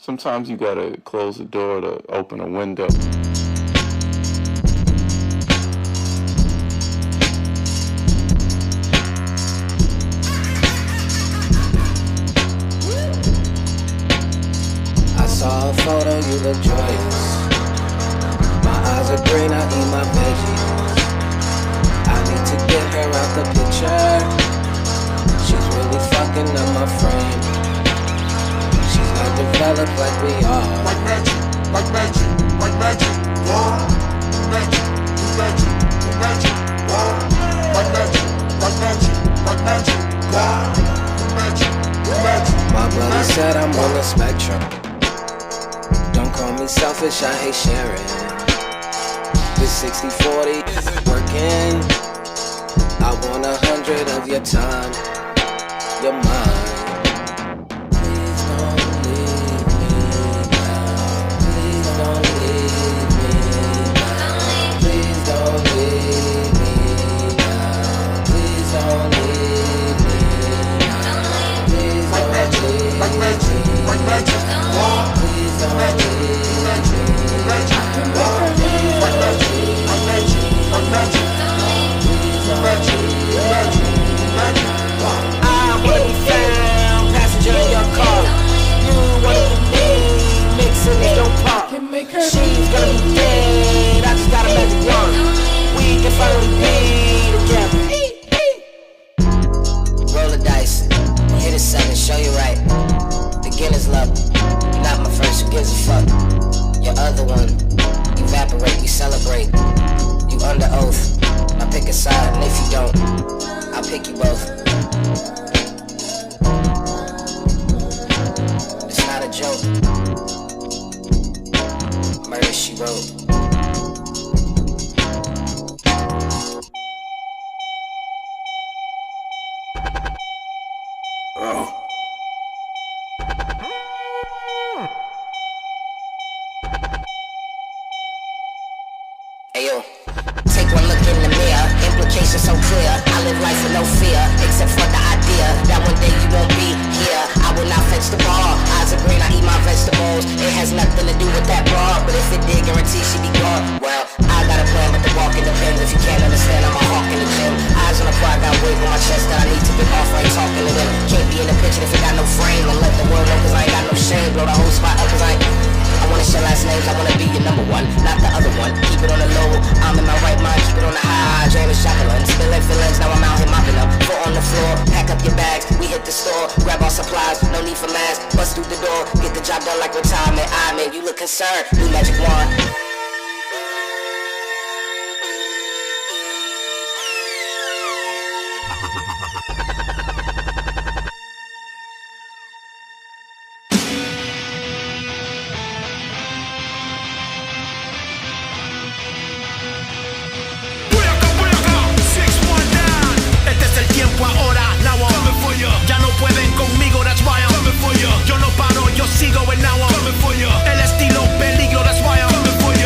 Sometimes you gotta close the door to open a window. I saw a photo, you look joyous. My eyes are green, I eat my veggies. I need to get her out the picture. She's really fucking up my frame. She's not developed like we are. Like magic, like magic, like magic. Whoa, magic, magic, magic. Whoa, like magic, like magic, like magic. Whoa, magic, magic. My brother said I'm on the spectrum. Don't call me selfish, I hate sharing. This 60-40 isn't working. I want 100 of your time. You're mine. Please don't leave me now. Please don't leave me now. Please don't leave me now. Please don't leave me now. Please don't leave me now. Like magic, like magic. Whoa, please don't leave me now. magic, whoa, like magic, like magic, like magic. Magic, magic, magic. I wanna be found, passenger in your car. You wanna be me, mixing it, don't pop. She's gonna be dead, I just got a magic wand. We can finally be together. Roll the dice, hit a 7, show you right. Beginner's luck, you're not my first, who gives a fuck? Your other one, evaporate, we celebrate. You under oath, now pick a side, and if you don't, I'll pick you both. It's not a joke. Murder, she wrote. Ayo, take one look in the mirror, implications so clear. I live life with no fear, except for the idea that one day you won't be here. I will not fetch the bar, eyes are green, I eat my vegetables. It has nothing to do with that bar, but if it did, guarantee she be gone. Well, I got a plan, but the walking depends. If you can't understand, I'm a hawk in the gym. Eyes on the prize, got weight on my chest that I need to get off, I ain't talking to them. Can't be in the picture if it got no frame, and let the world know cause I ain't got no shame. Blow the whole spot up cause I wanna share last names, I wanna be your number one, not the other one. Keep it on the low, I'm in my right mind, keep it on the high. James Jacqueline, spilling feelings, now I'm out here mopping up. Foot on the floor, pack up your bags, we hit the store, grab our supplies, no need for masks, bust through the door, get the job done like retirement. I mean, you look concerned, new magic wand. Ahora, now I'm coming for you. Ya no pueden conmigo, that's why I'm coming for you. Yo no paro, yo sigo and now I'm coming for you. El estilo peligro, that's why I'm coming for you.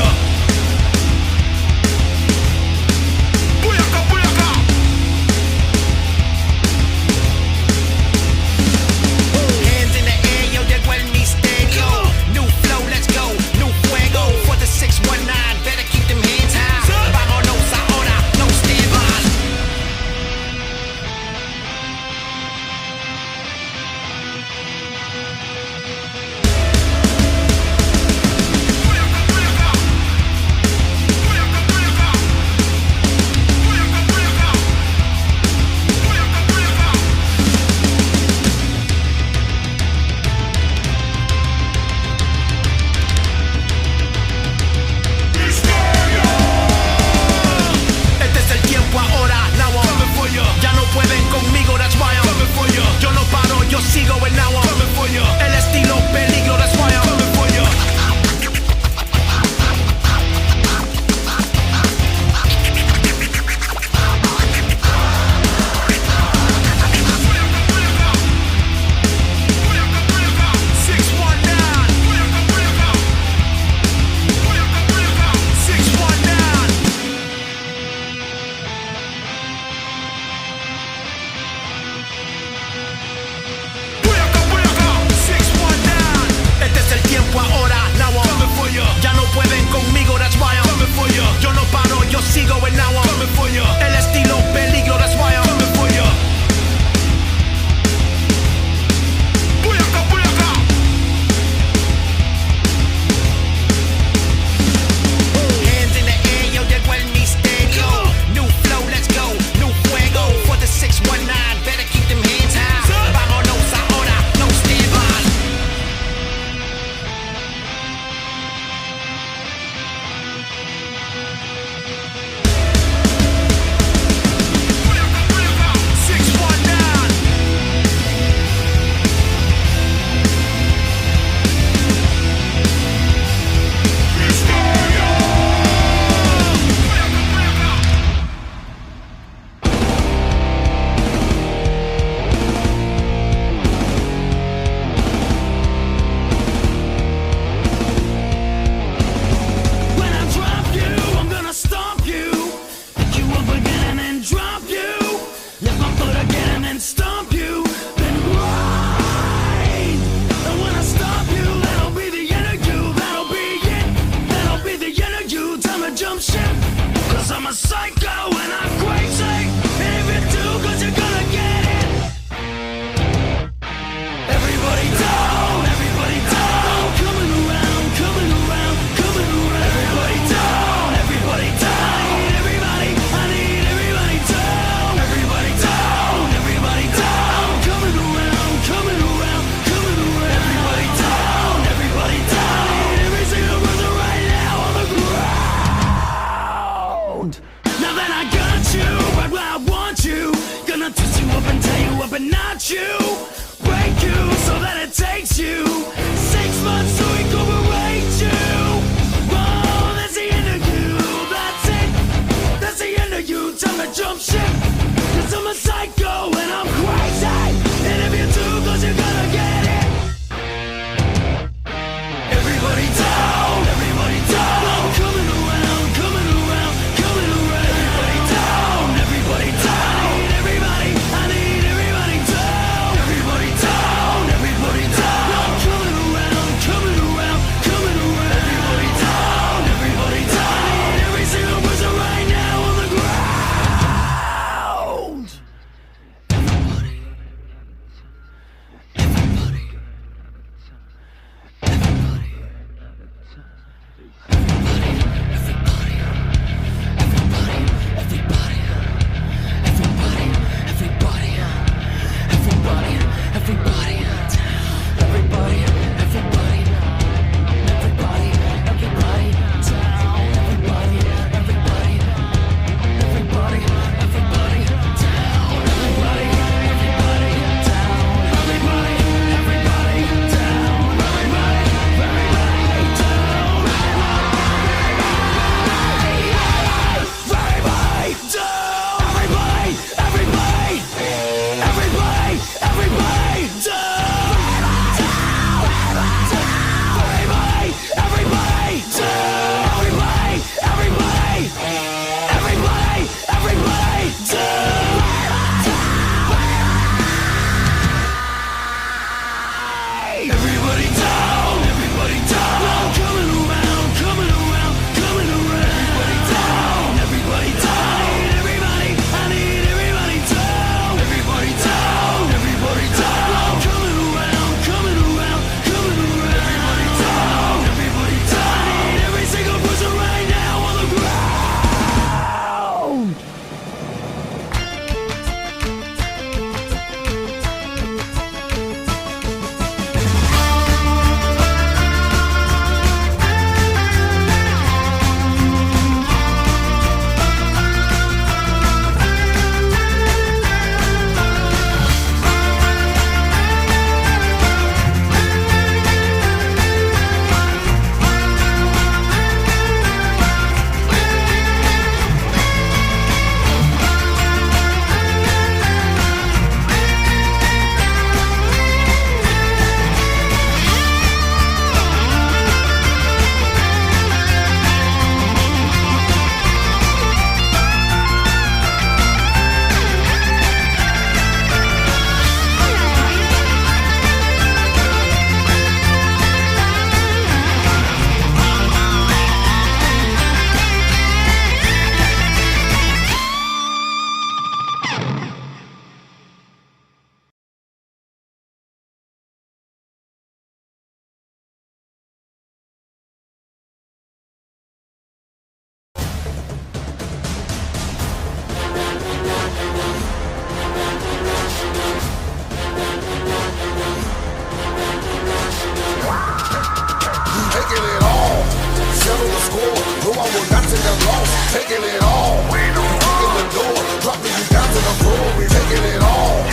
taking it all. Kicking the door, dropping you down to the floor. We taking it all.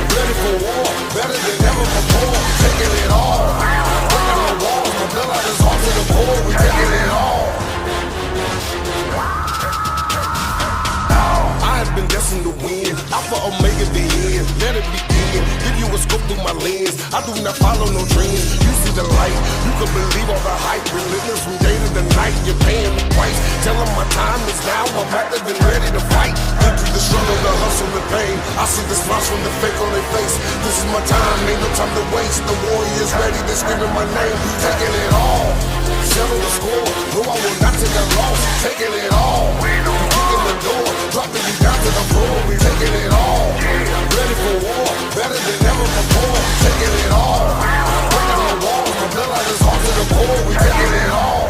Ready for war, better than ever before. Taking it all. Breaking the walls, my blood is hard to the core. We taking it all. I have been destined to win. Alpha Omega the end. Let it begin. Give you a scope through my lens. I do not follow no trends. You see the light. You can believe all the hype. Relentless from day to the night. You're paying the price. Tell them my time is now. I'm active and ready to fight. Look through the struggle, the hustle, the pain. I see the smiles from the fake on their face. This is my time. Ain't no time to waste. The warrior's ready. They're screaming my name. Taking it all. Settle the score. No, I will not take a loss. Taking it all. Kicking the door. Dropping you down to the floor. We taking it all. Ready for war. Better than ever before. Taking it all. Breaking the walls. My blood is hard to the core. We taking it all.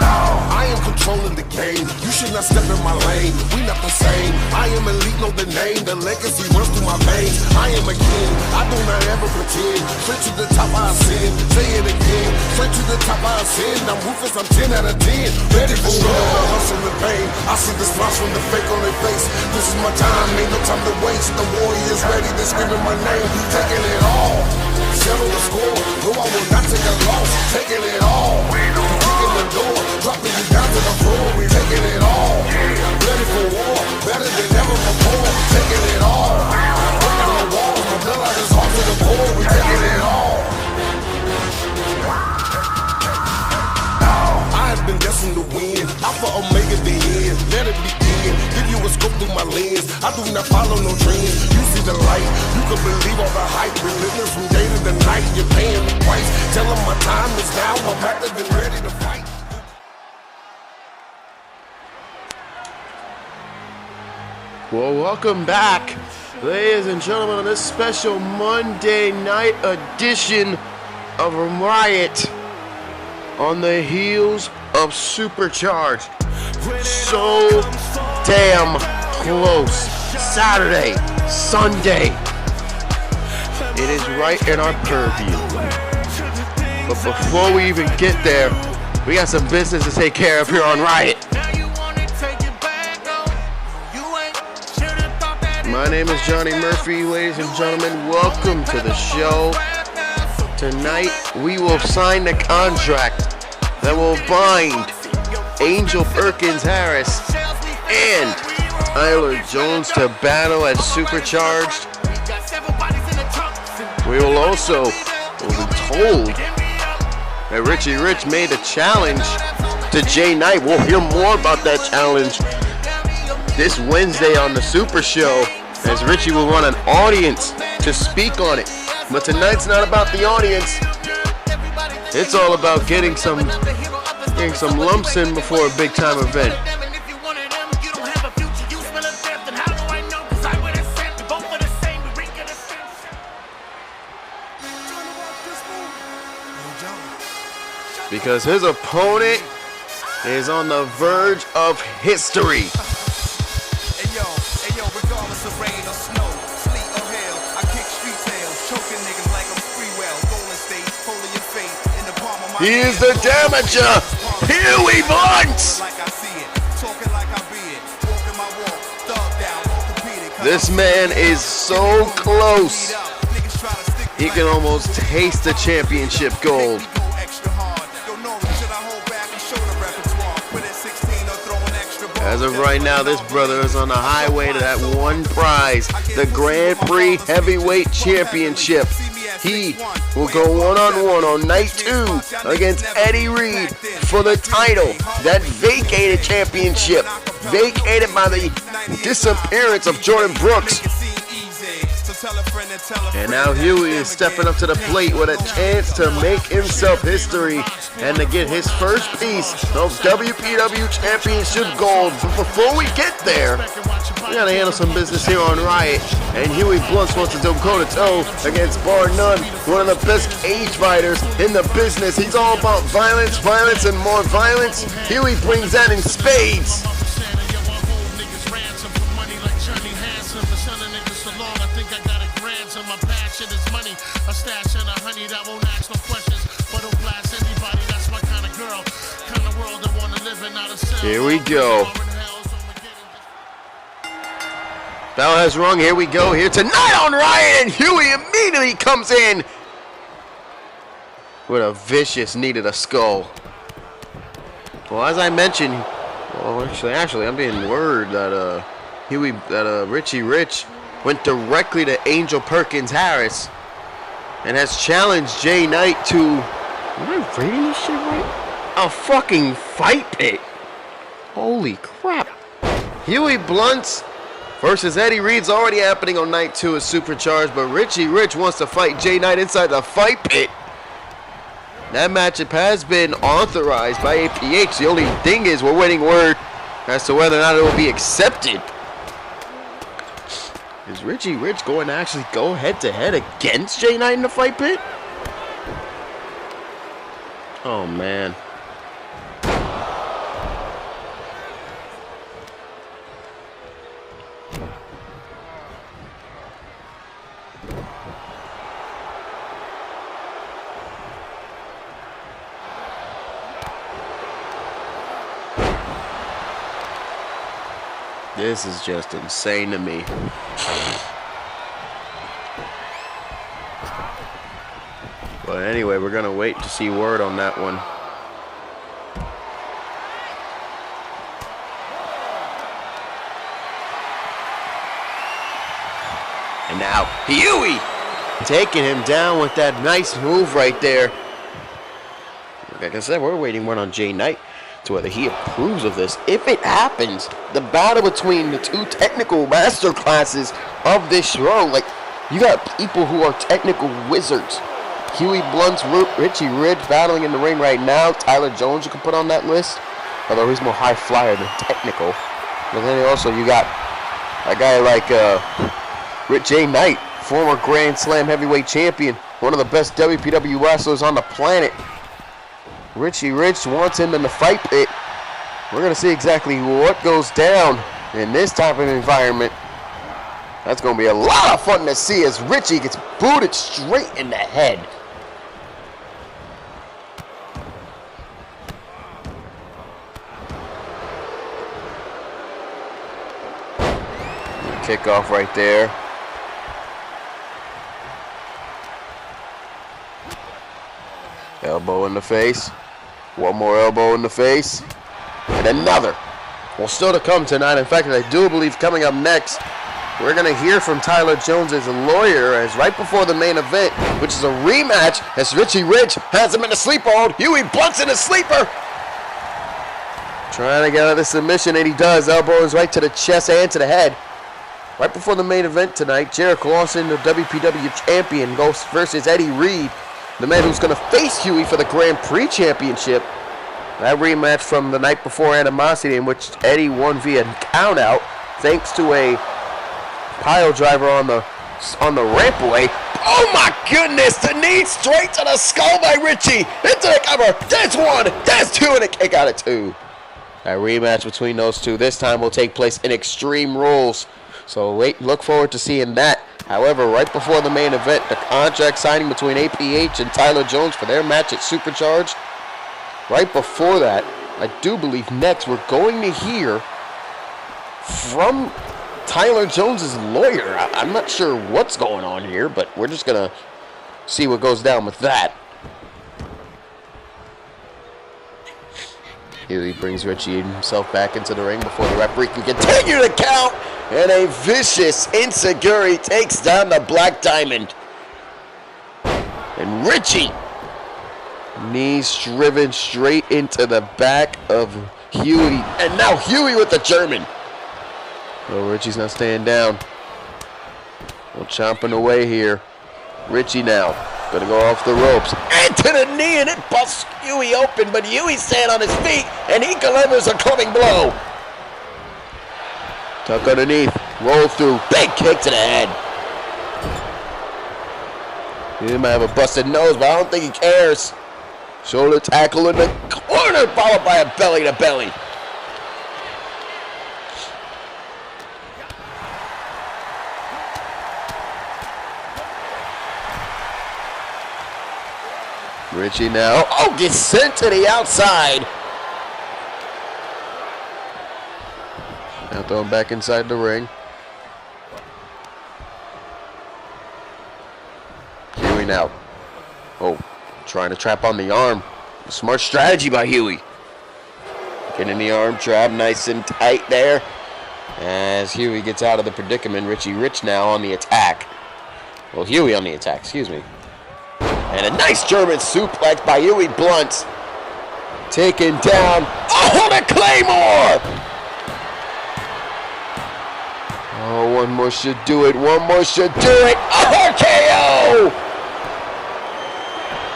I am controlling the game. You should not step in my lane. We not the same. I am elite, know the name. The legacy runs through my veins. I am a king. I do not ever pretend. Straight to the top I ascend. Say it again. Straight to the top I ascend. I'm ruthless. I'm 10 out of 10. Ready for struggle, the hustle, and pain. I see the smiles from the fake on their face. This is my time. Ain't no time to waste. The warrior's ready. They're screaming my name. Taking it all. Settle the score. No, I will not take a loss. Taking it all. Kicking the door. Dropping you down to the floor. We taking it all. Ready for war. Better than ever before. Taking it all. Breaking the walls. My blood is hard to the core. We taking it all. I have been destined to win. Alpha Omega the end. Let it begin. Give you a scope through my lens. I do not follow no trends. You see the light. You can believe all the hype. Relentless from day to the night. You're paying the price. Tell them my time is now. I'm active and ready to fight. Well, welcome back, ladies and gentlemen, on this special Monday night edition of Riot on the heels of Supercharged. So damn close. Saturday, Sunday. It is right in our purview. But before we even get there, we got some business to take care of here on Riot. My name is Johnny Murphy, ladies and gentlemen. Welcome to the show. Tonight, we will sign the contract that will bind Angel Perkins Harris and Tyler Jones to battle at Supercharged. We will also be told that Richy Rich made a challenge to Jay Knight. We'll hear more about that challenge this Wednesday on the Super Show, as Richy will want an audience to speak on it. But tonight's not about the audience. It's all about getting some lumps in before a big time event. Because his opponent is on the verge of history. He is the damager, Huey Blount. This man is so close. He can almost taste the championship gold. As of right now, this brother is on the highway to that one prize, the Grand Prix Heavyweight Championship. He will go one-on-one on night 2 against Eddie Reed for the title, that vacated championship, vacated by the disappearance of Jordan Brooks. And now Huey is stepping up to the plate with a chance to make himself history and to get his first piece of WPW Championship gold. But before we get there, we gotta handle some business here on Riot. And Huey Blount wants to go toe-to-toe against, bar none, one of the best cage fighters in the business. He's all about violence, violence, and more violence. Huey brings that in spades. My passion is money, a stash and a honey that won't ask no questions, but don't blast anybody. That's my kind of girl, kind of Here we go. Bell has rung. Here we go. Here tonight on Riot, and Huey immediately comes in with a vicious knee to the skull. Well, as I mentioned, well, actually, I'm being word that Richy Rich went directly to Angel Perkins Harris and has challenged Jay Knight to, am I reading this shit right? A fucking fight pit. Holy crap. Huey Blount versus Eddie Reed's already happening on night 2 of SuperCharged, but Richy Rich wants to fight Jay Knight inside the fight pit. That matchup has been authorized by APH. The only thing is we're waiting word as to whether or not it will be accepted. Is Richy Rich going to actually go head-to-head against Jay Knight in the fight pit? Oh, man. This is just insane to me. But anyway, we're gonna wait to see word on that one. And now Huey taking him down with that nice move right there. Like I said, we're waiting word on Jay Knight to whether he approves of this. If it happens, the battle between the two technical master classes of this show, like, you got people who are technical wizards. Huey Blount, Richy Rich battling in the ring right now. Tyler Jones you can put on that list, although he's more high flyer than technical. But then also you got a guy like Jay Knight, former Grand Slam heavyweight champion, one of the best WPW wrestlers on the planet. Richy Rich wants him in the fight pit. We're going to see exactly what goes down in this type of environment. That's going to be a lot of fun to see as Richy gets booted straight in the head. Kickoff right there. Elbow in the face. One more elbow in the face. And another. Well, still to come tonight. In fact, I do believe coming up next, we're going to hear from Tyler Jones' lawyer as right before the main event, which is a rematch as Richy Rich has him in a sleeper hold. Huey Blount's in a sleeper. Trying to get out of the submission, and he does. Elbows right to the chest and to the head. Right before the main event tonight, Jerik Lawson, the WPW Champion, goes versus Eddie Reed, the man who's going to face Huey for the Grand Prix Championship. That rematch from the night before Animosity, in which Eddie won via countout thanks to a pile driver on the rampway. Oh my goodness, the knee straight to the skull by Richy. Into the cover. That's one, that's two, and a kick out of two. That rematch between those two this time will take place in Extreme Rules. So look forward to seeing that. However, right before the main event, the contract signing between APH and Tyler Jones for their match at SuperCharged. Right before that, I do believe next we're going to hear from Tyler Jones' lawyer. I'm not sure what's going on here, but we're just going to see what goes down with that. Here he brings Richy himself back into the ring before the referee can continue the count. And a vicious enziguri takes down the Black Diamond. And Richy, knees driven straight into the back of Huey. And now Huey with the German. Oh, Richy's not staying down. Well, chomping away here. Richy now gonna go off the ropes. Into the knee, and it busts Huey open. But Huey's staying on his feet, and he delivers a coming blow. Tuck underneath, roll through, big kick to the head. He might have a busted nose, but I don't think he cares. Shoulder tackle in the corner, followed by a belly to belly. Richy now, gets sent to the outside. throw him back inside the ring. Huey now. Oh, trying to trap on the arm. Smart strategy by Huey. Getting the arm trap nice and tight there. As Huey gets out of the predicament, Richy Rich now on the attack. Well, Huey on the attack, excuse me. And a nice German suplex by Huey Blount. Taken down. Oh, the Claymore! Oh, one more should do it. One more should do it. RKO!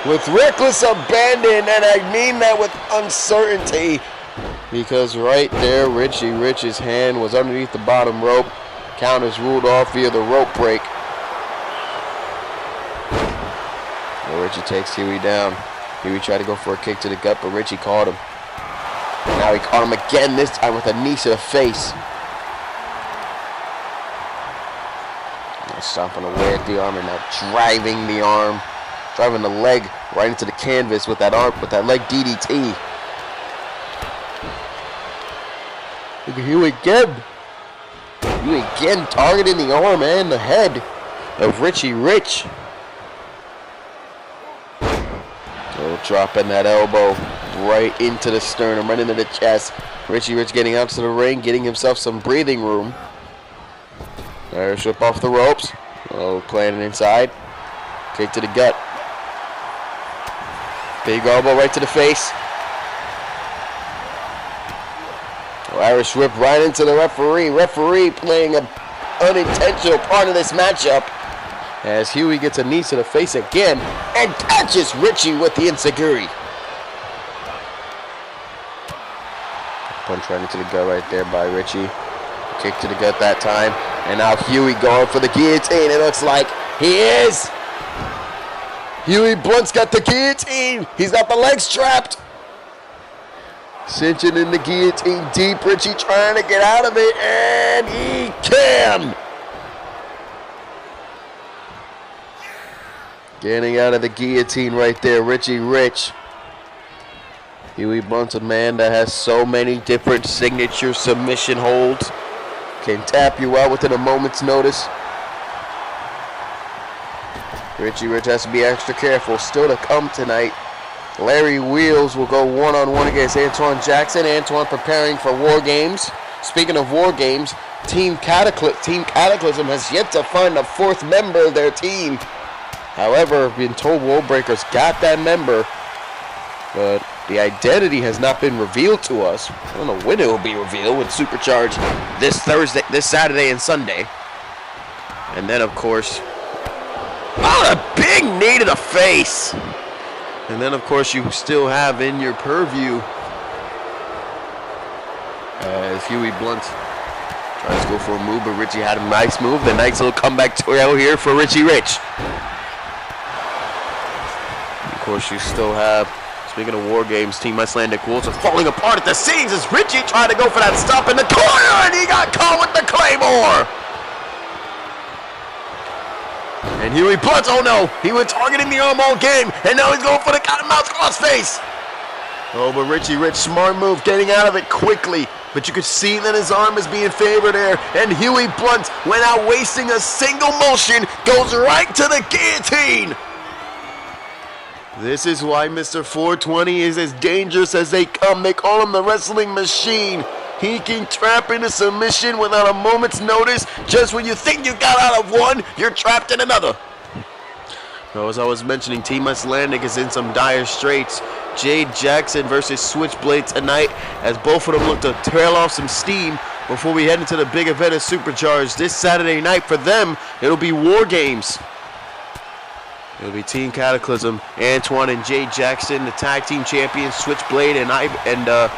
With reckless abandon, and I mean that with uncertainty. Because right there, Richy Rich's hand was underneath the bottom rope. Count is ruled off via the rope break. Well, Richy takes Huey down. Huey tried to go for a kick to the gut, but Richy caught him. Now he caught him again, this time with a knee to the face. Now stomping away at the arm and now driving the arm, driving the leg right into the canvas with that arm, with that leg DDT. Look at Huey again. Huey again targeting the arm and the head of Richy Rich. Oh, dropping that elbow right into the sternum, right into the chest. Richy Rich getting out to the ring, getting himself some breathing room. Irish whip off the ropes. Oh, planting inside. Kick to the gut. Big elbow right to the face. Oh, Irish whip right into the referee. Referee playing an unintentional part of this matchup. As Huey gets a knee to the face again and catches Richy with the enziguri. Punch right into the gut right there by Richy. Kick to the gut that time. And now Huey going for the guillotine. It looks like he is. Huey Blount's got the guillotine. He's got the legs trapped. Cinching in the guillotine deep. Richy trying to get out of it. And he can. Getting out of the guillotine right there, Richy Rich. Huey Blount's a man that has so many different signature submission holds. Can tap you out within a moment's notice. Richy Rich has to be extra careful. Still to come tonight, Larry Wheels will go one-on-one against Antwaun Jackson. Antwaun preparing for WarGames. Speaking of WarGames, Team Cataclysm has yet to find a fourth member of their team. However, I've been told Worldbreaker's got that member, but the identity has not been revealed to us. I don't know when it will be revealed with SuperCharged this Saturday and Sunday. And then, of course, oh, a big knee to the face. And then, of course, you still have in your purview as Huey Blount tries to go for a move, but Richy had a nice move. The nice little comeback trail here for Richy Rich. Of course, you still have, speaking of WarGames, Team Icelandic Wolves are falling apart at the seams as Richy tried to go for that stop in the corner, and he got caught with the Claymore. And Huey Blount, oh no, he was targeting the arm all game, and now he's going for the cat and mouse crossface. Oh, but Richy Rich, smart move, getting out of it quickly. But you could see that his arm is being favored there, and Huey Blount, without wasting a single motion, goes right to the guillotine. This is why Mr. 420 is as dangerous as they come. They call him the wrestling machine. He can trap into submission without a moment's notice. Just when you think you got out of one, you're trapped in another. Now, as I was mentioning, Team Icelandic is in some dire straits. Jade Jackson versus Switchblade tonight, as both of them look to trail off some steam before we head into the big event of SuperCharged this Saturday night. For them, it'll be WarGames. It'll be Team Cataclysm, Antwaun and Jade Jackson, the tag team champions, Switchblade and oh,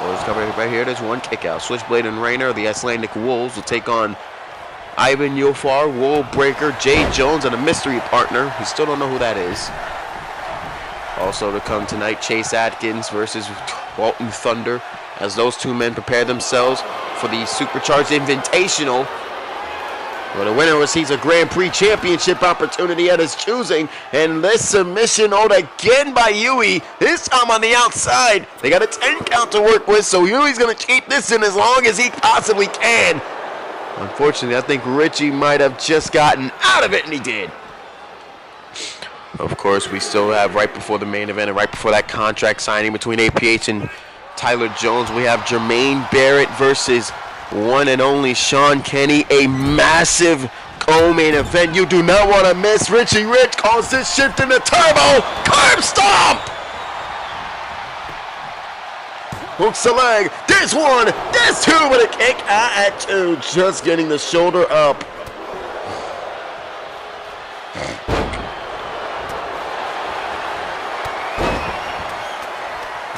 it's covered right here. There's one kick out. Switchblade and Rainer, the Icelandic Wolves, will take on Ivan Yofar, Worldbreaker, Jade Jones, and a mystery partner. We still don't know who that is. Also to come tonight, Chase Adkins versus Dalton Thunder, as those two men prepare themselves for the SuperCharged Invitational. Well, the winner receives a Grand Prix championship opportunity at his choosing. And this submission owed again by Huey, this time on the outside. They got a 10 count to work with, so Huey's going to keep this in as long as he possibly can. Unfortunately, I think Richy might have just gotten out of it, and he did. Of course, we still have right before the main event and right before that contract signing between APH and Tyler Jones, we have Jermaine Barrett versus one and only Sean Kinney, a massive co-main event you do not want to miss. Richy Rich calls this shift into turbo, curb stomp! Hooks the leg, there's one, there's two, but a kick out at two, just getting the shoulder up.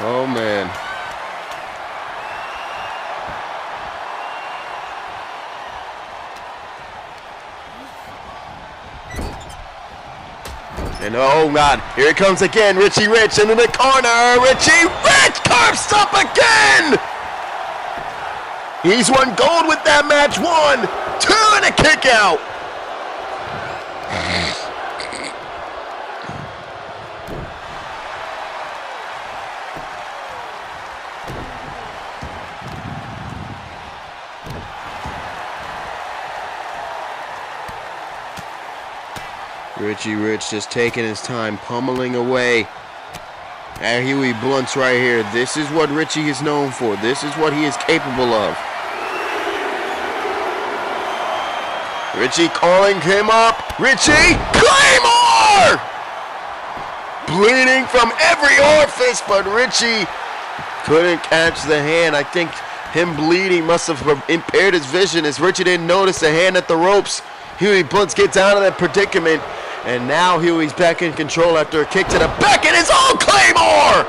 Oh man. And oh God, here it comes again, Richy Rich into the corner, Richy Rich, curb stop again! He's won gold with that match, 1, 2, and a kick out. Richy Rich just taking his time, pummeling away at Huey Blount right here. This is what Richy is known for. This is what he is capable of. Richy calling him up. Richy, Claymore! Bleeding from every orifice, but Richy couldn't catch the hand. I think him bleeding must have impaired his vision as Richy didn't notice the hand at the ropes. Huey Blount gets out of that predicament. And now Huey's back in control after a kick to the back and his own Claymore!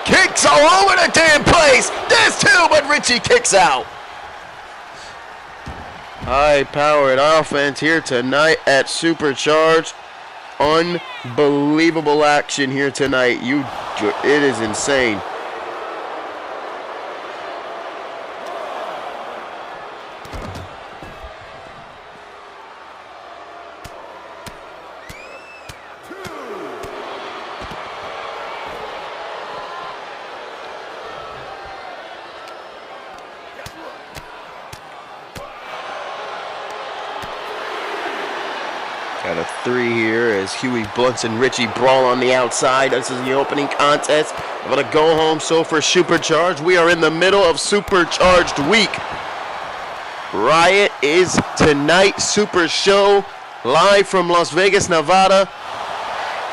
Kicks all over the damn place! There's two, but Richy kicks out. High-powered offense here tonight at SuperCharged. Unbelievable action here tonight. It is insane. Got a 3 here as Huey Blount and Richy brawl on the outside. This is the opening contest. I'm going to go home. So for SuperCharged, we are in the middle of SuperCharged week. Riot is tonight. Super Show live from Las Vegas, Nevada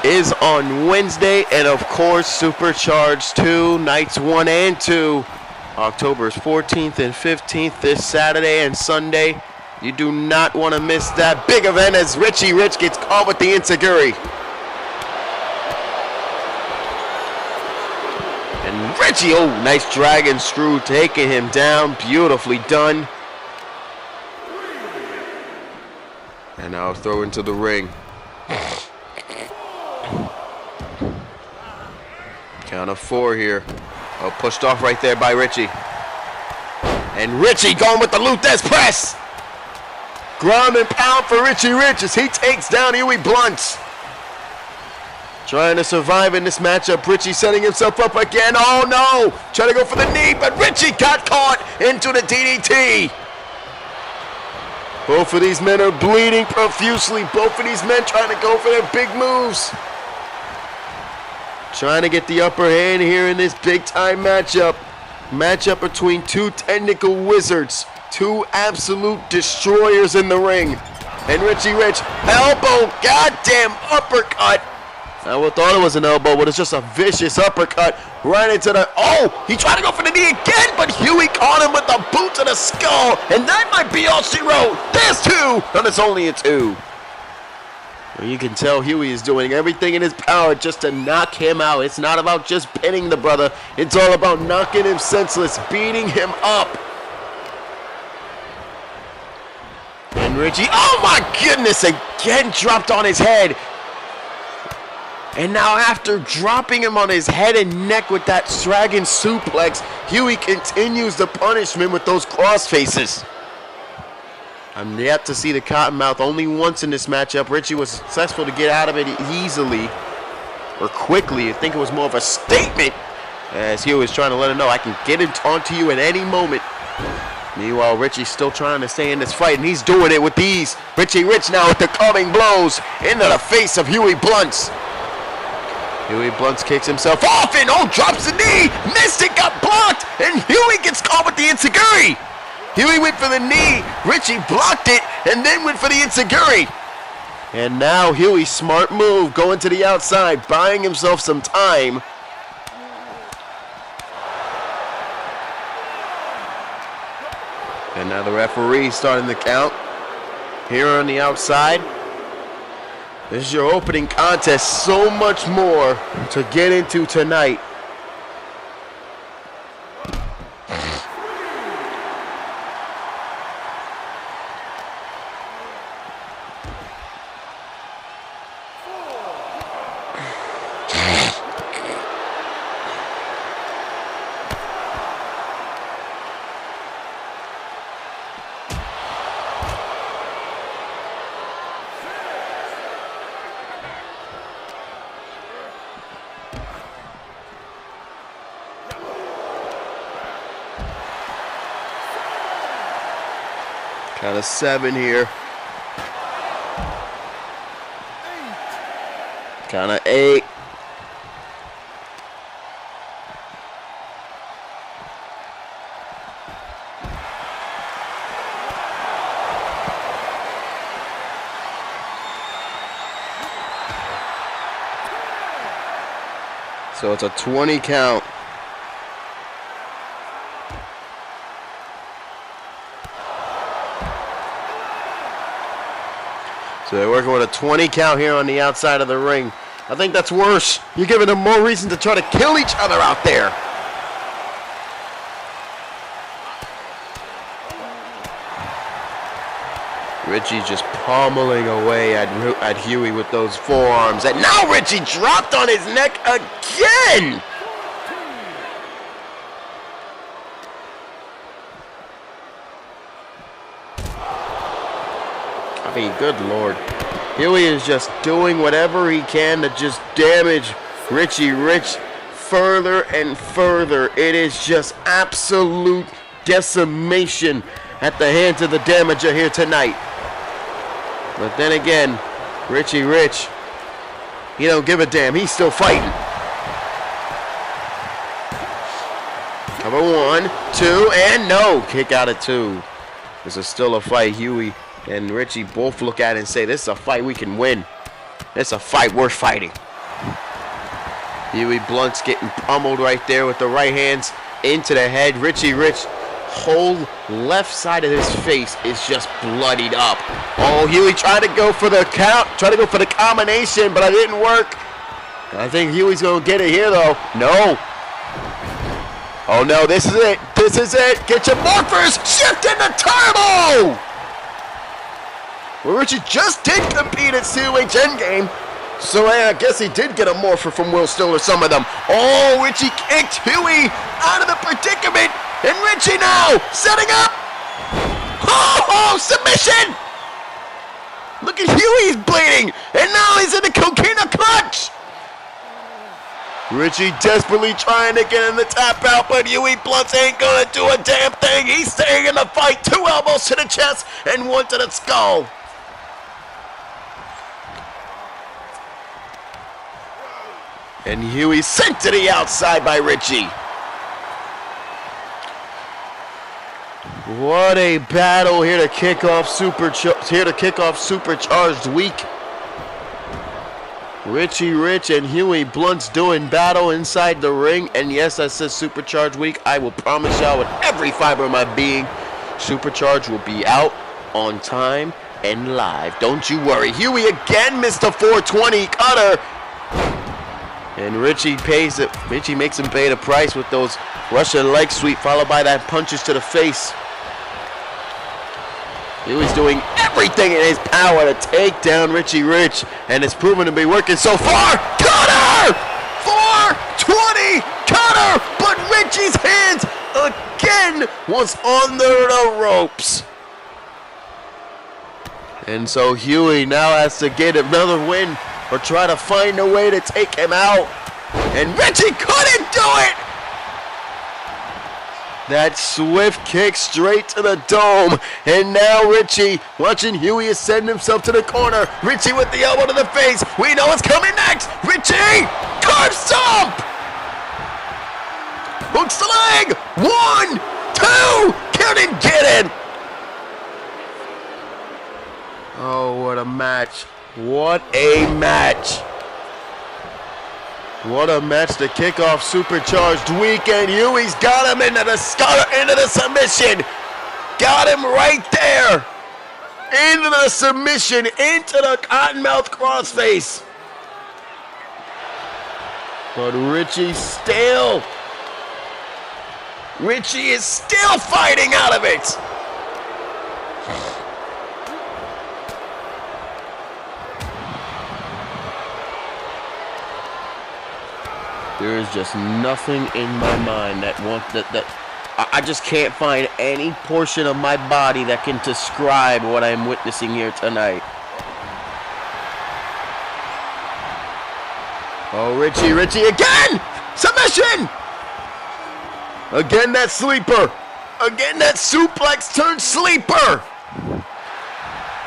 is on Wednesday. And of course, SuperCharged 2, nights 1 and 2. October 14th and 15th this Saturday and Sunday. You do not want to miss that big event as Richy Rich gets caught with the enziguri. And Richy, oh, nice dragon screw taking him down. Beautifully done. And now throw into the ring. Count of 4 here. Oh, pushed off right there by Richy. And Richy going with the Luthez press. Ground and pound for Richy Rich as he takes down Huey Blount. Trying to survive in this matchup. Richy setting himself up again. Oh no! Trying to go for the knee, but Richy got caught into the DDT. Both of these men are bleeding profusely. Both of these men trying to go for their big moves. Trying to get the upper hand here in this big-time matchup. Matchup between two technical wizards. Two absolute destroyers in the ring. And Richy Rich, elbow, goddamn uppercut. I would thought it was an elbow, but it's just a vicious uppercut right into the, oh, he tried to go for the knee again, but Huey caught him with the boot to the skull, and that might be all she wrote. There's 2, and it's only a 2. Well, you can tell Huey is doing everything in his power just to knock him out. It's not about just pinning the brother. It's all about knocking him senseless, beating him up. And Richy, oh my goodness, again dropped on his head. And now after dropping him on his head and neck with that dragon suplex, Huey continues the punishment with those cross faces. I'm yet to see the Cottonmouth only once in this matchup. Richy was successful to get out of it easily or quickly. I think it was more of a statement as he was trying to let him know I can get it onto you at any moment. Meanwhile, Richy's still trying to stay in this fight, and he's doing it with these. Richy Rich now with the coming blows into the face of Huey Blount. Huey Blount kicks himself off and drops the knee. Missed it, got blocked, and Huey gets caught with the enziguri. Huey went for the knee, Richy blocked it, and then went for the enziguri. And now Huey, smart move, going to the outside, buying himself some time. And now the referee starting the count here on the outside. This is your opening contest. So much more to get into tonight. Count of 7 here. Count of 8. So it's a 20 count. So they're working with a 20 count here on the outside of the ring. I think that's worse. You're giving them more reason to try to kill each other out there. Richy just pummeling away at Huey with those forearms. And now Richy dropped on his neck again. I mean, good Lord. Huey is just doing whatever he can to just damage Richy Rich further and further. It is just absolute decimation at the hands of the damager here tonight. But then again, Richy Rich, he don't give a damn. He's still fighting. Cover 1, 2, and no. Kick out at 2. This is still a fight. Huey and Richy both look at it and say, this is a fight we can win. It's a fight worth fighting. Huey Blount's getting pummeled right there with the right hands into the head. Richy Rich, whole left side of his face is just bloodied up. Oh, Huey tried to go for the count, tried to go for the combination, but it didn't work. I think Huey's gonna get it here though. No. Oh no, this is it. This is it. Get your morphers. Shift into turbo. Well, Richy just did compete at COH Endgame, so I guess he did get a morpher from Will Still or some of them. Oh, Richy kicked Huey out of the predicament, and Richy now setting up. Oh, submission! Look at Huey, he's bleeding, and now he's in the coquina clutch. Richy desperately trying to get in the tap out, but Huey Blount ain't gonna do a damn thing. He's staying in the fight. 2 elbows to the chest and 1 to the skull. And Huey sent to the outside by Richy. What a battle here to kick off Supercharged week. Richy Rich and Huey Blount's doing battle inside the ring. And yes, I said Supercharged week. I will promise y'all with every fiber of my being, Supercharged will be out on time and live. Don't you worry. Huey again missed a 420 cutter. And Richy pays it. Richy makes him pay the price with those Russian leg sweep, followed by that punches to the face. Huey's doing everything in his power to take down Richy Rich, and it's proven to be working so far. Cutter! 420 cutter, but Richy's hands again was on the ropes. And so Huey now has to get another win or try to find a way to take him out. And Richy couldn't do it! That swift kick straight to the dome. And now Richy watching Huey ascend himself to the corner. Richy with the elbow to the face. We know what's coming next. Richy! Carve stomp! Hooks the leg. 1, 2. Couldn't get it. Oh, what a match. What a match. What a match to kick off Supercharged weekend. Huey's got him into the submission. Got him right there. Into the submission, into the cottonmouth crossface. But Richy is still fighting out of it. There is just nothing in my mind that I just can't find any portion of my body that can describe what I'm witnessing here tonight. Oh, Richy again! Submission! Again that sleeper. Again that suplex turned sleeper.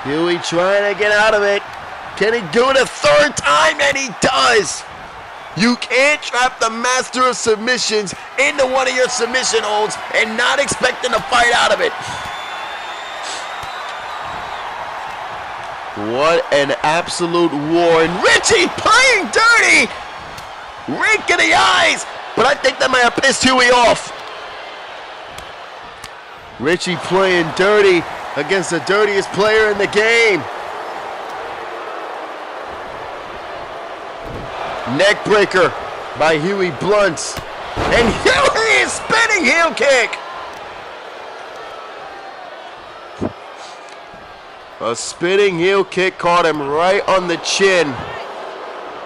Huey trying to get out of it. Can he do it a third time? And he does. You can't trap the master of submissions into one of your submission holds and not expect him to fight out of it. What an absolute war. And Richy playing dirty. Rink in the eyes. But I think that might have pissed Huey off. Richy playing dirty against the dirtiest player in the game. Neckbreaker by Huey Blount. And Huey is spinning heel kick. A spinning heel kick caught him right on the chin.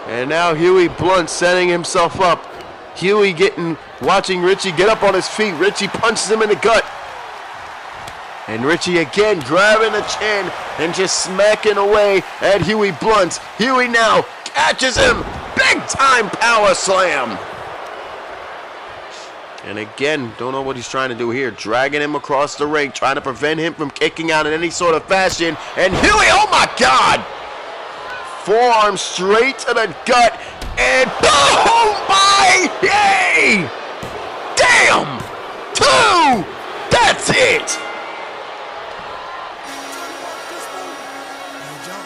And now Huey Blount setting himself up. Huey watching Richy get up on his feet. Richy punches him in the gut. And Richy again grabbing the chin and just smacking away at Huey Blount. Huey now catches him. Big time power slam. And again, don't know what he's trying to do here. Dragging him across the ring, trying to prevent him from kicking out in any sort of fashion. And Huey, oh my God! Forearm straight to the gut. And boom! By yay! Damn! 2! That's it!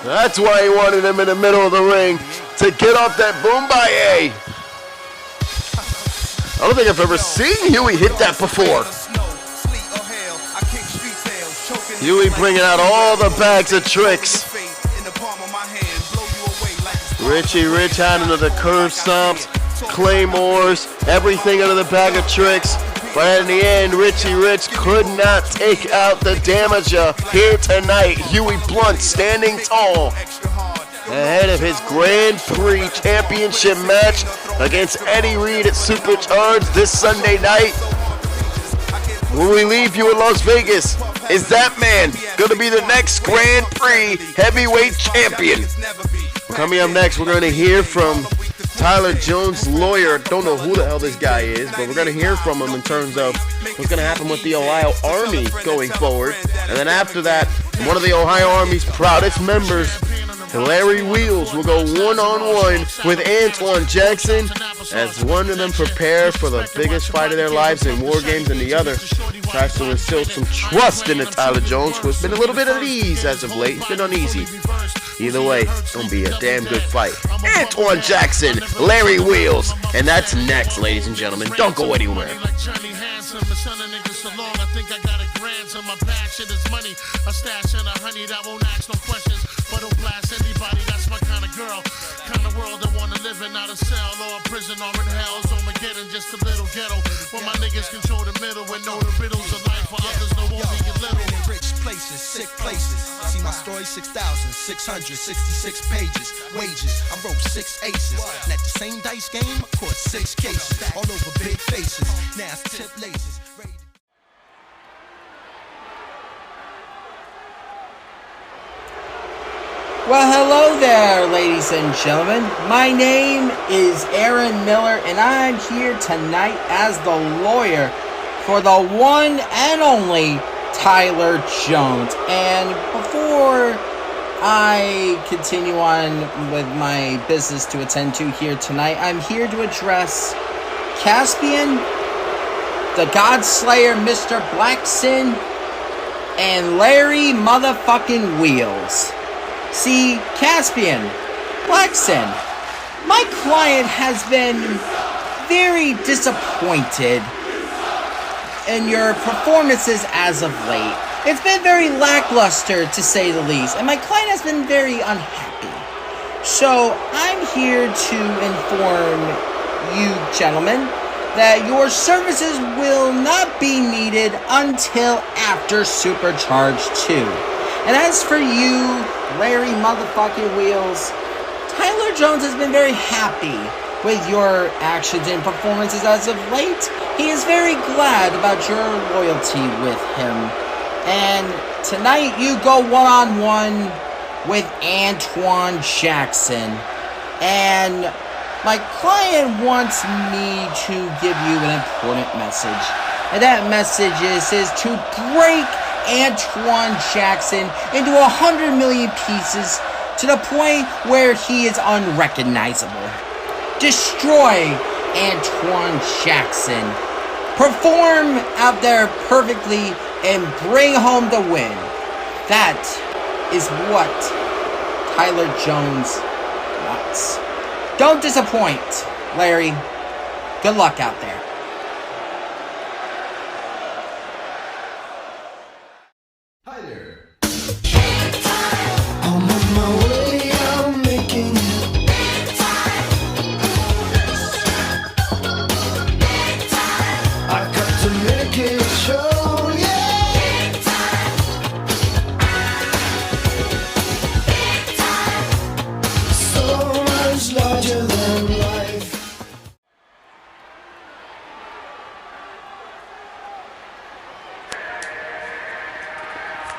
That's why he wanted him in the middle of the ring, to get off that boombaye. I don't think I've ever seen Huey hit that before. Huey bringing out all the bags of tricks. Richy Rich had into the curve stomps, claymores, everything under the bag of tricks. But in the end, Richy Rich could not take out the damager here tonight. Huey Blount standing tall ahead of his Grand Prix Championship match against Eddie Reed at SuperCharged this Sunday night. When we leave you in Las Vegas, is that man going to be the next Grand Prix Heavyweight Champion? Coming up next, we're going to hear from Tyler Jones' lawyer. Don't know who the hell this guy is, but we're going to hear from him in terms of what's going to happen with the Ohio Army going forward. And then after that, one of the Ohio Army's proudest members, Larry Wheels, will go one-on-one with Antwaun Jackson as one of them prepare for the biggest fight of their lives in WarGames, and the other tries to instill some trust into Tyler Jones, who has been a little bit at ease as of late. He's been uneasy. Either way, it's going to be a damn good fight. Antwaun Jackson, Larry Wheels, and that's next, ladies and gentlemen. Don't go anywhere. A stash and a honey that won't ask no questions, but don't blast anybody. That's my kind of girl, kind of world that wanna live in not a cell or a prison or in hell. So Armageddon, just a little ghetto, where my niggas control the middle and know the riddles of life, while others know only get little. Rich places, sick places. See my story, 6,666 pages. Wages, I wrote 6 aces. And at the same dice game, I caught 6 cases. All over big faces. Now it's tip laces. Well, hello there, ladies and gentlemen. My name is Aaron Miller, and I'm here tonight as the lawyer for the one and only Tyler Jones. And before I continue on with my business to attend to here tonight, I'm here to address Caspian, the Godslayer, Mr. Blackson, and Larry motherfucking Wheels. See, Caspian, Blackson, my client has been very disappointed in your performances as of late. It's been very lackluster, to say the least, and my client has been very unhappy. So, I'm here to inform you, gentlemen, that your services will not be needed until after SuperCharged II. And as for you, Larry motherfucking Wheels, Tyler Jones has been very happy with your actions and performances as of late. He is very glad about your loyalty with him. And tonight you go one-on-one with Antwaun Jackson. And my client wants me to give you an important message. And that message is to break Antwaun Jackson into 100 million pieces to the point where he is unrecognizable. Destroy Antwaun Jackson. Perform out there perfectly and bring home the win. That is what Tyler Jones wants. Don't disappoint, Larry. Good luck out there. Hi there. I'm on my way, I'm making it. I got to make it show, yeah. So much larger than life.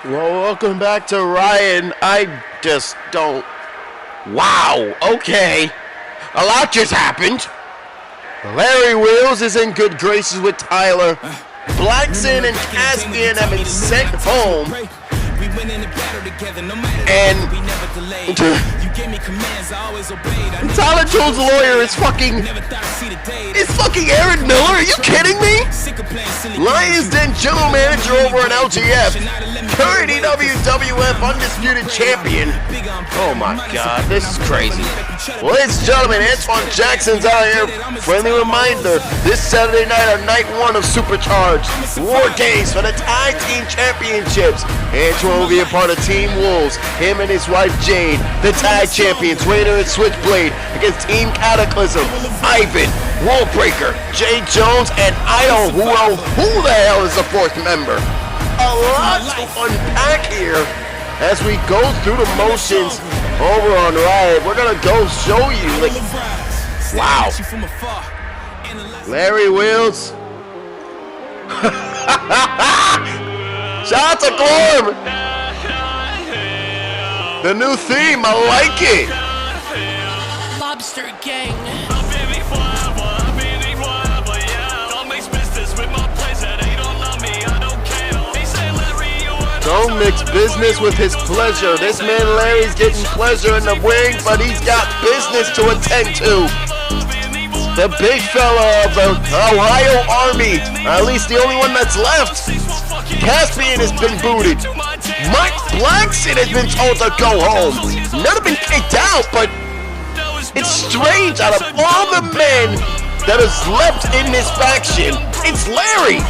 Well, welcome back to Riot. I just don't... Wow, okay. A lot just happened. Larry Wheels is in good graces with Tyler. Blackson and Caspian have been sent home. And Tyler Jones' lawyer is fucking Aaron Miller. Are you kidding me? Lions Den general manager over in LGF, current WWF undisputed champion. Oh my God, this is crazy. Well, ladies and gentlemen, Antwaun Jackson's out here. Friendly reminder: this Saturday night on night 1 of SuperCharged WarGames for the Tag Team Championships. Antwaun will be a part of Team Wolves. Him and his wife Jade, the tag champions, Raider and Switchblade against Team Cataclysm, Ivan, Worldbreaker, Jade Jones, and I don't know who the hell is the 4th member. A lot to unpack here as we go through the motions over on Riot. We're gonna go show you, like, wow. Larry Wheels. Shout out to Gorm. The new theme, I like it. Lobster Gang. Don't mix business with his pleasure. This man Larry's getting pleasure in the ring, but he's got business to attend to. The big fella of the Ohio Army, at least the only one that's left. Caspian has been booted. Mike Blackson has been told to go home. None have been kicked out, but it's strange. Out of all the men that is left in this faction, it's Larry.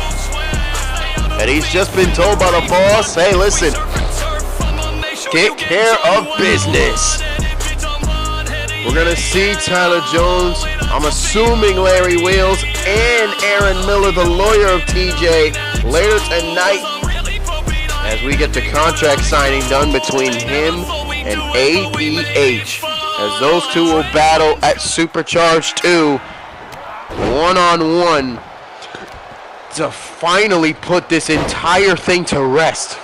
And he's just been told by the boss, hey, listen, take care of business. We're going to see Tyler Jones, I'm assuming Larry Wheels, and Aaron Miller, the lawyer of TJ, later tonight as we get the contract signing done between him and APH, as those two will battle at SuperCharged II one-on-one to finally put this entire thing to rest.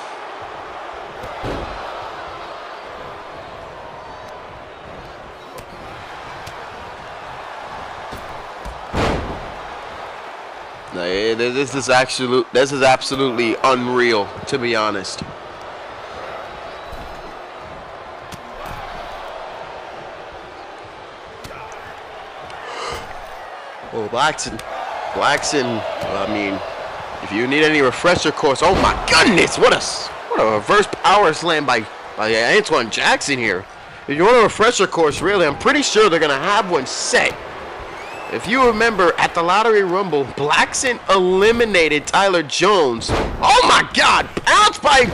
This is absolutely unreal, to be honest. Oh, Blackson. I mean, if you need any refresher course, oh my goodness, what a reverse power slam by Antwaun Jackson here. If you want a refresher course, really, I'm pretty sure they're gonna have one set. If you remember, at the Lottery Rumble, Blackson eliminated Tyler Jones. Oh my God! Pounced by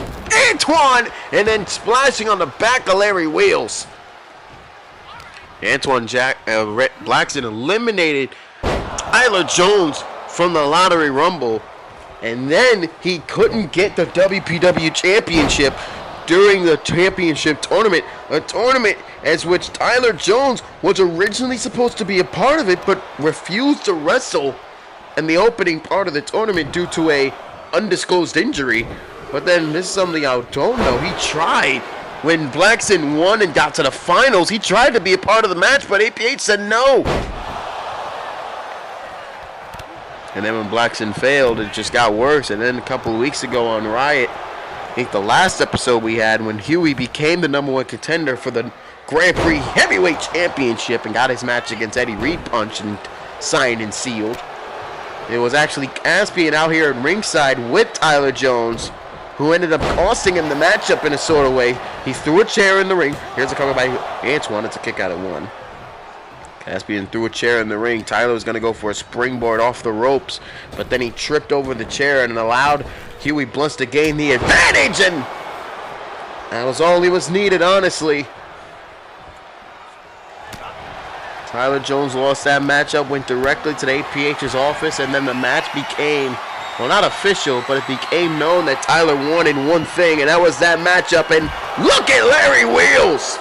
Antwaun, and then splashing on the back of Larry Wheels. Blackson eliminated Tyler Jones from the Lottery Rumble, and then he couldn't get the WPW Championship during the championship tournament, a tournament as which Tyler Jones was originally supposed to be a part of it, but refused to wrestle in the opening part of the tournament due to a undisclosed injury. But then this is something I don't know. He tried. When Blackson won and got to the finals, he tried to be a part of the match, but APH said no. And then when Blackson failed, it just got worse. And then a couple of weeks ago on Riot, I think the last episode we had, when Huey became the #1 contender for the Grand Prix Heavyweight Championship and got his match against Eddie Reed punched and signed and sealed. It was actually Caspian out here at ringside with Tyler Jones, who ended up costing him the matchup in a sort of way. He threw a chair in the ring. Here's a cover by Antwaun. It's a kick out at 1. Caspian threw a chair in the ring. Tyler was going to go for a springboard off the ropes, but then he tripped over the chair and allowed Huey Blount to gain the advantage, and that was all he was needed, honestly. Tyler Jones lost that matchup, went directly to the APH's office, and then the match became, well, not official, but it became known that Tyler wanted one thing, and that was that matchup. And look at Larry Wheels!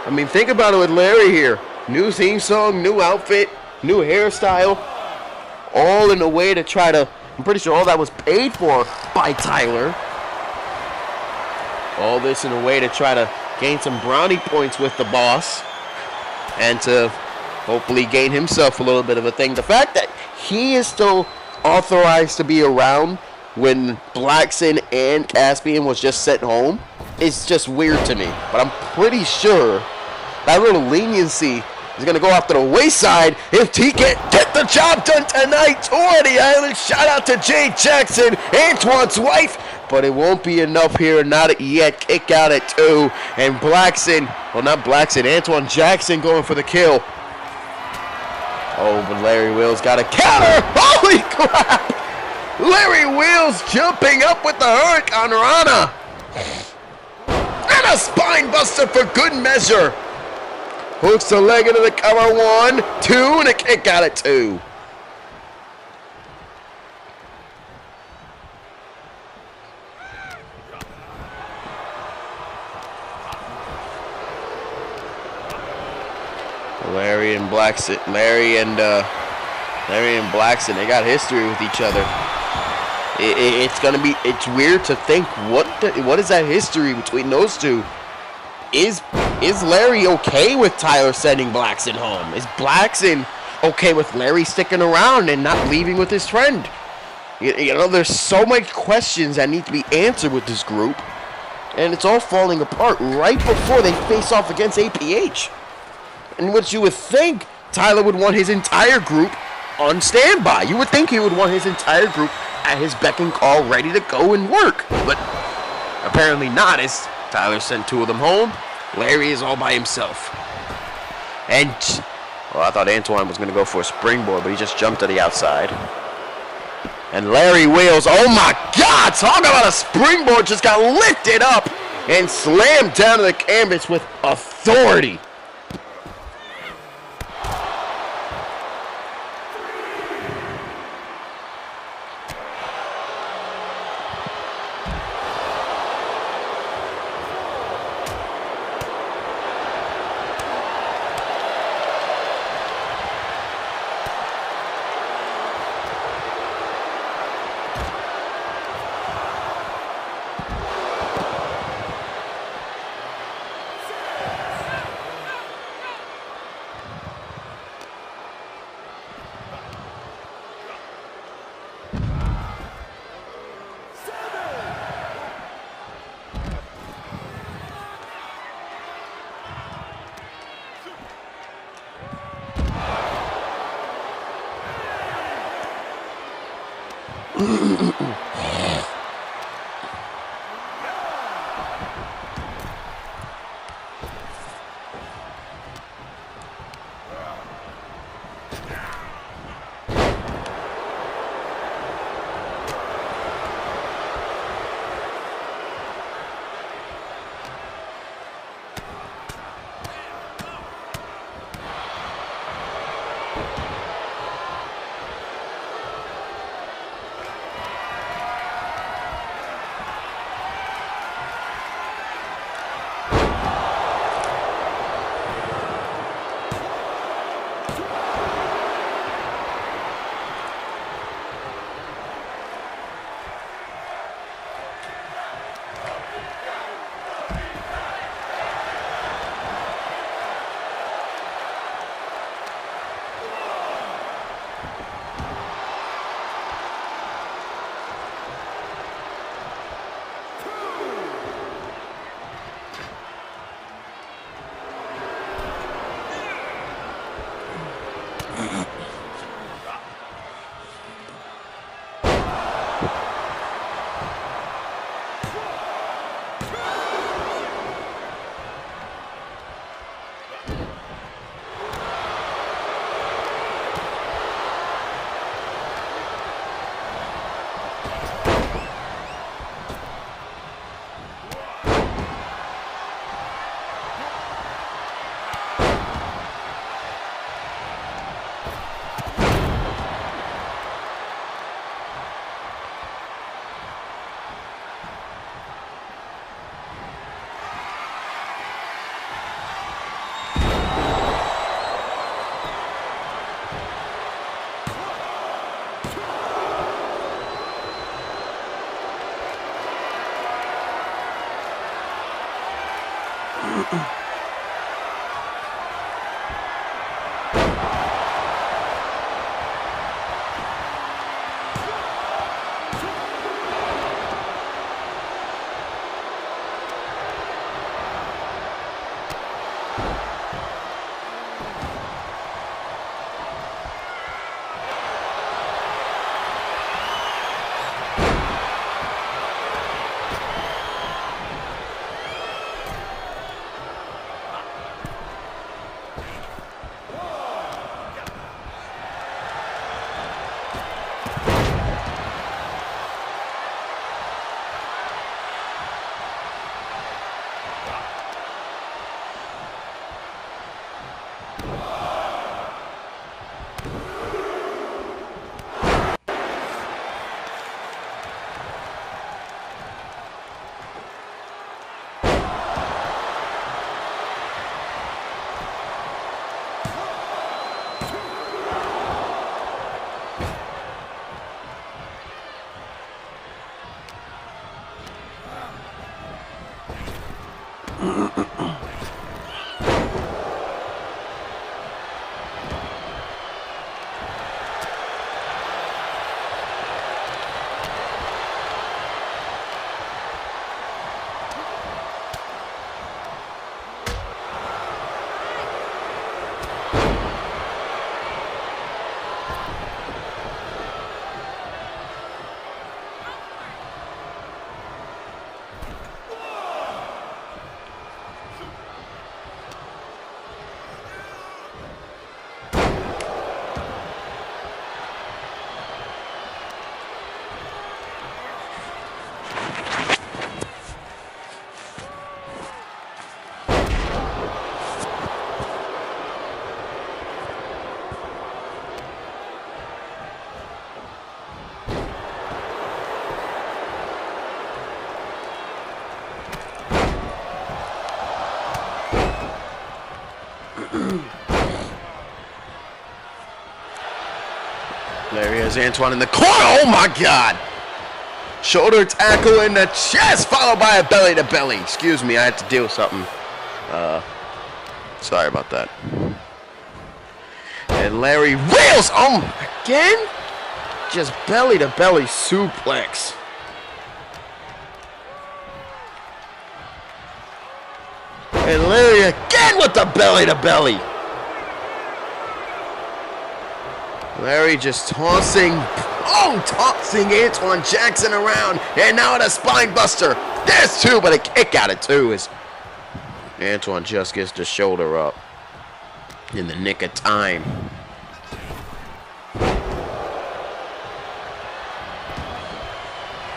I mean, think about it with Larry here. New theme song, new outfit, new hairstyle, all in a way to try to, I'm pretty sure all that was paid for by Tyler. All this in a way to try to gain some brownie points with the boss and to hopefully gain himself a little bit of a thing. The fact that he is still authorized to be around when Blackson and Caspian was just sent home is just weird to me. But I'm pretty sure that little leniency is going to go off to the wayside if he can't get the job done tonight. Tour of the Island. Shout out to Jade Jackson, Antwaun's wife. But it won't be enough here. Not yet. Kick out at 2. And Blackson, well, not Blackson, Antwaun Jackson going for the kill. Oh, but Larry Wheels got a counter. Holy crap. Larry Wheels jumping up with the Hurricane Rana. And a spine buster for good measure. Hooks the leg into the cover. 1, 2, and a kick out at 2. Larry and Blackson, they got history with each other. It's weird to think what is that history between those two? Is Larry okay with Tyler sending Blackson home? Is Blackson okay with Larry sticking around and not leaving with his friend? You know, there's so many questions that need to be answered with this group, and it's all falling apart right before they face off against APH. In which you would think Tyler would want his entire group on standby. You would think he would want his entire group at his beck and call, ready to go and work. But apparently not, as Tyler sent 2 of them home. Larry is all by himself. And, well, I thought Antwaun was going to go for a springboard, but he just jumped to the outside. And Larry Wheels, oh my God, talk about a springboard, just got lifted up and slammed down to the canvas with authority. There he is, Antwaun in the corner. Oh my God! Shoulder tackle in the chest, followed by a belly to belly. Excuse me, I had to deal with something. Sorry about that. And Larry reels. Again? Just belly to belly suplex. And Larry again with the belly to belly. Larry just tossing Oh, tossing Antwaun Jackson around. And now a spine buster. There's 2, but a kick out of 2 as Antwaun just gets the shoulder up in the nick of time.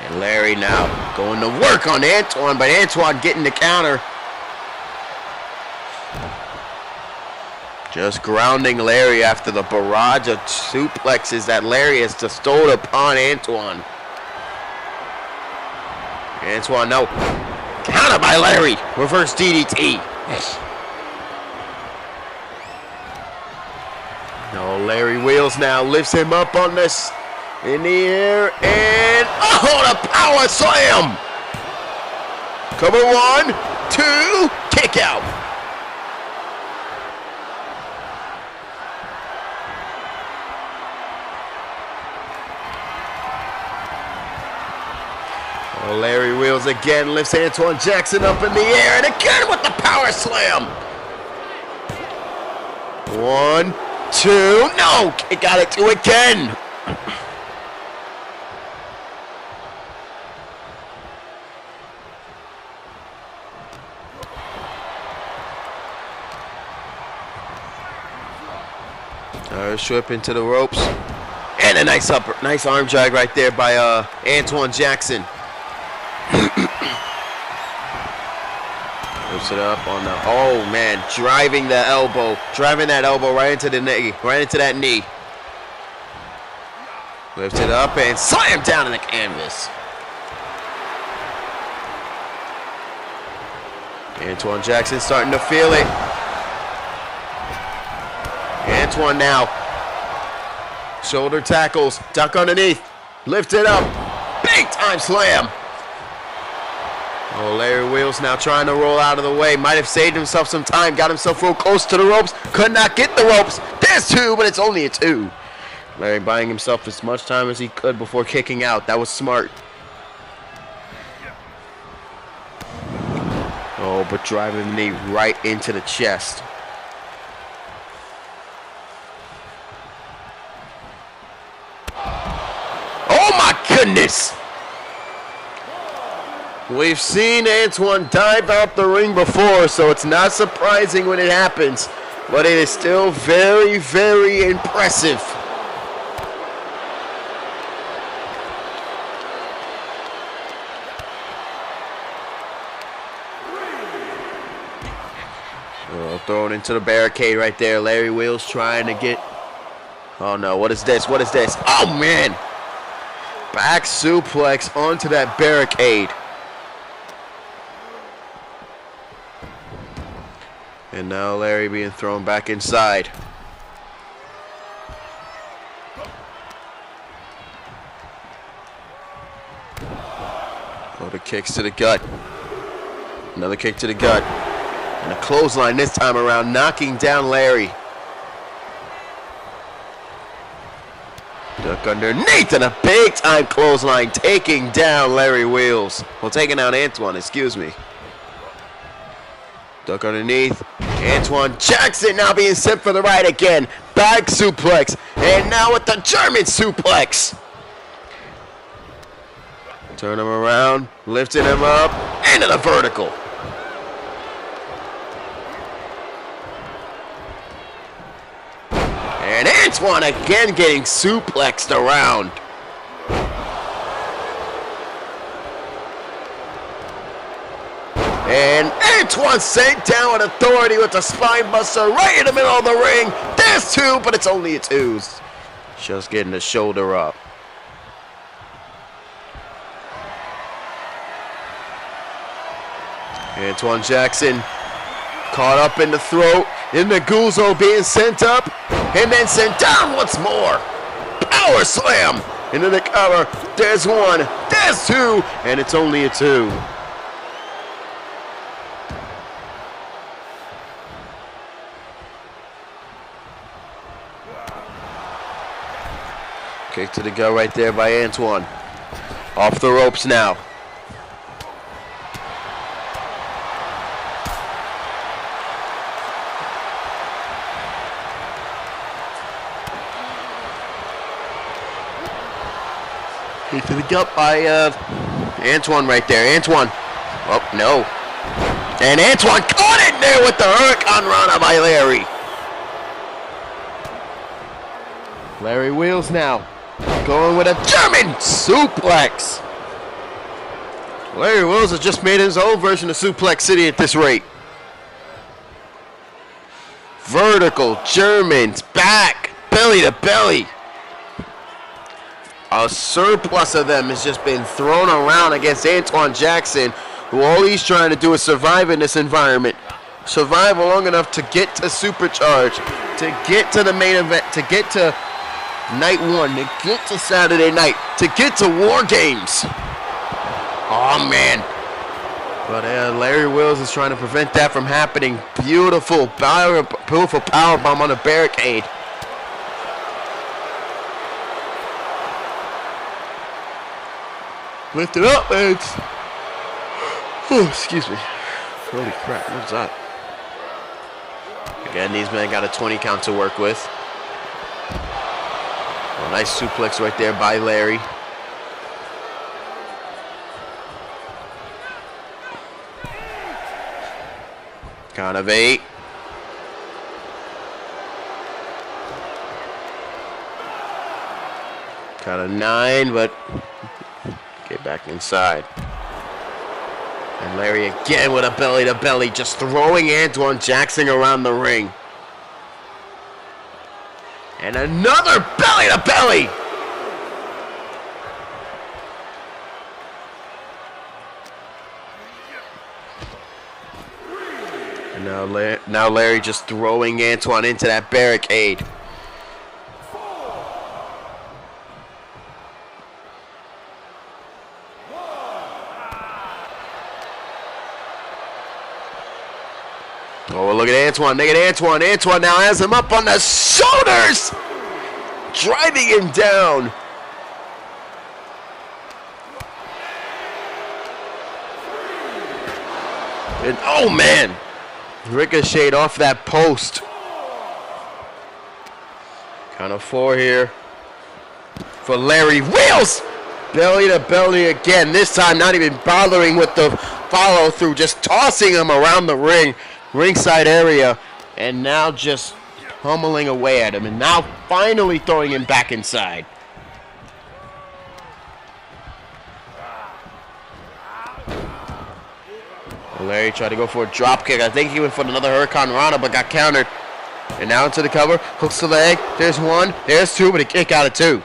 And Larry now going to work on Antwaun, but Antwaun getting the counter. Just grounding Larry after the barrage of suplexes that Larry has bestowed upon Antwaun. Antwaun, no. Counter by Larry. Reverse DDT. No, Larry wheels now. Lifts him up on this. In the air. And, oh, the power slam. Cover 1, 2, kick out. Larry wheels again, lifts Antwaun Jackson up in the air, and again with the power slam. 1, 2, no, kick out at 2 again. Strip into the ropes, and a nice arm drag right there by Antwaun Jackson. Lifts it up on the, oh man, driving that elbow right into the knee, right into that knee. Lifts it up and slam down in the canvas. Antwaun Jackson starting to feel it. Antwaun now. Shoulder tackles, duck underneath, lift it up, big time slam. Oh, Larry Wheels now trying to roll out of the way. Might have saved himself some time, got himself real close to the ropes, could not get the ropes. There's 2, but it's only a 2. Larry buying himself as much time as he could before kicking out. That was smart. Oh, but driving the knee right into the chest. Oh my goodness! We've seen Antwaun dive out the ring before, so it's not surprising when it happens, but it is still very, very impressive. Oh, thrown into the barricade right there. Larry Wheels trying to get... Oh no, what is this? What is this? Oh man! Back suplex onto that barricade. And now Larry being thrown back inside. Oh, the kicks to the gut. Another kick to the gut. And a clothesline this time around, knocking down Larry. Duck underneath and a big time clothesline, taking down Larry Wheels. Well, taking out Antwaun, excuse me. Duck underneath. Antwaun Jackson now being sent for the ride again. Back suplex. And now with the German suplex. Turn him around. Lifting him up. Into the vertical. And Antwaun again getting suplexed around. And Antwaun sent down with authority with the spine buster right in the middle of the ring. There's 2, but it's only a 2. Just getting the shoulder up. Antwaun Jackson caught up in the throat. In the Guzzo being sent up and then sent down once more. Power slam into the cover. There's 1, there's 2, and it's only a 2. Kick to the gut right there by Antwaun. Off the ropes now. Hit to the gut by Antwaun right there. Antwaun. Oh, no. And Antwaun caught it there with the Hurricane Rana by Larry. Larry Wheels now. Going with a German suplex. Larry Wheels has just made his own version of Suplex City at this rate. Vertical, Germans, back, belly to belly. A surplus of them has just been thrown around against Antwaun Jackson, who all he's trying to do is survive in this environment. Survive long enough to get to Supercharged, to get to the main event, to get to night one, to get to Saturday night, to get to WarGames. Oh, man. But Larry Wills is trying to prevent that from happening. Beautiful power bomb on the barricade. Lift it up, man. Oh, excuse me. Holy crap, what's that? Again, these men got a 20 count to work with. A nice suplex right there by Larry. Count of 8. Count of 9, but get back inside. And Larry again with a belly to belly, just throwing Antwaun Jackson around the ring. And another belly to belly. And now Larry just throwing Antwaun into that barricade. Oh, look at Antwaun. Look at Antwaun. Antwaun now has him up on the shoulders, driving him down. And oh, man. Ricocheted off that post. Count of 4 here for Larry Wheels. Belly to belly again. This time not even bothering with the follow through, just tossing him around the ring, ringside area, and now just pummeling away at him, and now finally throwing him back inside. Larry tried to go for a drop kick. I think he went for another Hurricane Rana, but got countered. And now into the cover. Hooks the leg. There's 1. There's 2, but a kick out of 2.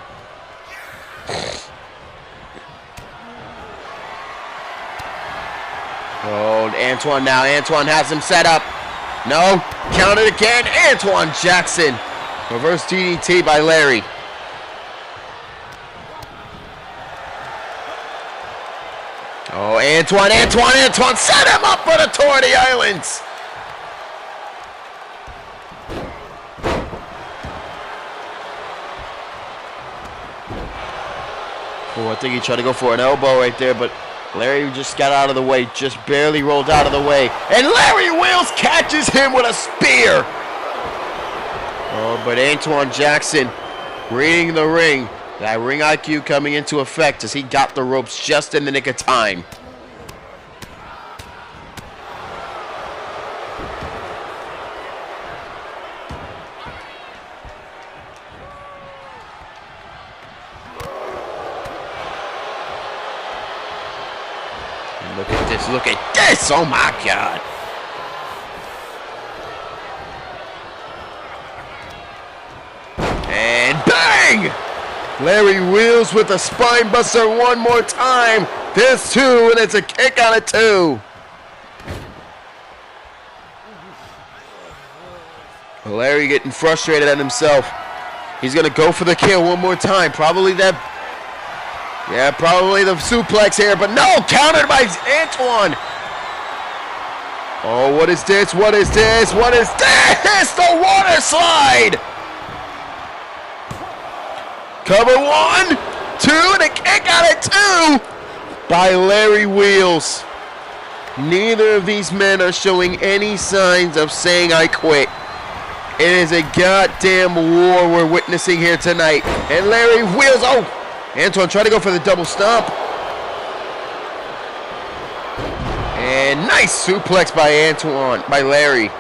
Oh, Antwaun now. Antwaun has him set up. No. Counted again. Antwaun Jackson. Reverse DDT by Larry. Oh, Antwaun set him up for the Tour of the Islands. Oh, I think he tried to go for an elbow right there, but Larry just got out of the way, just barely rolled out of the way. And Larry Wheels catches him with a spear. Oh, but Antwaun Jackson reading the ring. That ring IQ coming into effect as he got the ropes just in the nick of time. And look at this, look at this, oh my God. And bang! Larry Wheels with a spine buster one more time. There's 2, and it's a kick out of 2. Larry getting frustrated at himself. He's going to go for the kill one more time. Probably the suplex here, but no, countered by Antwaun. Oh, what is this? What is this? What is this? The water slide. Cover 1, 2, and a kick out of 2 by Larry Wheels. Neither of these men are showing any signs of saying I quit. It is a goddamn war we're witnessing here tonight. And Larry Wheels, oh, Antwaun tried to go for the double stomp. And nice suplex by Antwaun, by Larry.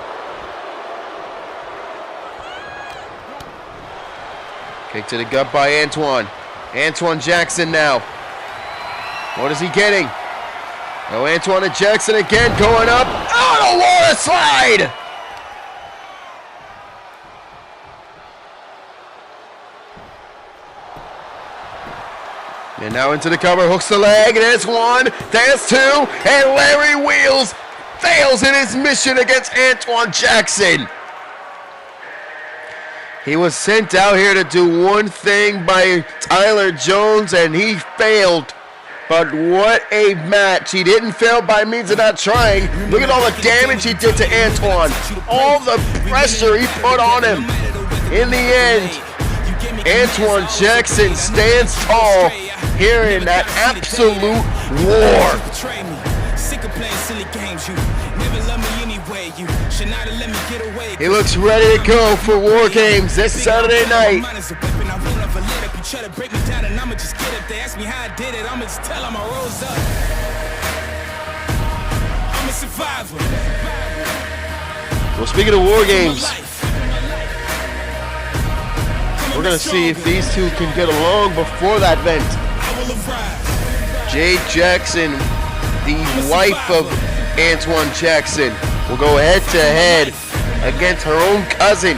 Kick to the gut by Antwaun. Antwaun Jackson now. What is he getting? Oh, Antwaun Jackson again going up. Oh, the water slide! And now into the cover, hooks the leg, and there's one, there's two, and Larry Wheels fails in his mission against Antwaun Jackson. He was sent out here to do one thing by Tyler Jones, and he failed. But what a match. He didn't fail by means of not trying. Look at all the damage he did to Antwaun. All the pressure he put on him. In the end, Antwaun Jackson stands tall here in that absolute war. He looks ready to go for WarGames this Saturday night. Well, speaking of WarGames, we're going to see if these two can get along before that event. Jade Jackson, the wife of Antwaun Jackson, will go head-to-head against her own cousin,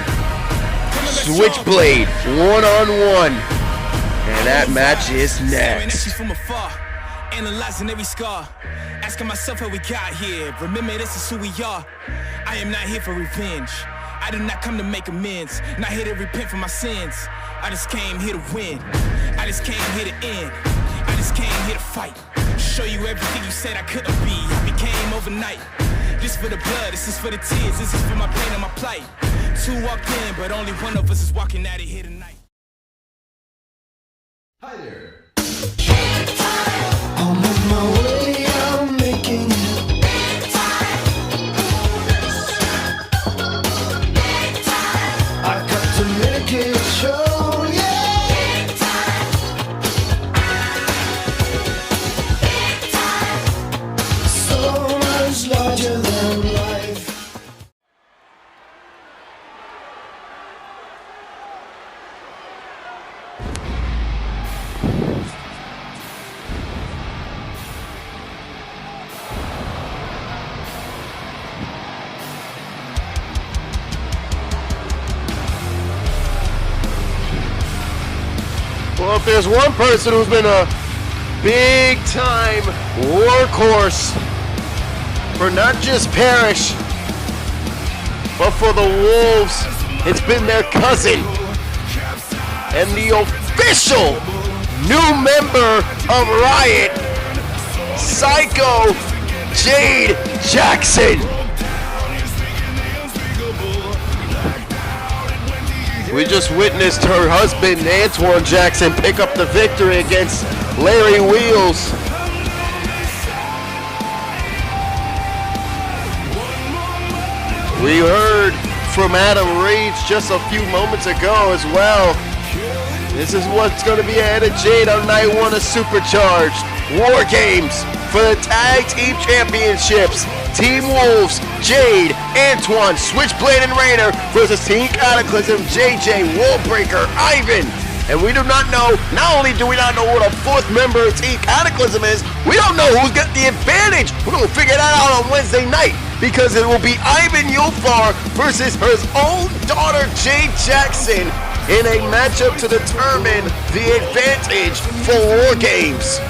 Switchblade, one-on-one. And that match is next. From afar, analyzing every scar, asking myself how we got here. Remember, this is who we are. I am not here for revenge. I did not come to make amends, not here to repent for my sins. I just came here to win. I just came here to end. I just came here to fight. Show you everything you said I couldn't be. I became overnight. This for the blood, this is for the tears, this is for my pain and my plight. Two walked in, but only one of us is walking out of here tonight. Hi there. I'm on my way, I'm making it. I got to make it show, yeah. So much larger than life. Well, if there's one person who's been a big-time workhorse for not just Parrish, but for the Wolves, it's been their cousin and the official new member of Riot, Psycho Jade Jackson. We just witnessed her husband, Antwaun Jackson, pick up the victory against Larry Wheels. We heard from Adam Reeds just a few moments ago as well. This is what's going to be ahead of Jade on night one of SuperCharged. WarGames for the Tag Team Championships. Team Wolves, Jade, Antwaun, Switchblade, and Rainer versus Team Cataclysm, JJ, Wallbreaker, Ivan. And we do not know, not only do we not know what a fourth member of Team Cataclysm is, we don't know who's got the advantage. We're going to figure that out on Wednesday night because it will be Ivan Yulfar versus her own daughter, Jade Jackson, in a matchup to determine the advantage for WarGames.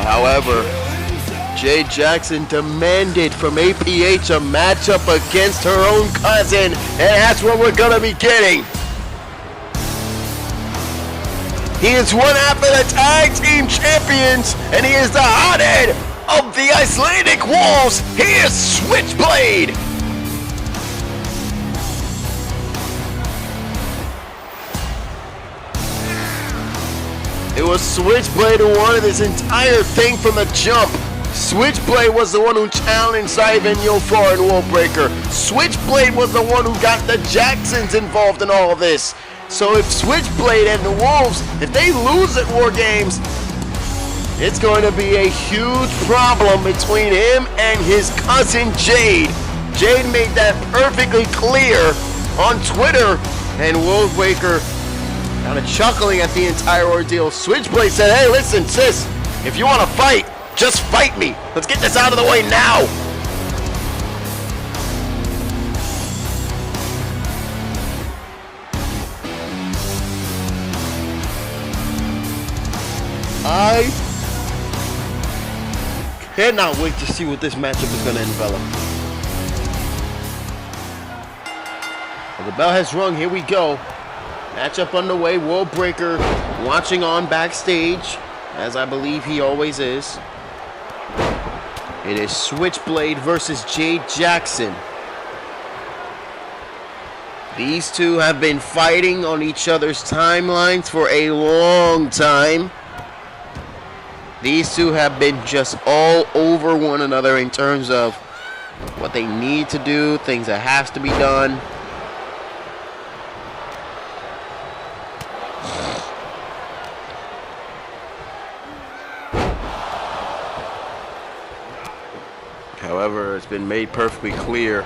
However, Jade Jackson demanded from APH a matchup against her own cousin, and that's what we're going to be getting. He is one half of the Tag Team Champions, and he is the hothead of the Icelandic Wolves, here's Switchblade. It was Switchblade who wanted this entire thing from the jump. Switchblade was the one who challenged Ivan Yofar and Worldbreaker. Switchblade was the one who got the Jacksons involved in all of this. So if Switchblade and the Wolves, if they lose at WarGames, it's going to be a huge problem between him and his cousin Jade. Jade made that perfectly clear on Twitter, and Worldbreaker kind of chuckling at the entire ordeal. Switchblade said, hey, listen, sis, if you want to fight, just fight me. Let's get this out of the way now. I cannot wait to see what this matchup is going to envelop. Well, the bell has rung. Here we go. Matchup underway. Worldbreaker watching on backstage, as I believe he always is. It is Switchblade versus Jade Jackson. These two have been fighting on each other's timelines for a long time. These two have been just all over one another in terms of what they need to do, things that have to be done. However, it's been made perfectly clear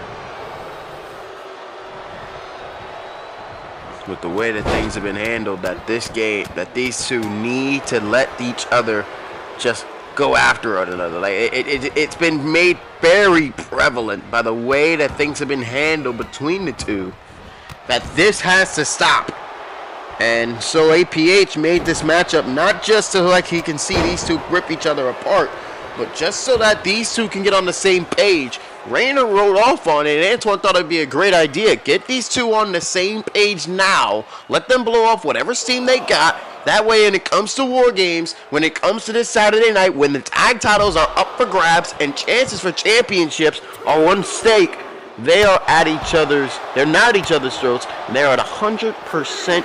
with the way that things have been handled that these two need to let each other just go after one another. Like it's been made very prevalent by the way that things have been handled between the two that this has to stop. And so APH made this matchup not just so like he can see these two rip each other apart, but just so that these two can get on the same page. Rayner wrote off on it, and Antwaun thought it'd be a great idea. Get these two on the same page now. Let them blow off whatever steam they got. That way, when it comes to WarGames, when it comes to this Saturday night, when the tag titles are up for grabs and chances for championships are on stake, they are at each other's, they're not at each other's throats, and they're at 100%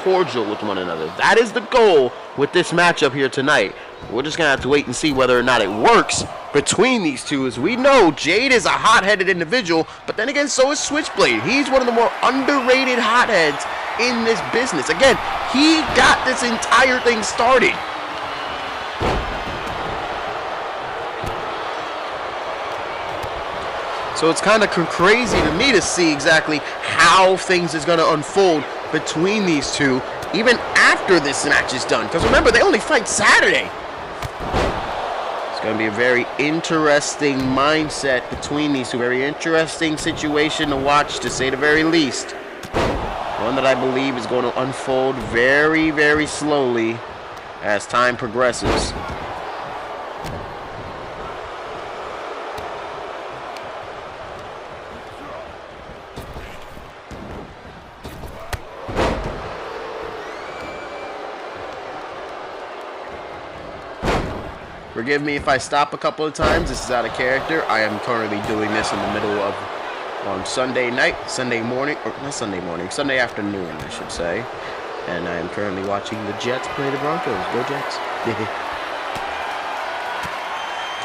cordial with one another. That is the goal with this matchup here tonight. We're just going to have to wait and see whether or not it works between these two. As we know, Jade is a hot-headed individual, but then again, so is Switchblade. He's one of the more underrated hotheads in this business. Again, he got this entire thing started. So it's kind of crazy to me to see exactly how things is going to unfold between these two, even after this match is done. Because remember, they only fight Saturday. It's going to be a very interesting mindset between these two. Very interesting situation to watch, to say the very least. One that I believe is going to unfold very, very slowly as time progresses. Forgive me if I stop a couple of times. This is out of character. I am currently doing this in the middle of on Sunday night, Sunday morning, or not Sunday morning, Sunday afternoon, I should say. And I am currently watching the Jets play the Broncos. Go Jets.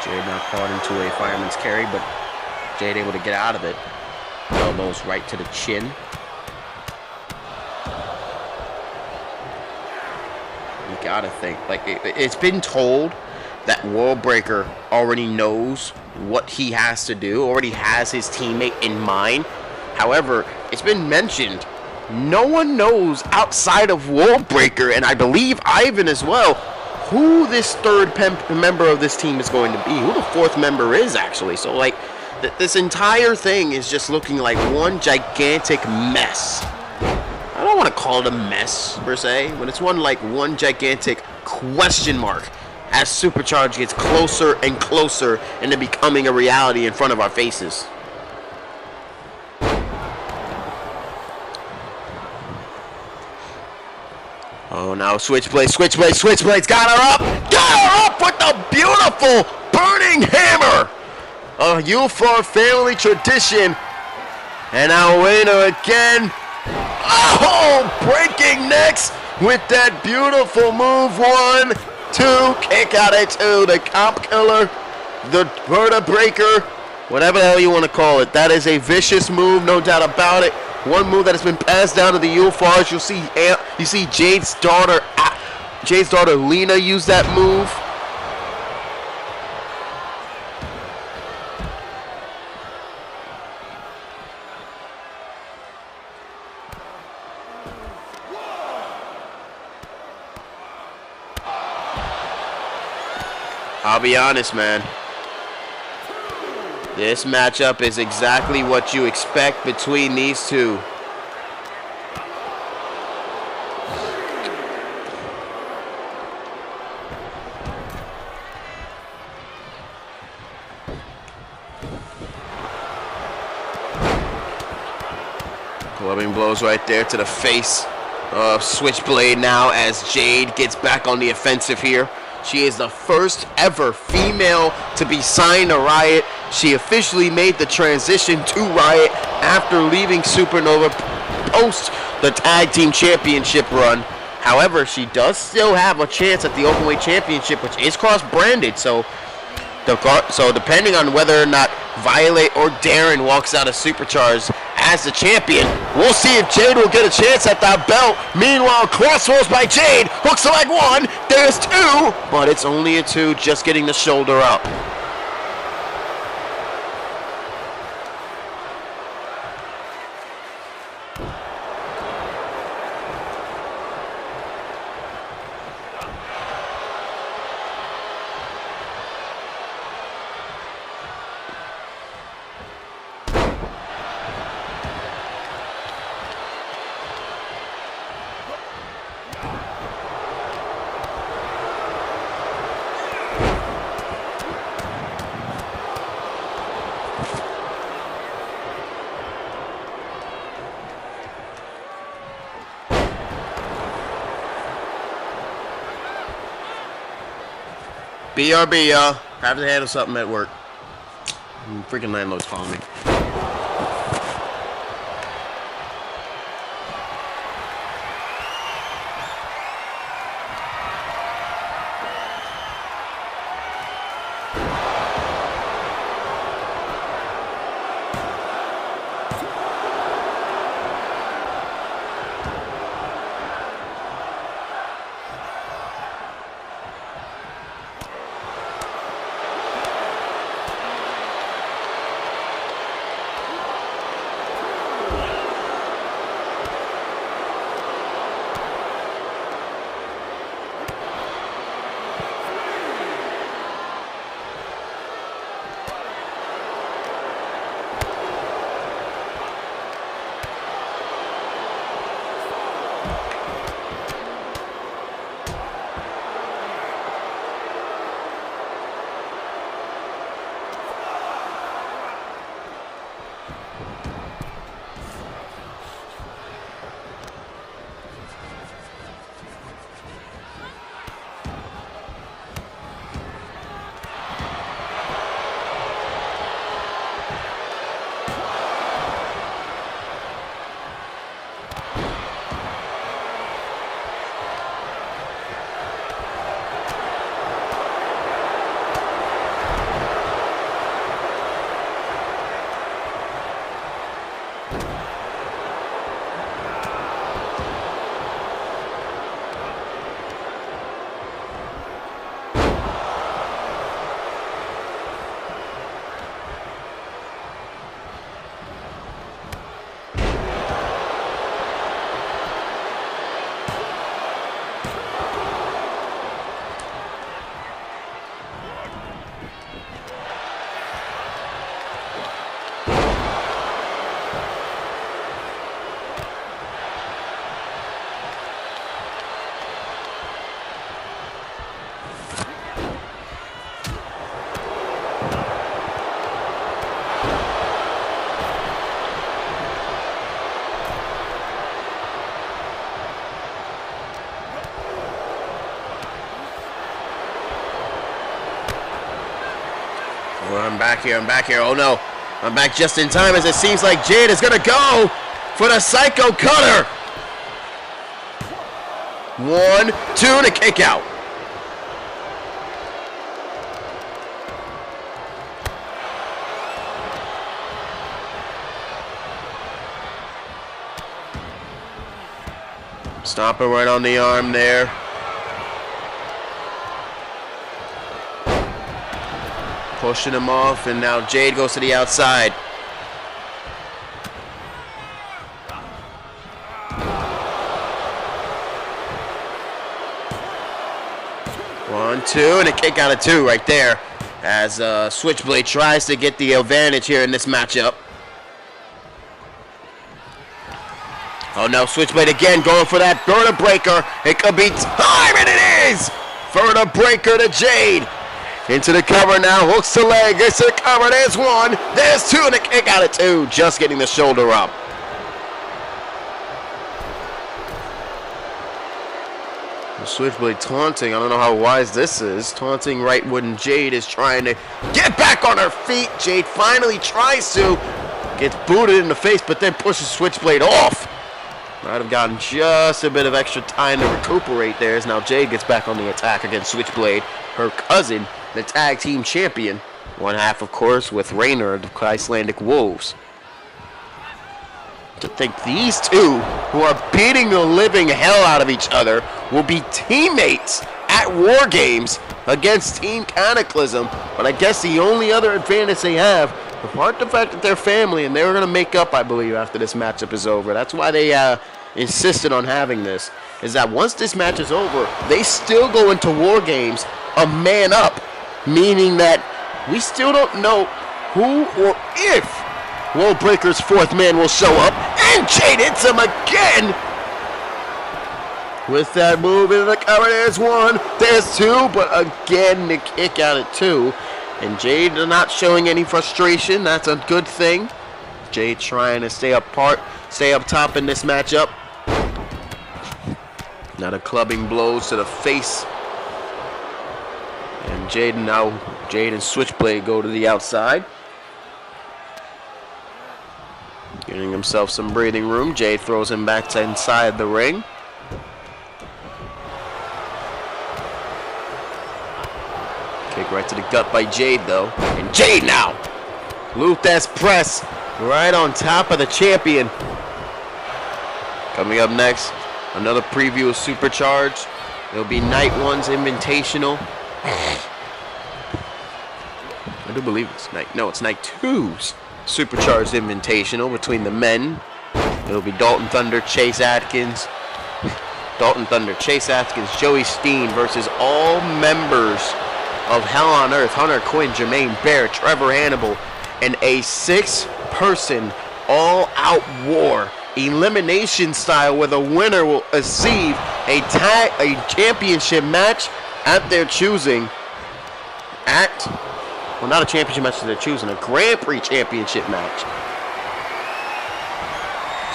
Jade now caught into a fireman's carry, but Jade able to get out of it. Elbows right to the chin. You gotta think, like, it's been told that Worldbreaker already knows what he has to do, already has his teammate in mind. However, it's been mentioned, no one knows outside of Worldbreaker, and I believe Ivan as well, who this third member of this team is going to be, who the fourth member is actually. So like, this entire thing is just looking like one gigantic mess. I don't want to call it a mess per se, but it's one gigantic question mark as SuperCharged gets closer and closer into becoming a reality in front of our faces. Oh, now Switchblade's got her up! Got her up with the beautiful burning King Hammer, a Ulfar family tradition. And our winner again. Oh, breaking necks with that beautiful move. 1, 2, kick out at 2. The comp killer, the vertebraker, whatever the hell you want to call it. That is a vicious move, no doubt about it. One move that has been passed down to the Ulfars. You see Jade's daughter Lena use that move. I'll be honest, man. This matchup is exactly what you expect between these two. Clubbing blows right there to the face of Switchblade now as Jade gets back on the offensive here. She is the first ever female to be signed to Riot. She officially made the transition to Riot after leaving Supernova post the Tag Team Championship run. However, she does still have a chance at the Openweight Championship, which is cross-branded. So depending on whether or not Violet or Darren walks out of Supercharged as the champion, we'll see if Jade will get a chance at that belt. Meanwhile, cross rolls by Jade, hooks the leg 1, there's 2, but it's only a 2, just getting the shoulder up. BRB, y'all. I have to handle something at work. Freaking landlord's calling me. Well, I'm back here. Oh no. I'm back just in time as it seems like Jade is gonna go for the Psycho Cutter. 1, 2, and a kick out. Stomping right on the arm there. Pushing him off, and now Jade goes to the outside. One, two, and a kick out of 2 right there as Switchblade tries to get the advantage here in this matchup. Oh no, Switchblade again going for that vertebreaker. It could be time, and it is! Vertebreaker to Jade. Into the cover now, hooks the leg, gets to the cover, there's 1, there's 2, and a kick out of 2, just getting the shoulder up. The Switchblade taunting, I don't know how wise this is, taunting right when Jade is trying to get back on her feet. Jade finally tries to, gets booted in the face, but then pushes Switchblade off. Might have gotten just a bit of extra time to recuperate there as now Jade gets back on the attack against Switchblade, her cousin, the tag team champion. One half, of course, with Rainer of the Icelandic Wolves. To think these two, who are beating the living hell out of each other, will be teammates at WarGames against Team Cataclysm. But I guess the only other advantage they have, apart the fact that they're family, and they're going to make up, I believe, after this matchup is over. That's why they insisted on having this, is that once this match is over, they still go into WarGames a man up, meaning that we still don't know who or if World Breaker's 4th man will show up, and Jade hits him again with that move into the cover. There's 1, there's 2, but again the kick out at 2, and Jade not showing any frustration. That's a good thing. Jade trying to stay up top in this matchup. Now the clubbing blows to the face. And Jade and Switchblade go to the outside. Giving himself some breathing room. Jade throws him back to inside the ring. Kick right to the gut by Jade though. And Jade now! Luthes press right on top of the champion. Coming up next, another preview of SuperCharged. It'll be Night 1's Invitational. I do believe it's it's Night 2's SuperCharged Invitational between the men. It'll be Dalton Thunder, Chase Adkins, Joey Steen versus all members of Hell on Earth, Hunter Quinn, Jermaine Barrett, Trevor Hannibal, and a 6-person all-out war, elimination style, where the winner will receive a championship match at their choosing. Not a championship match that they're choosing, a Grand Prix championship match.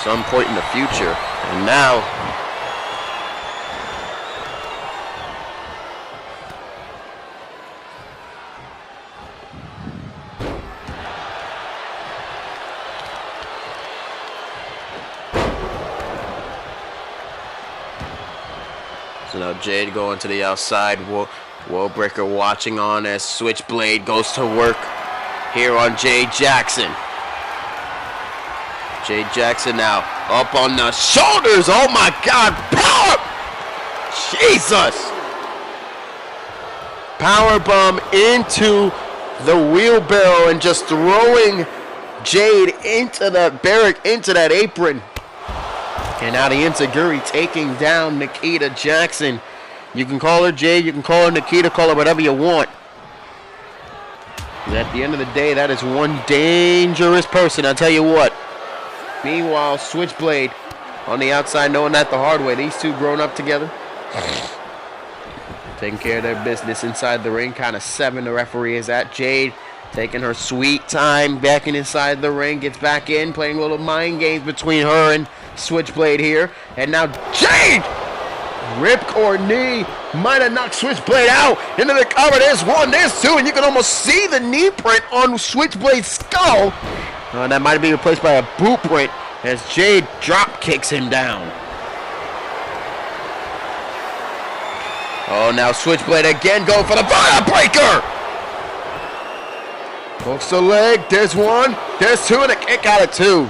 Some point in the future. And now, Jade going to the outside. Worldbreaker watching on as Switchblade goes to work here on Jade Jackson. Jade Jackson now up on the shoulders. Oh my God! Power! Jesus! Powerbomb into the wheelbarrow and just throwing Jade into that barrack, into that apron. And now the Enziguri taking down Nikita Jackson. You can call her Jade, you can call her Nikita, call her whatever you want. And at the end of the day, that is one dangerous person, I'll tell you what. Meanwhile, Switchblade on the outside, knowing that the hard way. These two grown up together. Taking care of their business inside the ring. Kind of 7 the referee is at. Jade taking her sweet time, backing inside the ring. Gets back in, playing little mind games between her and Switchblade here. And now Jade Rip or knee might have knocked Switchblade out. Into the cover. There's one, there's two, and you can almost see the knee print on Switchblade's skull. That might be replaced by a boot print as Jade drop kicks him down. Oh, now Switchblade again going for the breaker. Hooks the leg. There's one, there's two, and a kick out of two.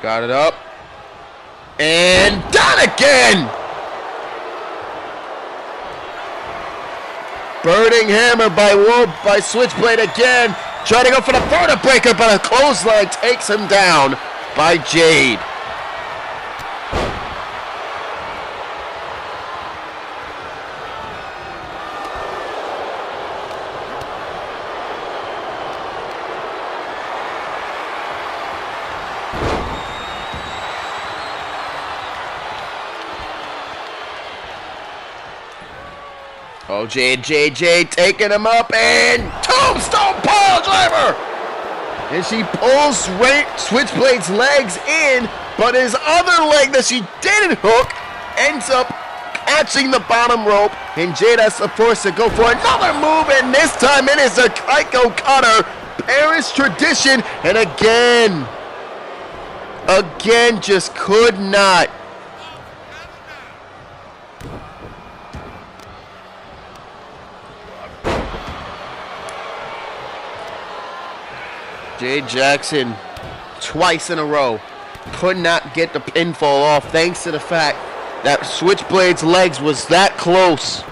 Got it up. And down again! Burning hammer by Switchblade again. Trying to go for the breaker, but a clothesline takes him down by Jade. Oh, Jade taking him up and tombstone pile driver! And she pulls Switchblade's legs in, but his other leg that she didn't hook ends up catching the bottom rope, and Jade has to force to go for another move, and this time it is a Kaiko cutter, Paris tradition, and again just could not. Jade Jackson, twice in a row, could not get the pinfall off thanks to the fact that Switchblade's legs was that close.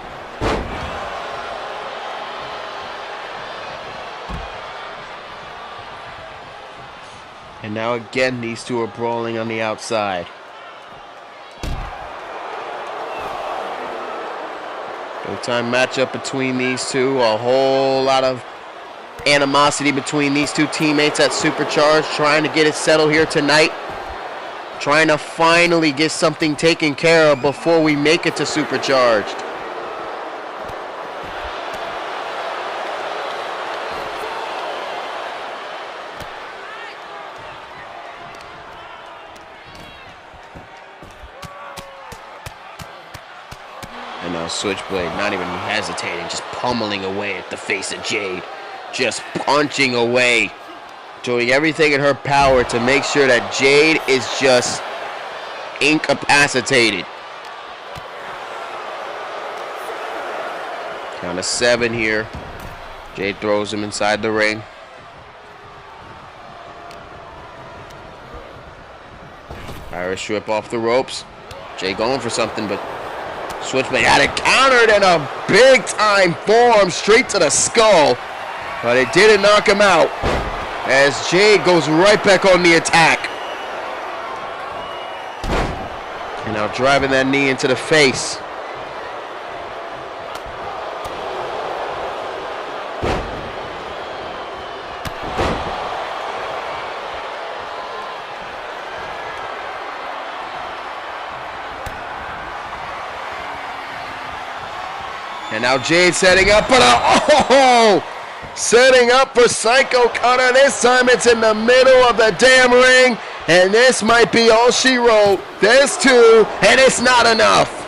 And now again, these two are brawling on the outside. Showtime matchup between these two, a whole lot of animosity between these two teammates at SuperCharged, trying to get it settled here tonight, trying to finally get something taken care of before we make it to SuperCharged. And now Switchblade not even hesitating, just pummeling away at the face of Jade. Just punching away, doing everything in her power to make sure that Jade is just incapacitated. Count of 7 here. Jade throws him inside the ring. Irish whip off the ropes. Jade going for something, but Switchblade had it countered in a big time forearm straight to the skull. But it didn't knock him out as Jade goes right back on the attack. And now driving that knee into the face. And now Jade setting up, but setting up for Psycho Cutter. This time it's in the middle of the damn ring. And this might be all she wrote. There's 2, and it's not enough.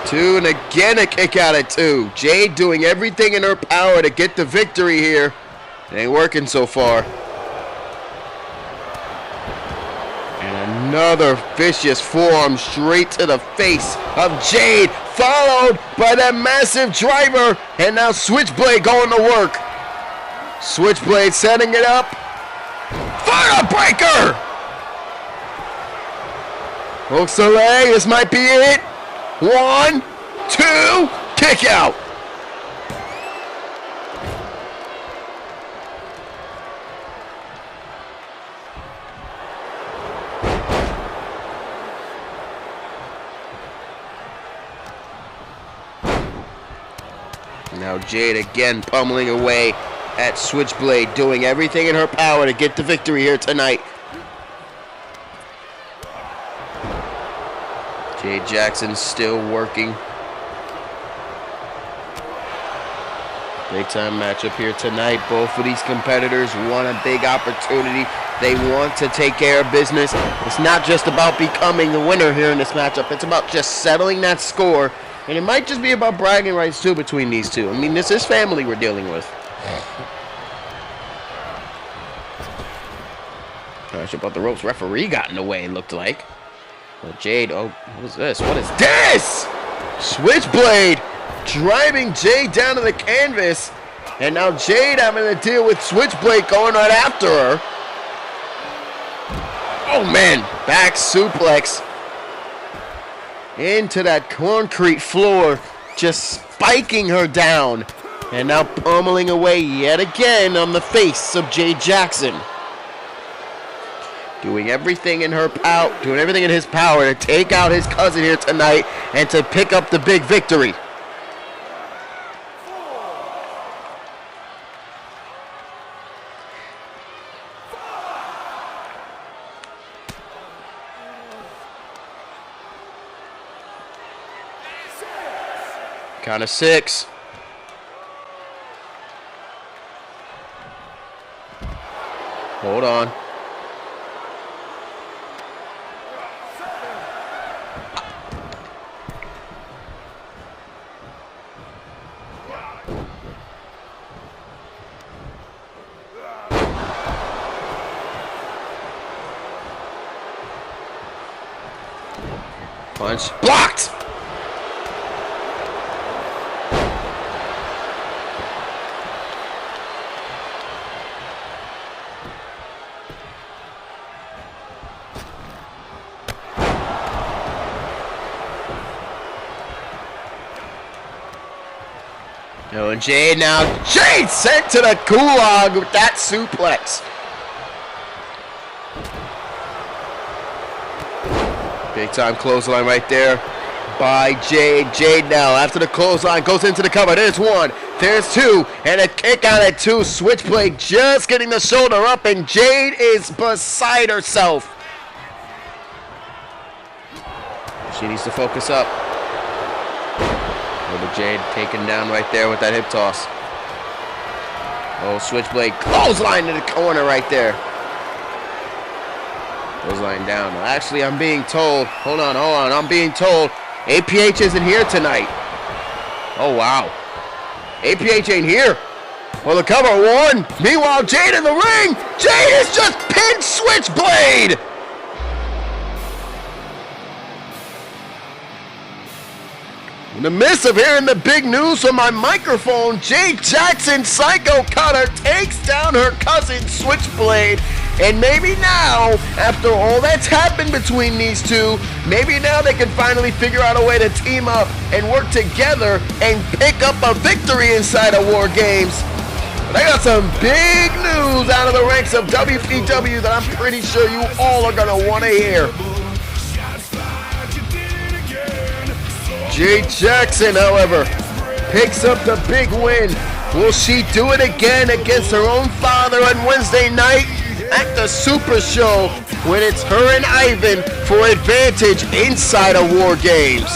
Two, and again a kick out at 2. Jade doing everything in her power to get the victory here. It ain't working so far. And another vicious forearm straight to the face of Jade, followed by that massive driver. And now Switchblade going to work. Switchblade setting it up. Fire breaker! Hooks the leg, this might be it. 1, 2, kick out. Now Jade again pummeling away at Switchblade, doing everything in her power to get the victory here tonight. Jade Jackson still working. Big time matchup here tonight. Both of these competitors want a big opportunity. They want to take care of business. It's not just about becoming the winner here in this matchup. It's about just settling that score. And it might just be about bragging rights too between these two. I mean, this is family we're dealing with. Gosh, about the ropes. Referee got in the way, it looked like. But Jade, oh, what is this? What is this? Switchblade driving Jade down to the canvas. And now Jade having to deal with Switchblade going right after her. Oh, man. Back suplex into that concrete floor, just spiking her down. And now pummeling away yet again on the face of Jade Jackson. Doing everything in her power, doing everything in his power to take out his cousin here tonight and to pick up the big victory. Count of 6. Hold on. Punch blocked. Oh, and Jade now. Jade sent to the gulag with that suplex. Big time clothesline right there by Jade. Jade now, after the clothesline, goes into the cover. There's 1, there's 2, and a kick out at 2. Switchblade just getting the shoulder up, and Jade is beside herself. She needs to focus up. But Jade taken down right there with that hip toss. Oh, Switchblade clothesline to the corner right there. Clothesline down. Actually, I'm being told, hold on, I'm being told APH isn't here tonight. Oh, wow. APH ain't here. Well, the cover 1. Meanwhile, Jade in the ring. Jade has just pinned Switchblade. In the midst of hearing the big news from my microphone, Jade Jackson, Psycho Cutter, takes down her cousin Switchblade. And maybe now, after all that's happened between these two, maybe now they can finally figure out a way to team up and work together and pick up a victory inside of WarGames. But I got some big news out of the ranks of WPW that I'm pretty sure you all are going to want to hear. Jade Jackson, however, picks up the big win. Will she do it again against her own father on Wednesday night at the Super Show when it's her and Ivan for advantage inside of WarGames?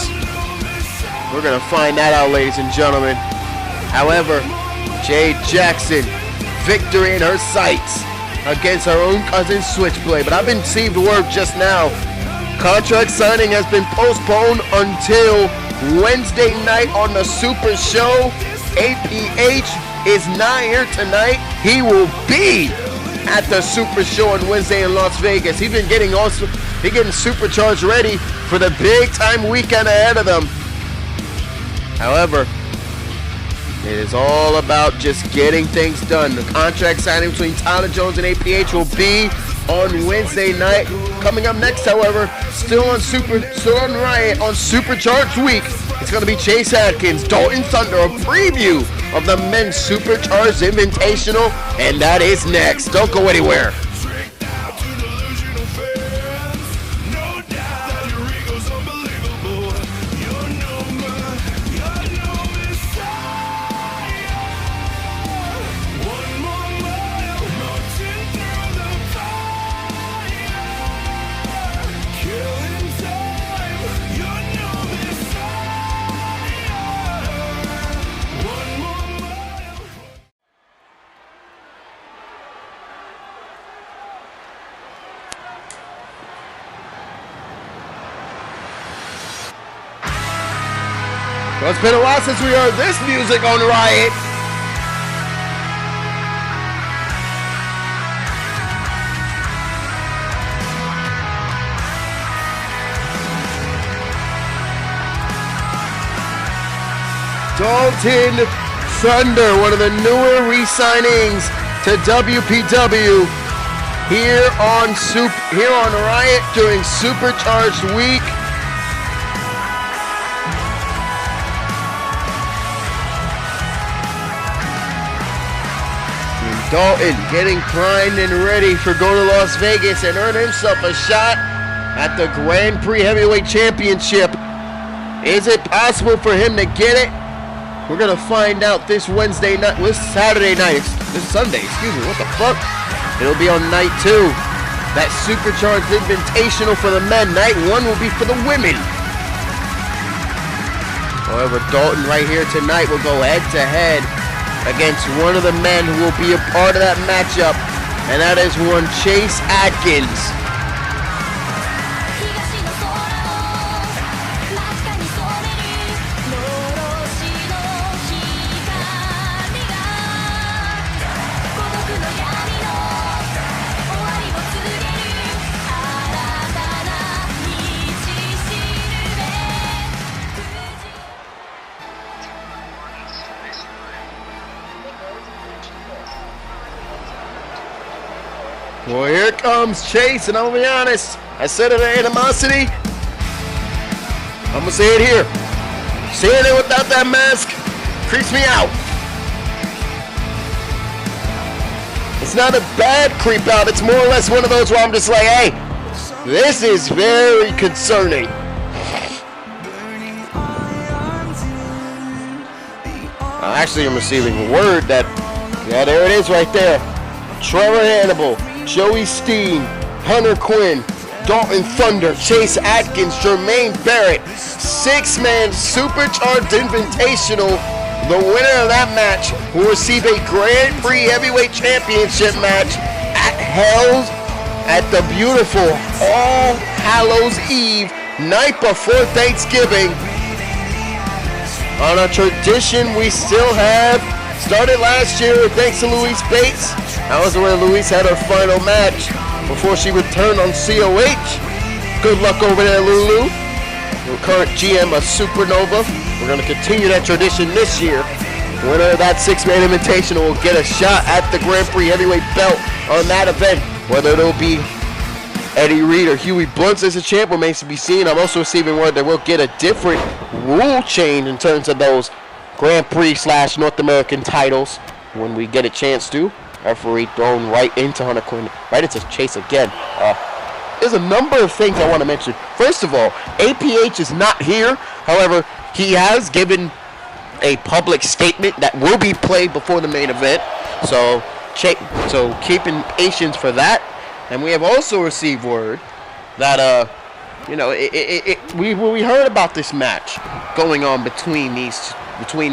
We're going to find that out, ladies and gentlemen. However, Jade Jackson, victory in her sights against her own cousin Switchblade. But I've been received word just now. Contract signing has been postponed until Wednesday night on the Super Show. APH is not here tonight. He will be at the Super Show on Wednesday in Las Vegas. He's getting supercharged ready for the big time weekend ahead of them. However, it is all about just getting things done. The contract signing between Tyler Jones and APH will be on Wednesday night. Coming up next, however, still on Riot on SuperCharged week, it's going to be Chase Adkins, Dalton Thunder, a preview of the men's SuperCharged Invitational, and that is next. Don't go anywhere. One Well, it's been a while since we heard this music on Riot. Dalton Thunder, one of the newer re-signings to WPW here on Riot during Supercharged Week. And Dalton getting primed and ready for going to Las Vegas and earn himself a shot at the Grand Prix Heavyweight Championship. Is it possible for him to get it? We're going to find out this Saturday night, this Sunday, excuse me, what the fuck? It'll be on night 2. That Supercharged Invitational for the men. Night 1 will be for the women. However, Dalton right here tonight will go head to head against one of the men who will be a part of that matchup, and that is one Chase Adkins. Well, here comes Chase, and I'm gonna be honest. I said it, animosity. I'm gonna say it here. Saying it without that mask creeps me out. It's not a bad creep out. It's more or less one of those where I'm just like, hey, this is very concerning. I actually am receiving word that, yeah, there it is right there. Trevor Hannibal, Joey Steen, Hunter Quinn, Dalton Thunder, Chase Adkins, Jermaine Barrett, 6-man Supercharged Invitational. The winner of that match will receive a Grand Prix Heavyweight Championship match at the beautiful All Hallows Eve, night before Thanksgiving. On a tradition we still have, started last year thanks to Louise Bates. That was where Louise had her final match before she returned on COH. Good luck over there, Lulu. The current GM of Supernova. We're going to continue that tradition this year. The winner of that 6-man Invitational will get a shot at the Grand Prix Heavyweight belt on that event. Whether it'll be Eddie Reed or Huey Blount as a champ remains to be seen. I'm also receiving word that we'll get a different rule change in terms of those Grand Prix / North American titles when we get a chance to. Referee thrown right into Hunter Quinn, right into Chase again. There's a number of things I want to mention. First of all, APH is not here. However, he has given a public statement that will be played before the main event. So keep in patience for that. And we have also received word that we heard about this match going on between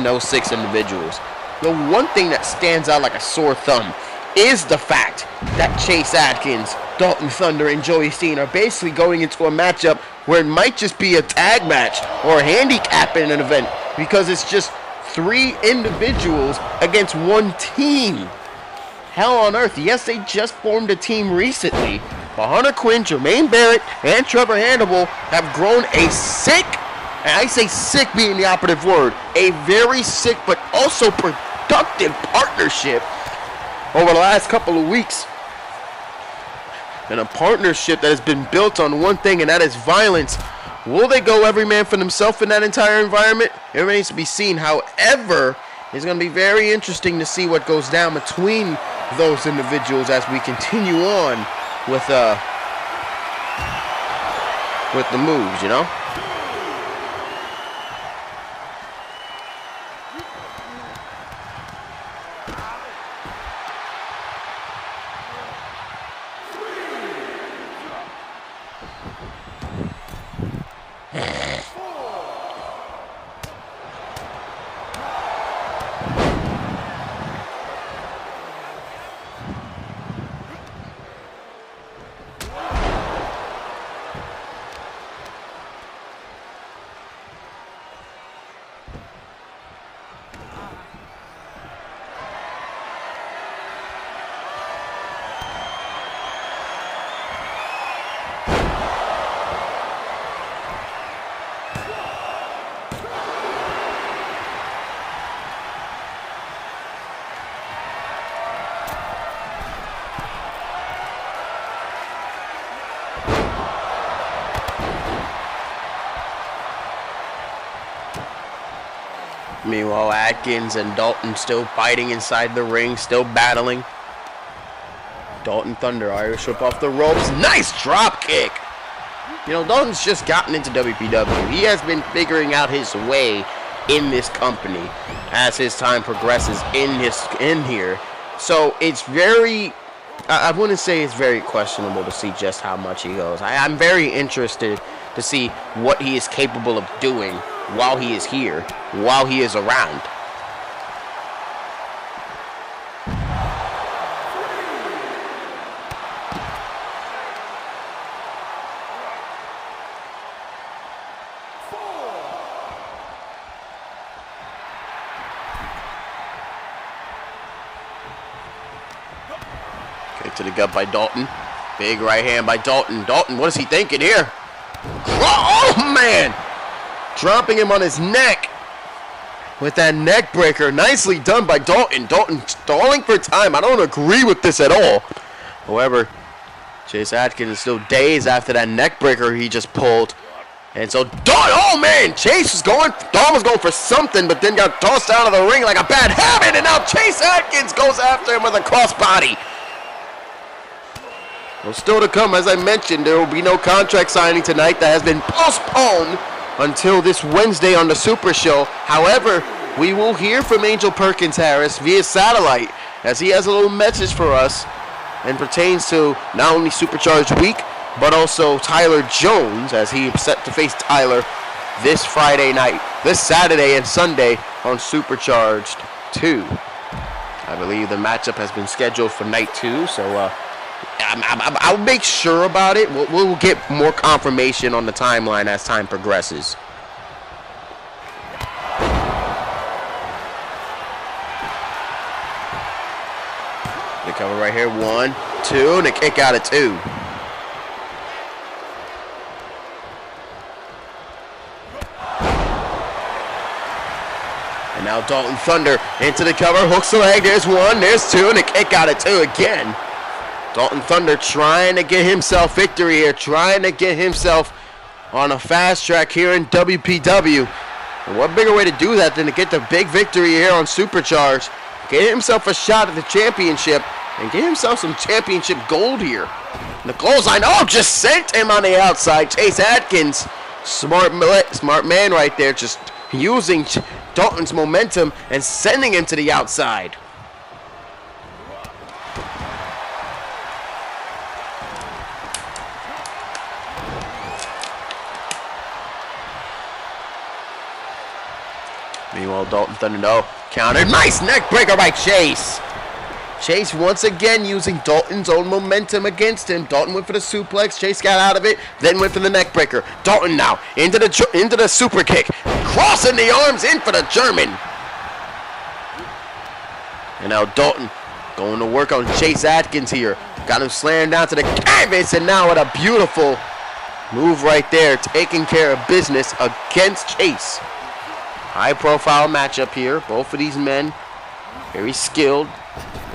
those 6 individuals. The one thing that stands out like a sore thumb is the fact that Chase Adkins, Dalton Thunder, and Joey Steen are basically going into a matchup where it might just be a tag match or a handicap in an event because it's just 3 individuals against 1 team. Hell on earth, yes, they just formed a team recently, but Hunter Quinn, Jermaine Barrett, and Trevor Hannibal have grown a sick, and I say sick being the operative word, a very sick but also productive partnership over the last couple of weeks. And a partnership that has been built on one thing, and that is violence. Will they go every man for themselves in that entire environment? It remains to be seen. However, it's going to be very interesting to see what goes down between those individuals as we continue on with the moves, you know? Meanwhile, Adkins and Dalton still fighting inside the ring, still battling. Dalton Thunder, Irish whip off the ropes. Nice drop kick. You know, Dalton's just gotten into WPW. He has been figuring out his way in this company as his time progresses in here. So it's very, I wouldn't say it's very questionable to see just how much he goes. I'm very interested to see what he is capable of doing while he is here, while he is around. To the gut by Dalton. Big right hand by Dalton. Dalton, what is he thinking here? Oh, man! Dropping him on his neck with that neck breaker. Nicely done by Dalton. Dalton stalling for time. I don't agree with this at all. However, Chase Adkins is still dazed after that neck breaker he just pulled. And so, oh, man! Chase was going, Dalton was going for something, but then got tossed out of the ring like a bad habit. And now Chase Adkins goes after him with a crossbody. Well, still to come, as I mentioned, there will be no contract signing tonight. That has been postponed until this Wednesday on the Super Show. However, we will hear from Angel Perkins Harris via satellite as he has a little message for us and pertains to not only Supercharged Week, but also Tyler Jones as he is set to face Tyler this Friday night, this Saturday and Sunday on Supercharged II. I believe the matchup has been scheduled for night 2, so I'll make sure about it. We'll get more confirmation on the timeline as time progresses. The cover right here, 1, 2, and a kick out of 2. And now Dalton Thunder into the cover, hooks the leg. There's 1, there's 2, and a kick out of 2 again. Dalton Thunder trying to get himself victory here, trying to get himself on a fast track here in WPW. And what bigger way to do that than to get the big victory here on Supercharged, get himself a shot at the championship, and get himself some championship gold here. And the clothesline, just sent him on the outside. Chase Adkins, smart man right there, just using Dalton's momentum and sending him to the outside. Meanwhile, Dalton Thunder, countered. Nice neck breaker by Chase. Chase once again using Dalton's own momentum against him. Dalton went for the suplex. Chase got out of it, then went for the neck breaker. Dalton now into the super kick, crossing the arms in for the German. And now Dalton going to work on Chase Adkins here. Got him slammed down to the canvas, and now with a beautiful move right there, taking care of business against Chase. High-profile matchup here. Both of these men very skilled.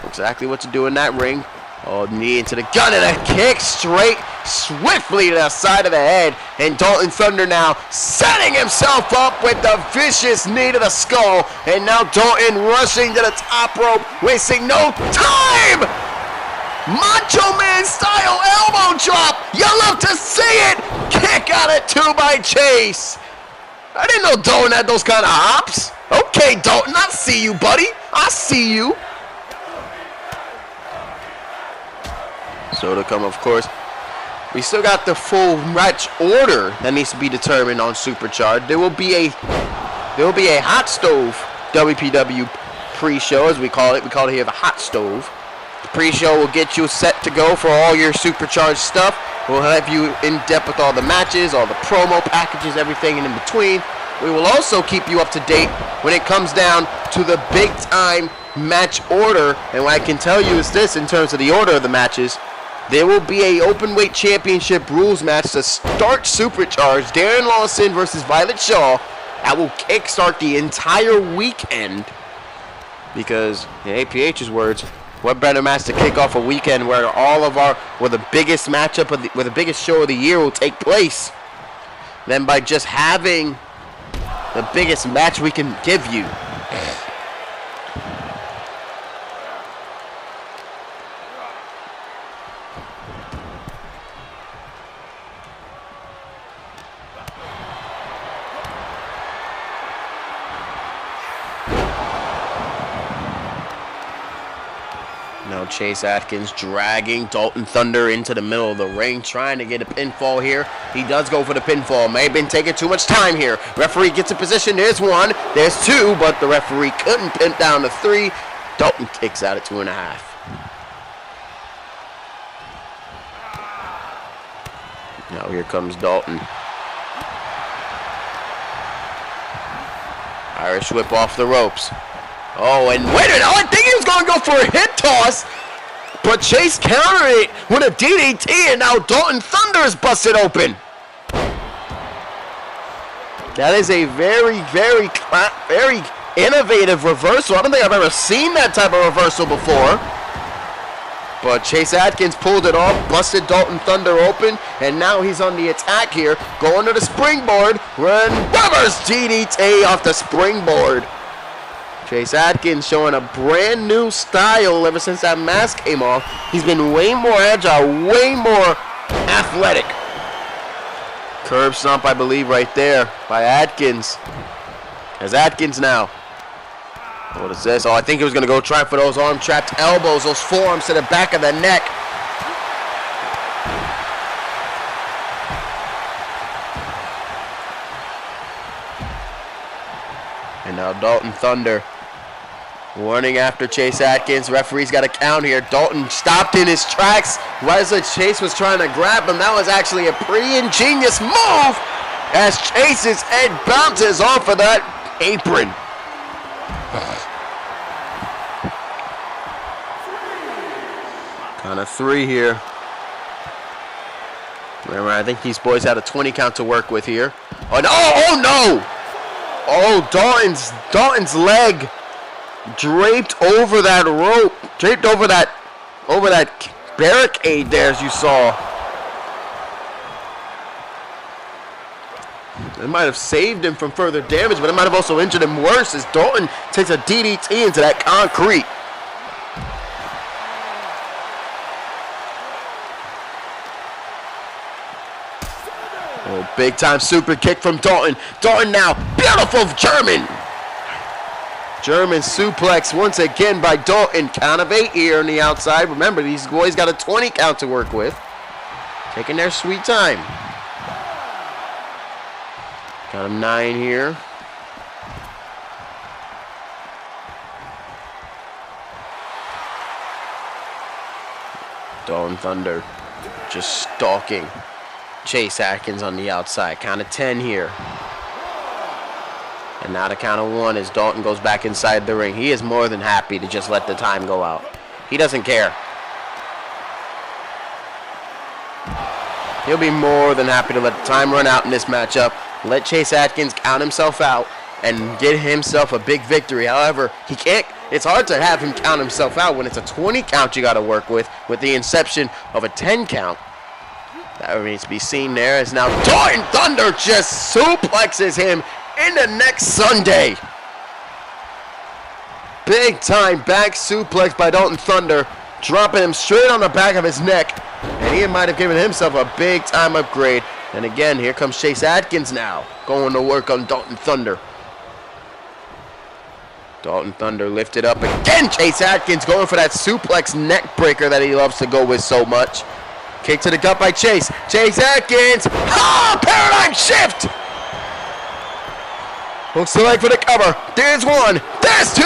Exactly what to do in that ring. Oh, knee into the gun and a kick straight, swiftly to the side of the head. And Dalton Thunder now setting himself up with the vicious knee to the skull. And now Dalton rushing to the top rope, wasting no time. Macho Man style elbow drop. You love to see it. Kick out at 2 by Chase. I didn't know Dalton had those kind of hops. Okay, Dalton, I see you, buddy. I see you. So to come, of course, we still got the full match order that needs to be determined on Supercharged. There will be a hot stove WPW pre-show, as we call it. We call it here the hot stove. The pre-show will get you set to go for all your Supercharged stuff. We'll have you in depth with all the matches, all the promo packages, everything in between. We will also keep you up to date when it comes down to the big time match order. And what I can tell you is this in terms of the order of the matches. There will be a openweight championship rules match to start Supercharged. Jerrik Lawson versus Violet Shaw. That will kickstart the entire weekend. Because, in APH's words, what better match to kick off a weekend where the biggest matchup where the biggest show of the year will take place than by just having the biggest match we can give you. Now Chase Adkins dragging Dalton Thunder into the middle of the ring, trying to get a pinfall here. He does go for the pinfall. May have been taking too much time here. Referee gets a position. There's one. There's two, but the referee couldn't pin down to 3. Dalton kicks out at 2.5. Now here comes Dalton. Irish whip off the ropes. Oh, and wait a minute. Oh, I think he was going to go for a hip toss, but Chase countered it with a DDT, and now Dalton Thunder is busted open. That is a very, very innovative reversal. I don't think I've ever seen that type of reversal before. But Chase Adkins pulled it off, busted Dalton Thunder open, and now he's on the attack here, going to the springboard, reverse DDT off the springboard. Chase Adkins showing a brand new style ever since that mask came off. He's been way more agile, way more athletic. Curb stomp, I believe, right there by Adkins. There's Adkins now. What is this? Oh, I think he was going to go try for those arm trapped elbows, those forearms to the back of the neck. And now Dalton Thunder warning after Chase Adkins. Referee's got a count here. Dalton stopped in his tracks right as Chase was trying to grab him. That was actually a pretty ingenious move as Chase's head bounces off of that apron. Count of 3 here. Remember, I think these boys had a 20 count to work with here. Oh no! Oh no! Oh, Dalton's leg draped over that rope, draped over that barricade there, as you saw. It might have saved him from further damage, but it might have also injured him worse as Dalton takes a DDT into that concrete. Oh, big time super kick from Dalton. Dalton now, beautiful German suplex once again by Dalton. Count of 8 here on the outside. Remember, these boys got a 20 count to work with. Taking their sweet time. Count of 9 here. Dalton Thunder just stalking Chase Adkins on the outside. Count of 10 here. And now the count of 1 as Dalton goes back inside the ring. He is more than happy to just let the time go out. He doesn't care. He'll be more than happy to let the time run out in this matchup. Let Chase Adkins count himself out and get himself a big victory. However, he can't. It's hard to have him count himself out when it's a 20 count you got to work with the inception of a 10 count. That remains to be seen there as now Dalton Thunder just suplexes him into next Sunday. Big time back suplex by Dalton Thunder, dropping him straight on the back of his neck. And he might have given himself a big time upgrade. And again, here comes Chase Adkins now, going to work on Dalton Thunder. Dalton Thunder lifted up again. Chase Adkins going for that suplex neck breaker that he loves to go with so much. Kick to the gut by Chase. Chase Adkins. Ah, paradigm shift. Hooks the leg for the cover. There's 1. There's 2.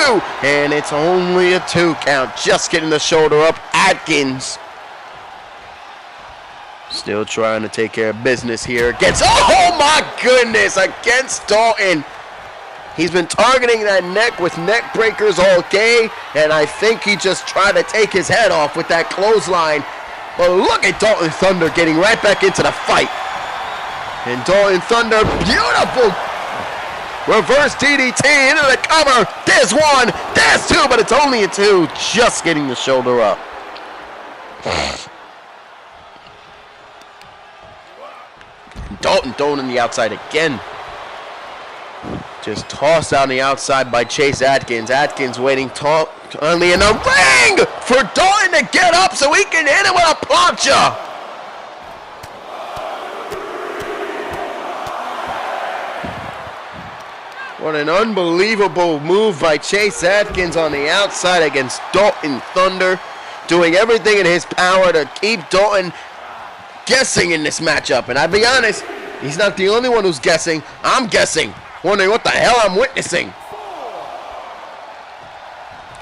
And it's only a 2 count. Just getting the shoulder up. Adkins still trying to take care of business here against, oh my goodness, against Dalton. He's been targeting that neck with neck breakers all day, and I think he just tried to take his head off with that clothesline. But look at Dalton Thunder getting right back into the fight. And Dalton Thunder, beautiful reverse DDT into the cover. There's 1, there's 2, but it's only a 2. Just getting the shoulder up. Dalton throwing on the outside again. Just tossed on the outside by Chase Adkins. Adkins waiting only in the ring for Dalton to get up so he can hit him with a plancha. What an unbelievable move by Chase Adkins on the outside against Dalton Thunder. Doing everything in his power to keep Dalton guessing in this matchup. And I'll be honest, he's not the only one who's guessing. I'm guessing, wondering what the hell I'm witnessing.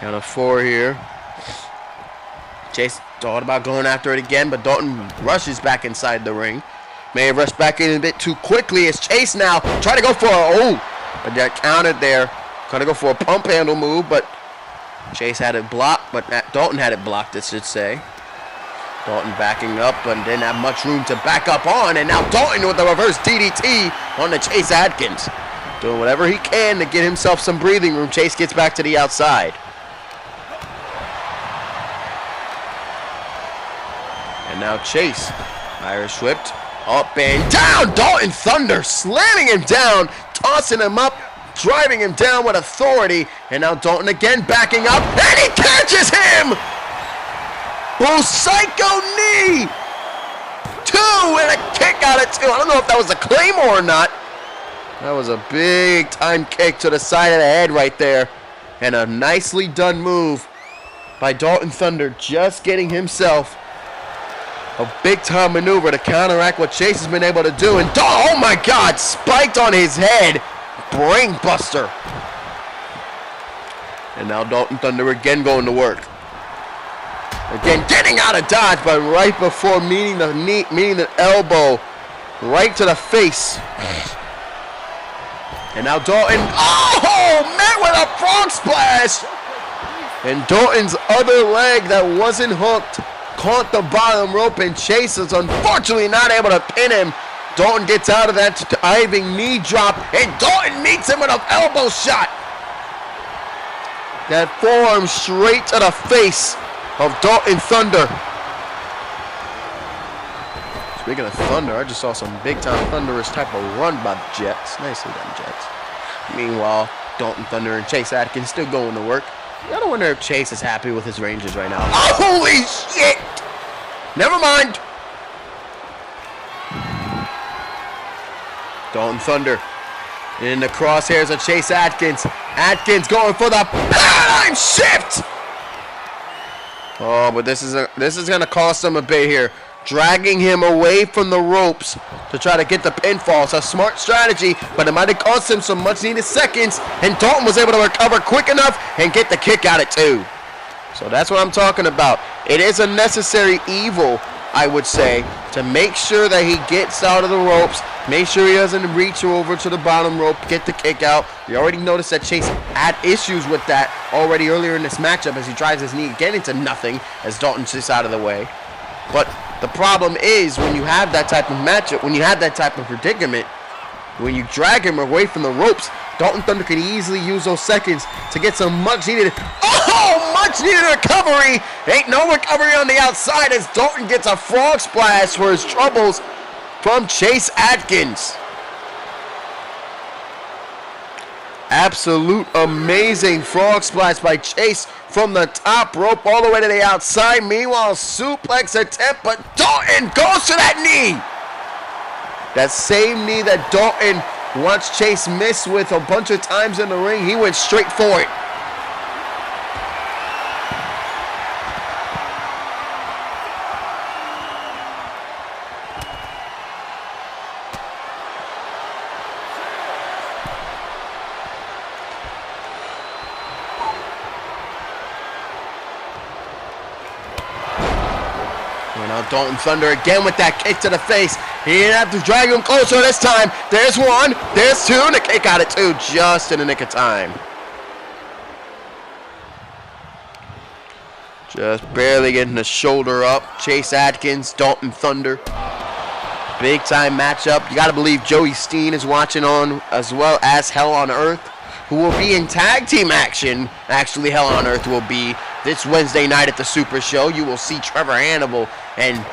Count of 4 here. Chase thought about going after it again, but Dalton rushes back inside the ring. May have rushed back in a bit too quickly as Chase now trying to go for but that countered there. Trying to go for a pump handle move, but Chase had it blocked, but Dalton had it blocked, I should say. Dalton backing up, but didn't have much room to back up on, and now Dalton with the reverse DDT on the Chase Adkins. Doing whatever he can to get himself some breathing room. Chase gets back to the outside. And now Chase, Irish whipped, up and down. Dalton Thunder slamming him down, tossing him up, driving him down with authority. And now Dalton again backing up, and he catches him! Psycho knee! 2 and a kick out of 2. I don't know if that was a Claymore or not. That was a big time kick to the side of the head right there. And a nicely done move by Dalton Thunder, just getting himself a big time maneuver to counteract what Chase has been able to do. And oh my God, spiked on his head. Brain buster. And now Dalton Thunder again going to work. Again, getting out of dodge, but right before meeting the knee, meeting the elbow, right to the face. And now Dalton, met with a frog splash. And Dalton's other leg that wasn't hooked caught the bottom rope, and Chase is unfortunately not able to pin him. Dalton gets out of that diving knee drop, and Dalton meets him with an elbow shot. That forearm straight to the face of Dalton Thunder. Speaking of Thunder, I just saw some big-time thunderous type of run by the Jets. Nicely done, Jets. Meanwhile, Dalton Thunder and Chase Adkins still going to work. I gotta wonder if Chase is happy with his Rangers right now. Oh, holy shit! Never mind. Dalton Thunder in the crosshairs of Chase Adkins. Adkins going for the paradigm shift. Oh, but this is gonna cost him a bit here. Dragging him away from the ropes to try to get the pinfall. It's a smart strategy, but it might have cost him some much needed seconds, and Dalton was able to recover quick enough and get the kick out at 2. So that's what I'm talking about. It is a necessary evil, I would say, to make sure that he gets out of the ropes, make sure he doesn't reach over to the bottom rope, get the kick out. You already noticed that Chase had issues with that already earlier in this matchup as he drives his knee again into nothing as Dalton sits out of the way. But the problem is when you have that type of matchup, when you have that type of predicament, when you drag him away from the ropes, Dalton Thunder could easily use those seconds to get some much needed recovery. Ain't no recovery on the outside as Dalton gets a frog splash for his troubles from Chase Adkins. Absolute amazing frog splash by Chase from the top rope all the way to the outside. Meanwhile, suplex attempt, but Dalton goes to that knee. That same knee that Dalton watched Chase miss with a bunch of times in the ring, he went straight for it. Dalton Thunder again with that kick to the face. He didn't have to drag him closer this time. There's 1, there's 2, and a kick out of 2 just in the nick of time. Just barely getting the shoulder up. Chase Adkins, Dalton Thunder. Big time matchup. You got to believe Joey Steen is watching on, as well as Hell on Earth, who will be in tag team action. Actually, Hell on Earth will be this Wednesday night at the Super Show. You will see Trevor Hannibal and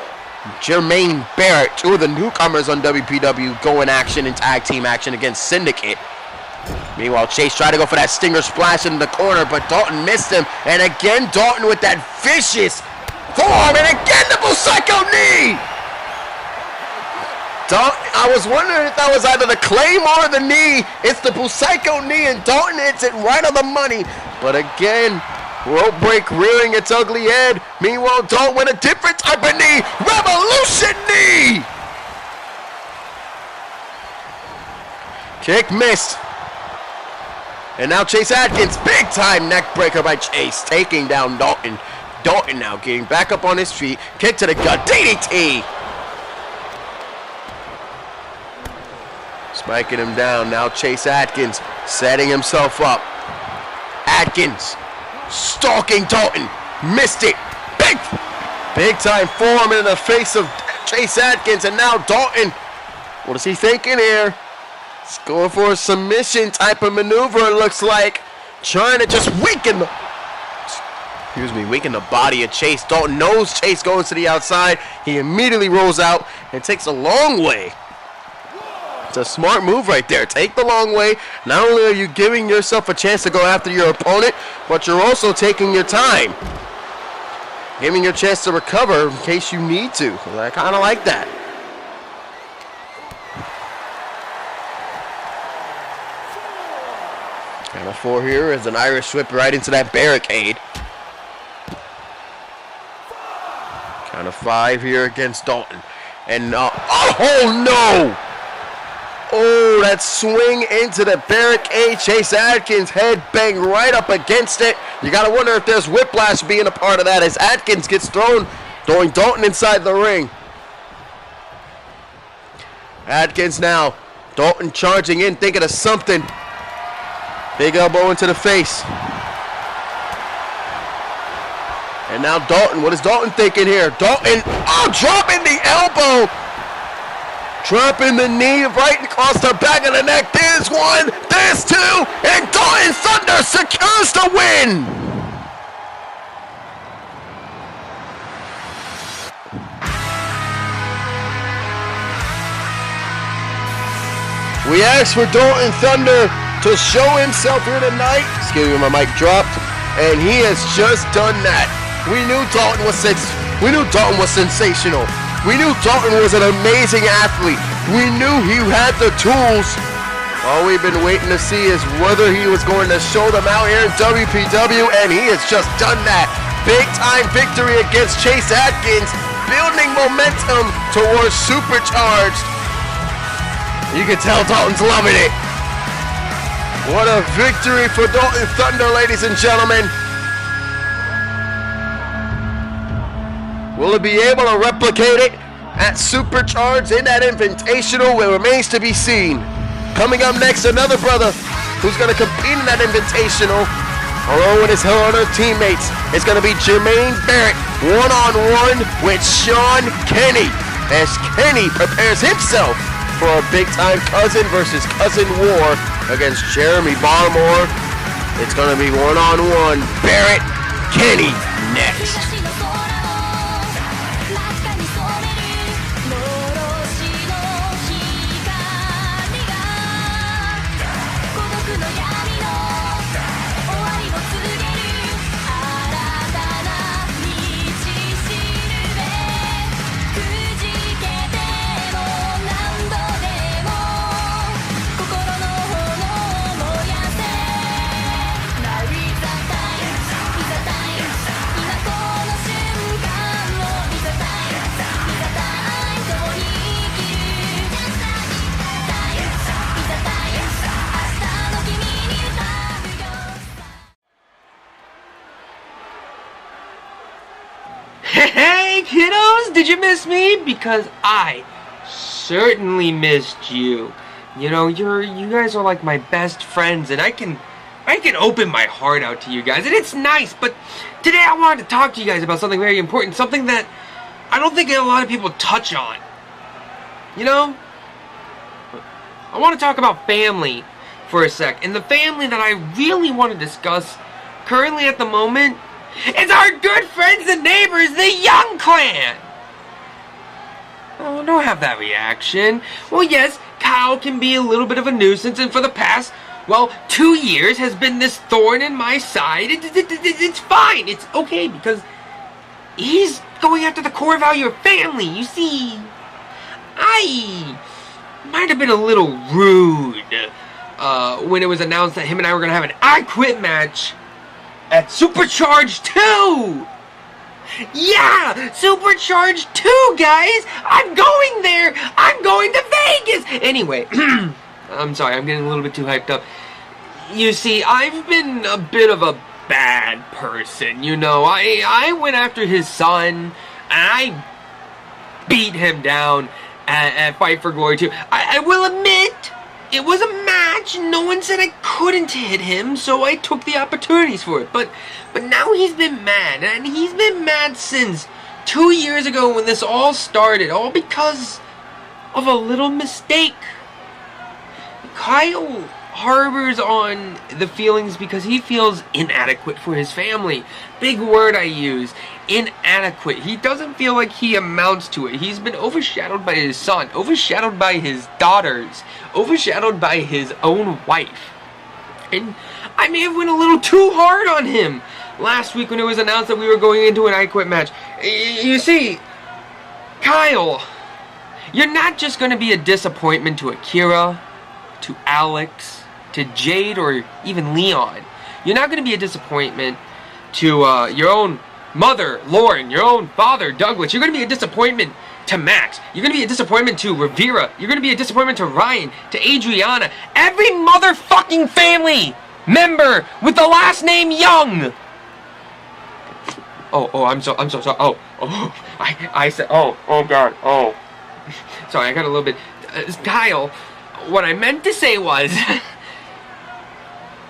Jermaine Barrett, 2 of the newcomers on WPW, go in action in tag team action against Syndicate. Meanwhile, Chase tried to go for that stinger splash in the corner, but Dalton missed him. And again, Dalton with that vicious forearm, and again the Busaiku knee! I was wondering if that was either the Claymore or the knee. It's the Busaiku knee, and Dalton hits it right on the money. But again, rope break rearing its ugly head. Meanwhile, Dalton with a different type of knee. Revolution knee! Kick missed. And now Chase Adkins, big time neck breaker by Chase, taking down Dalton. Dalton now getting back up on his feet. Kick to the gut, DDT. Spiking him down. Now Chase Adkins setting himself up. Adkins stalking Dalton. Missed it. Big time forearm in the face of Chase Adkins. And now Dalton, what is he thinking here? He's going for a submission type of maneuver, it looks like. Trying to just weaken the body of Chase. Dalton knows Chase goes to the outside. He immediately rolls out and takes a long way. It's a smart move right there. Take the long way. Not only are you giving yourself a chance to go after your opponent, but you're also taking your time. Giving your chance to recover in case you need to. I kind of like that. Count of 4 here as an Irish whip right into that barricade. Count of 5 here against Dalton. And, oh no! Oh, that swing into the barricade. Chase Adkins' head banged right up against it. You got to wonder if there's whiplash being a part of that as Adkins gets throwing Dalton inside the ring. Adkins now. Dalton charging in, thinking of something. Big elbow into the face. And now Dalton. What is Dalton thinking here? Dalton, dropping the elbow. Dropping the knee right across the back of the neck. There's one, there's two, and Dalton Thunder secures the win. We asked for Dalton Thunder to show himself here tonight. Excuse me, my mic dropped, and he has just done that. We knew Dalton was sensational. We knew Dalton was an amazing athlete. We knew he had the tools. All we've been waiting to see is whether he was going to show them out here in WPW, and he has just done that. Big time victory against Chase Adkins, building momentum towards SuperCharged. You can tell Dalton's loving it. What a victory for Dalton Thunder, ladies and gentlemen. Will he be able to replicate it at SuperCharged in that Invitational? It remains to be seen. Coming up next, another brother who's going to compete in that Invitational along with his other teammates. It's going to be Jermaine Barrett one-on-one with Kinney as Kinney prepares himself for a big-time cousin versus cousin war against Jeremy Barmore. It's going to be one-on-one. Barrett, Kinney next. Hey kiddos, did you miss me? Because I certainly missed you. You know, you guys are like my best friends, and I can open my heart out to you guys, and it's nice. But today I wanted to talk to you guys about something very important, something that I don't think a lot of people touch on. You know, I want to talk about family for a sec, and the family that I really want to discuss currently at the moment is our good friends and neighbors, the Young Clan. Oh, don't have that reaction. Well, yes, Kyle can be a little bit of a nuisance, and for the past, Well, 2 years has been this thorn in my side. It's fine. It's okay because he's going after the core value of family. You see, I might have been a little rude when it was announced that him and I were going to have an I Quit match at SuperCharged II. Yeah, SuperCharged II, guys. I'm going there. I'm going to Vegas. Anyway, I'm sorry. I'm getting a little bit too hyped up. You see, I've been a bit of a bad person. You know, I went after his son, and I beat him down at Fight for Glory 2. I will admit, it was a match. No one said I couldn't hit him, so I took the opportunities for it. But now he's been mad, and he's been mad since 2 years ago when this all started, all because of a little mistake. Kyle harbors on the feelings because he feels inadequate for his family. Big word I use, inadequate. He doesn't feel like he amounts to it. He's been overshadowed by his son, overshadowed by his daughters, overshadowed by his own wife. And I may have went a little too hard on him last week when it was announced that we were going into an I Quit match. You see, Kyle, you're not just going to be a disappointment to Akira, to Alex, to Jade, or even Leon. You're not going to be a disappointment to your own mother, Lauren, your own father, Douglas. You're going to be a disappointment to Max. You're going to be a disappointment to Rivera. You're going to be a disappointment to Ryan, to Adriana. Every motherfucking family member with the last name Young. I'm so sorry. I said, oh God, sorry, I got a little bit, Kyle, what I meant to say was,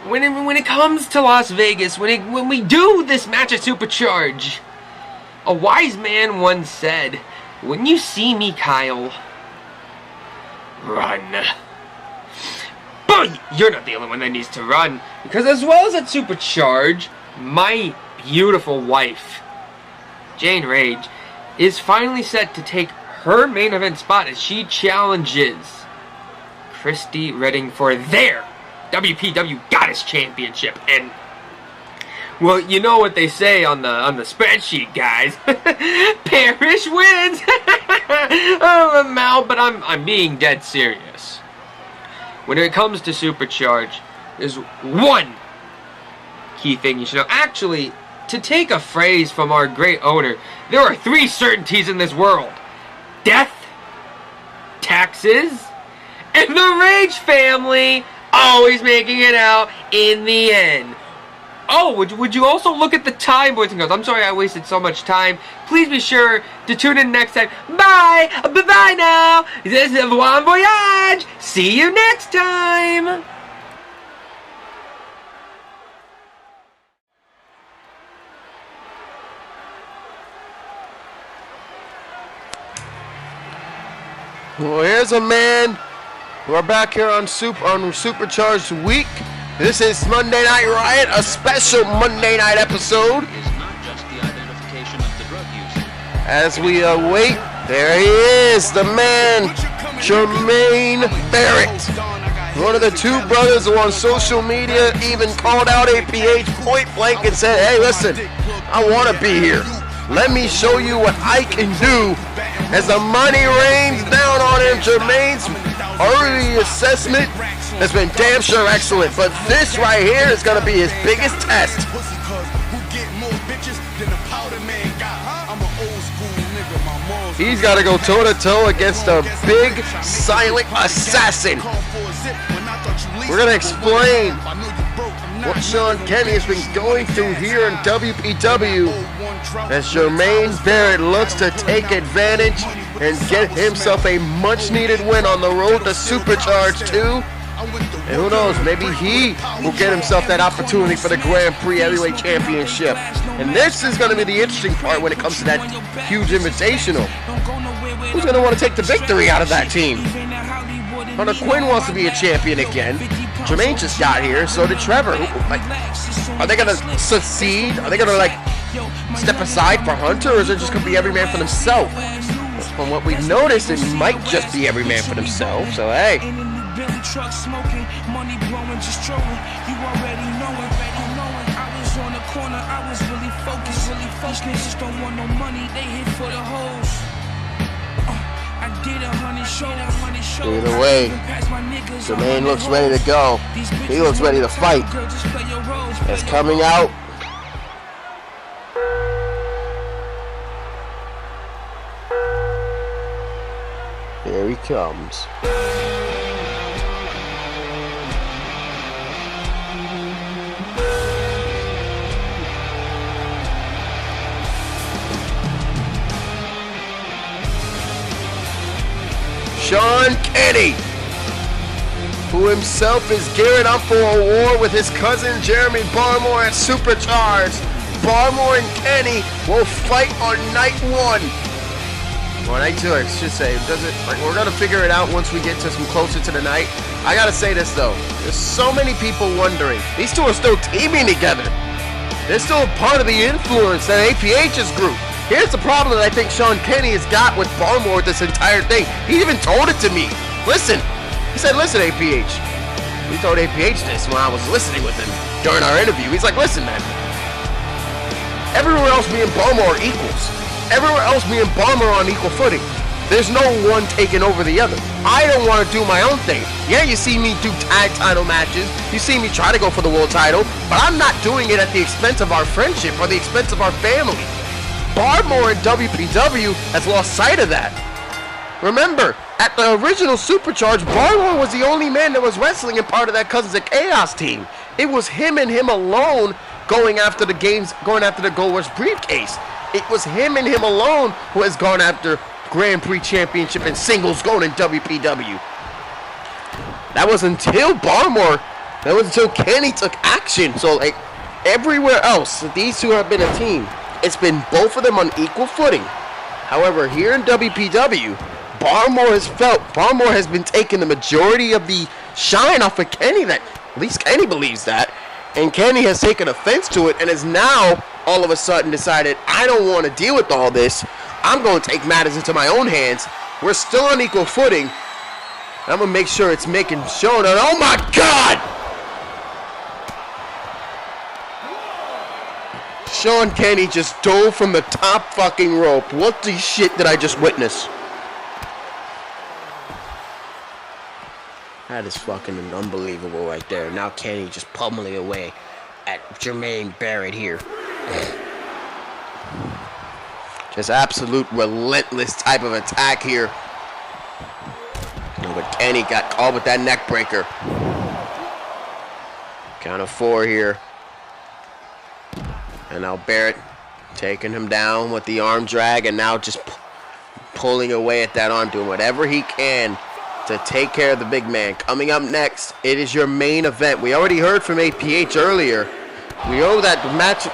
when it comes to Las Vegas, when we do this match at SuperCharged, a wise man once said, when you see me, Kyle, run. But you're not the only one that needs to run, because as well as at SuperCharged, my beautiful wife, Jane Rage, is finally set to take her main event spot as she challenges Christy Redding for their WPW Goddess Championship. And, well, you know what they say on the spreadsheet, guys. Parrish wins. I'm out, but I'm being dead serious. When it comes to SuperCharged, there's one key thing you should know. Actually, to take a phrase from our great owner, there are 3 certainties in this world: death, taxes, and the Rage family always making it out in the end. Oh, would you also look at the time, boys and girls? I'm sorry I wasted so much time. Please be sure to tune in next time. Bye! Bye-bye now! This is Bon Voyage! See you next time! Well, here's a man. We're back here on SuperCharged week. This is Monday Night Riot, a special Monday night episode. As we await, there he is, the man, Jermaine Barrett. One of the 2 brothers who on social media even called out APH point blank and said, hey, listen, I want to be here. Let me show you what I can do. As the money rains down on him, Jermaine's early assessment has been damn sure excellent. But this right here is going to be his biggest test. He's got to go toe-to-toe against a big, silent assassin. We're going to explain what Sean Kinney has been going through here in WPW as Jermaine Barrett looks to take advantage and get himself a much-needed win on the road to SuperCharged II. And who knows, maybe he will get himself that opportunity for the Grand Prix Heavyweight Championship. And this is going to be the interesting part when it comes to that huge invitational. Who's going to want to take the victory out of that team? Hunter Quinn wants to be a champion again. Jermaine just got here, so did Trevor. Are they going to succeed? Are they going to, step aside for Hunter, or is it just going to be every man for themselves? From what we've noticed, it might just be every man for themselves, so hey. truck smoking, money blowing, just trolling. You already know it, I was on the corner, I was really focused. These niggas don't want no money, they hit for the hoes. I did 100 shows. Either way, Jermaine looks ready to go. He looks ready to fight. It's coming out. Here he comes. Sean Kinney, who himself is gearing up for a war with his cousin Jeremy Barmore at SuperCharged. Barmore and Kinney will fight on night 1. Or night 2, I should say. We're gonna figure it out once we get to some closer to the night. I gotta say this though, there's so many people wondering. These two are still teaming together. They're still a part of the influence that APH's group. Here's the problem that I think Sean Kinney has got with Barmore with this entire thing. He even told it to me. Listen. He said, listen, APH. We told APH this when I was listening with him during our interview. He's like, listen, man. Everywhere else me and Barmore are equals. Everywhere else me and Barmore are on equal footing. There's no one taking over the other. I don't want to do my own thing. Yeah, you see me do tag title matches. You see me try to go for the world title. But I'm not doing it at the expense of our friendship or the expense of our family. Barmore and WPW has lost sight of that. Remember, at the original SuperCharged, Barmore was the only man that was wrestling in part of that Cousins of Chaos team. It was him and him alone going after the Gold Rush briefcase. It was him and him alone who has gone after Grand Prix Championship and singles gold in WPW. That was until Barmore, that was until Kinney took action. So like everywhere else, these two have been a team. It's been both of them on equal footing. However, here in WPW, Barmore has been taking the majority of the shine off of Kinney. That at least Kinney believes that. And Kinney has taken offense to it and has now all of a sudden decided, I don't want to deal with all this. I'm going to take matters into my own hands. We're still on equal footing. I'm going to make sure it's making shown. And oh my God! Sean Kinney just dove from the top fucking rope. What the shit did I just witness? That is fucking unbelievable right there. Now Kinney just pummeling away at Jermaine Barrett here. Just absolute relentless type of attack here. But Kinney got caught with that neck breaker. Count of 4 here. And now Barrett taking him down with the arm drag and now just pulling away at that arm, doing whatever he can to take care of the big man. Coming up next, it is your main event. We already heard from APH earlier. We know that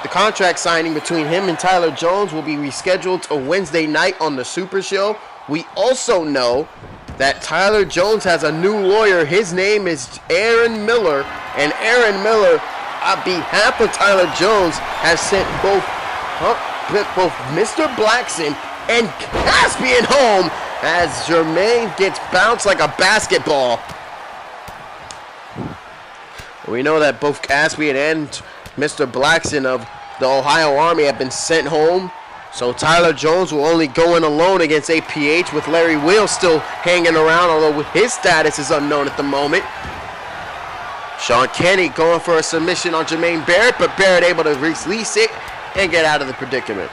the contract signing between him and Tyler Jones will be rescheduled to Wednesday night on the Super Show. We also know that Tyler Jones has a new lawyer. His name is Aaron Miller, and Aaron Miller, on behalf of Tyler Jones, has sent both Mr. Blackson and Caspian home as Jermaine gets bounced like a basketball. We know that both Caspian and Mr. Blackson of the Ohio Army have been sent home. So Tyler Jones will only go in alone against APH with Larry Will still hanging around, although his status is unknown at the moment. Sean Kinney going for a submission on Jermaine Barrett, but Barrett able to release it and get out of the predicament.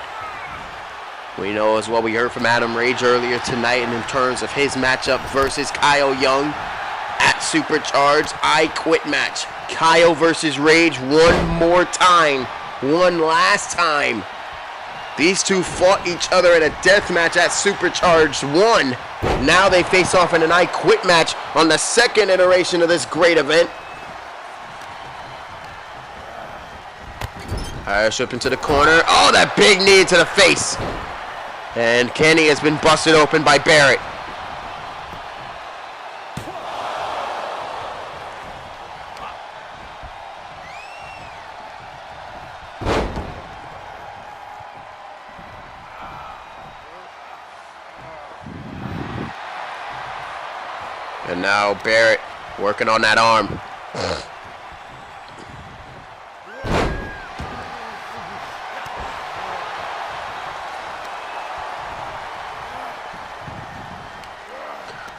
We know as well, we heard from Adam Rage earlier tonight in terms of his matchup versus Kyle Young at SuperCharged. I Quit match. Kyle versus Rage one more time. One last time. These two fought each other in a death match at SuperCharged 1. Now they face off in an I Quit match on the second iteration of this great event. Irish whip into the corner. Oh, that big knee to the face. And Kinney has been busted open by Barrett. And now Barrett Working on that arm.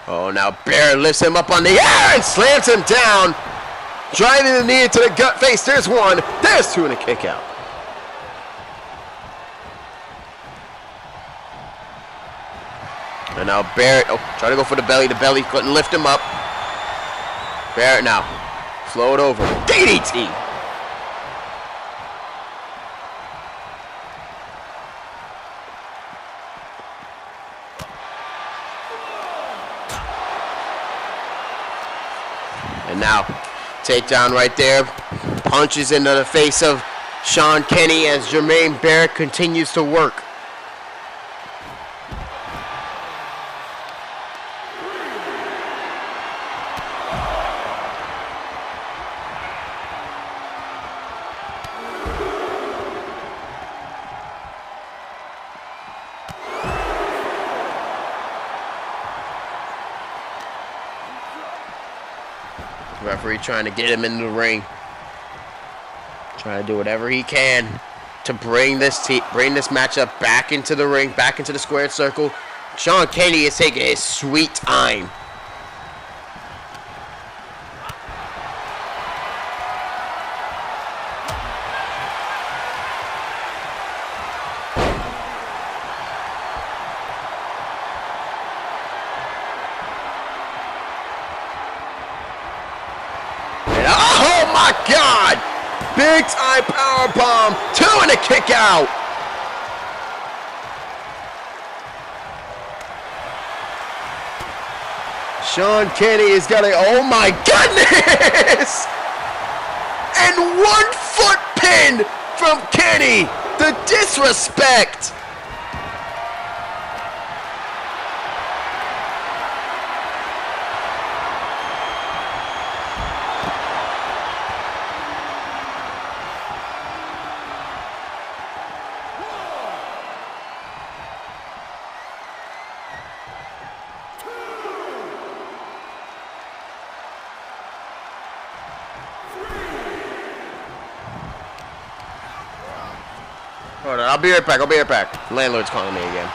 Oh, now Barrett lifts him up on the air and slams him down. Driving the knee into the gut face. There's one. There's two and a kick out. And now Barrett, trying to go for the belly. The belly couldn't lift him up. Barrett now. Slow it over. DDT. And now, takedown right there. Punches into the face of Sean Kinney as Jermaine Barrett continues to work. Referee trying to get him into the ring. Trying to do whatever he can to bring this matchup back into the ring, back into the squared circle. Sean Kinney is taking his sweet time. God! Big time power bomb. 2 and a kick out. Sean Kinney is got a, oh my goodness! And 1 foot pin from Kinney. The disrespect. Hold on, I'll be right back. Landlord's calling me again.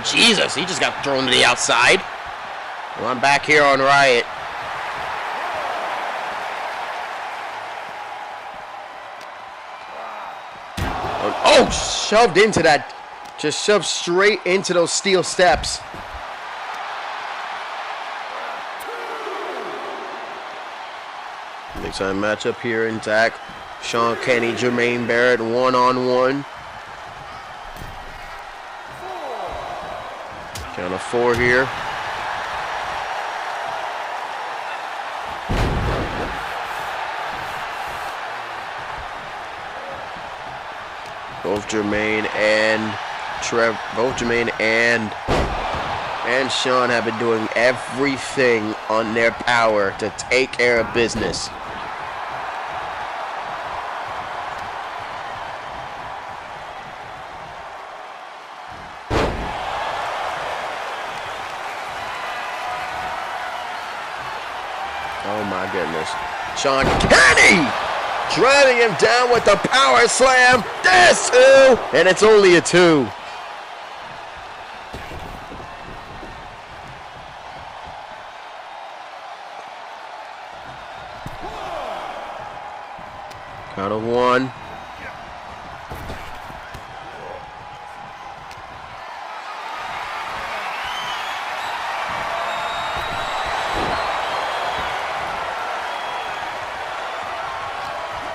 Jesus, he just got thrown to the outside. Well, I'm back here on Riot. Oh, shoved into that. Just shoved straight into those steel steps. Big time matchup here in TAC. Sean Kinney, Jermaine Barrett, one-on-one. Count of 4 here. Both Jermaine and Sean have been doing everything on their power to take care of business. Oh my goodness. Sean Kinney driving him down with the power slam. There's 2, and it's only a 2. Count of 1.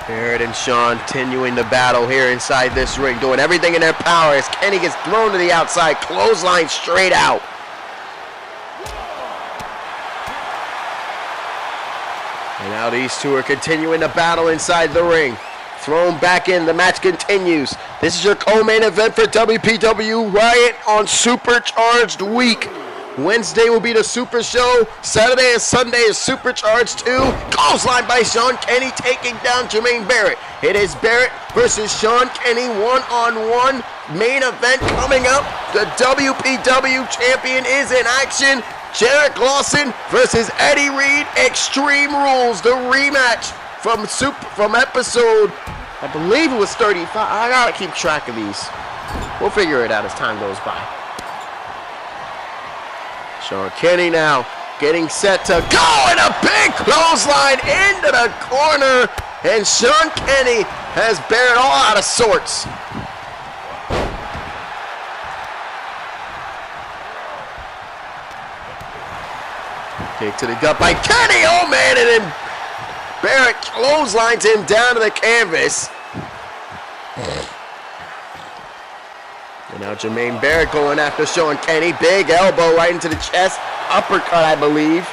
Barrett and Sean continuing the battle here inside this ring, doing everything in their power as Kinney gets thrown to the outside, clothesline straight out. And now these two are continuing the battle inside the ring. Thrown back in, the match continues. This is your co-main event for WPW Riot on Supercharged Week. Wednesday will be the Super Show. Saturday and Sunday is SuperCharged II. Clothesline by Sean Kinney taking down Jermaine Barrett. It is Barrett versus Sean Kinney, one-on-one. Main event coming up. The WPW Champion is in action. Jerik Lawson versus Eddie Reed. Extreme Rules, the rematch from episode, I believe it was 35. I gotta keep track of these. We'll figure it out as time goes by. Sean Kinney now getting set to go, and a big clothesline into the corner, and Sean Kinney has Barrett all out of sorts. Kick to the gut by Kinney, oh man, and then Barrett clotheslines him down to the canvas. And now Jermaine Barrett going after Sean Kinney. Big elbow right into the chest. Uppercut, I believe.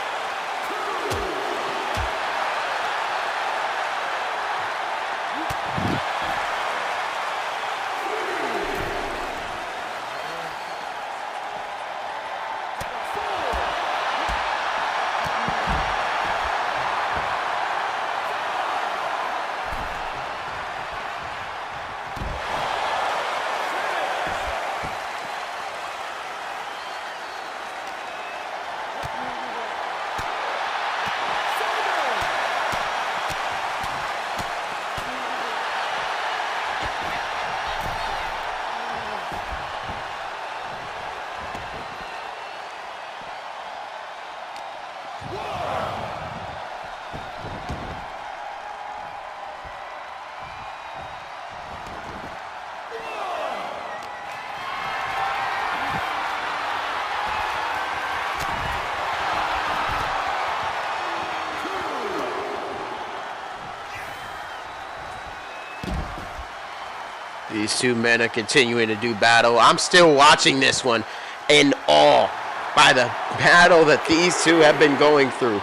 These two men are continuing to do battle. I'm still watching this one in awe by the battle that these two have been going through.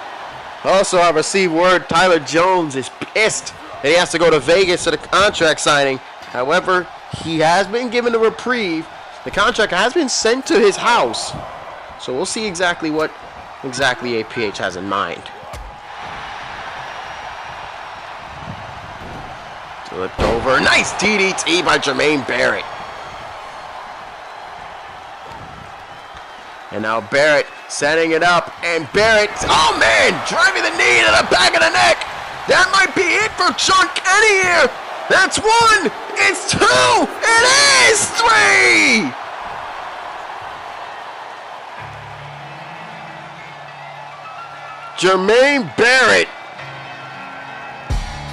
Also, I received word Tyler Jones is pissed that he has to go to Vegas for the contract signing. However, he has been given a reprieve. The contract has been sent to his house. So we'll see exactly what APH has in mind. Flipped over. Nice DDT by Jermaine Barrett. And now Barrett setting it up. And Barrett, oh man, driving the knee to the back of the neck. That might be it for Sean Kinney here. That's 1. It's 2. It is 3. Jermaine Barrett.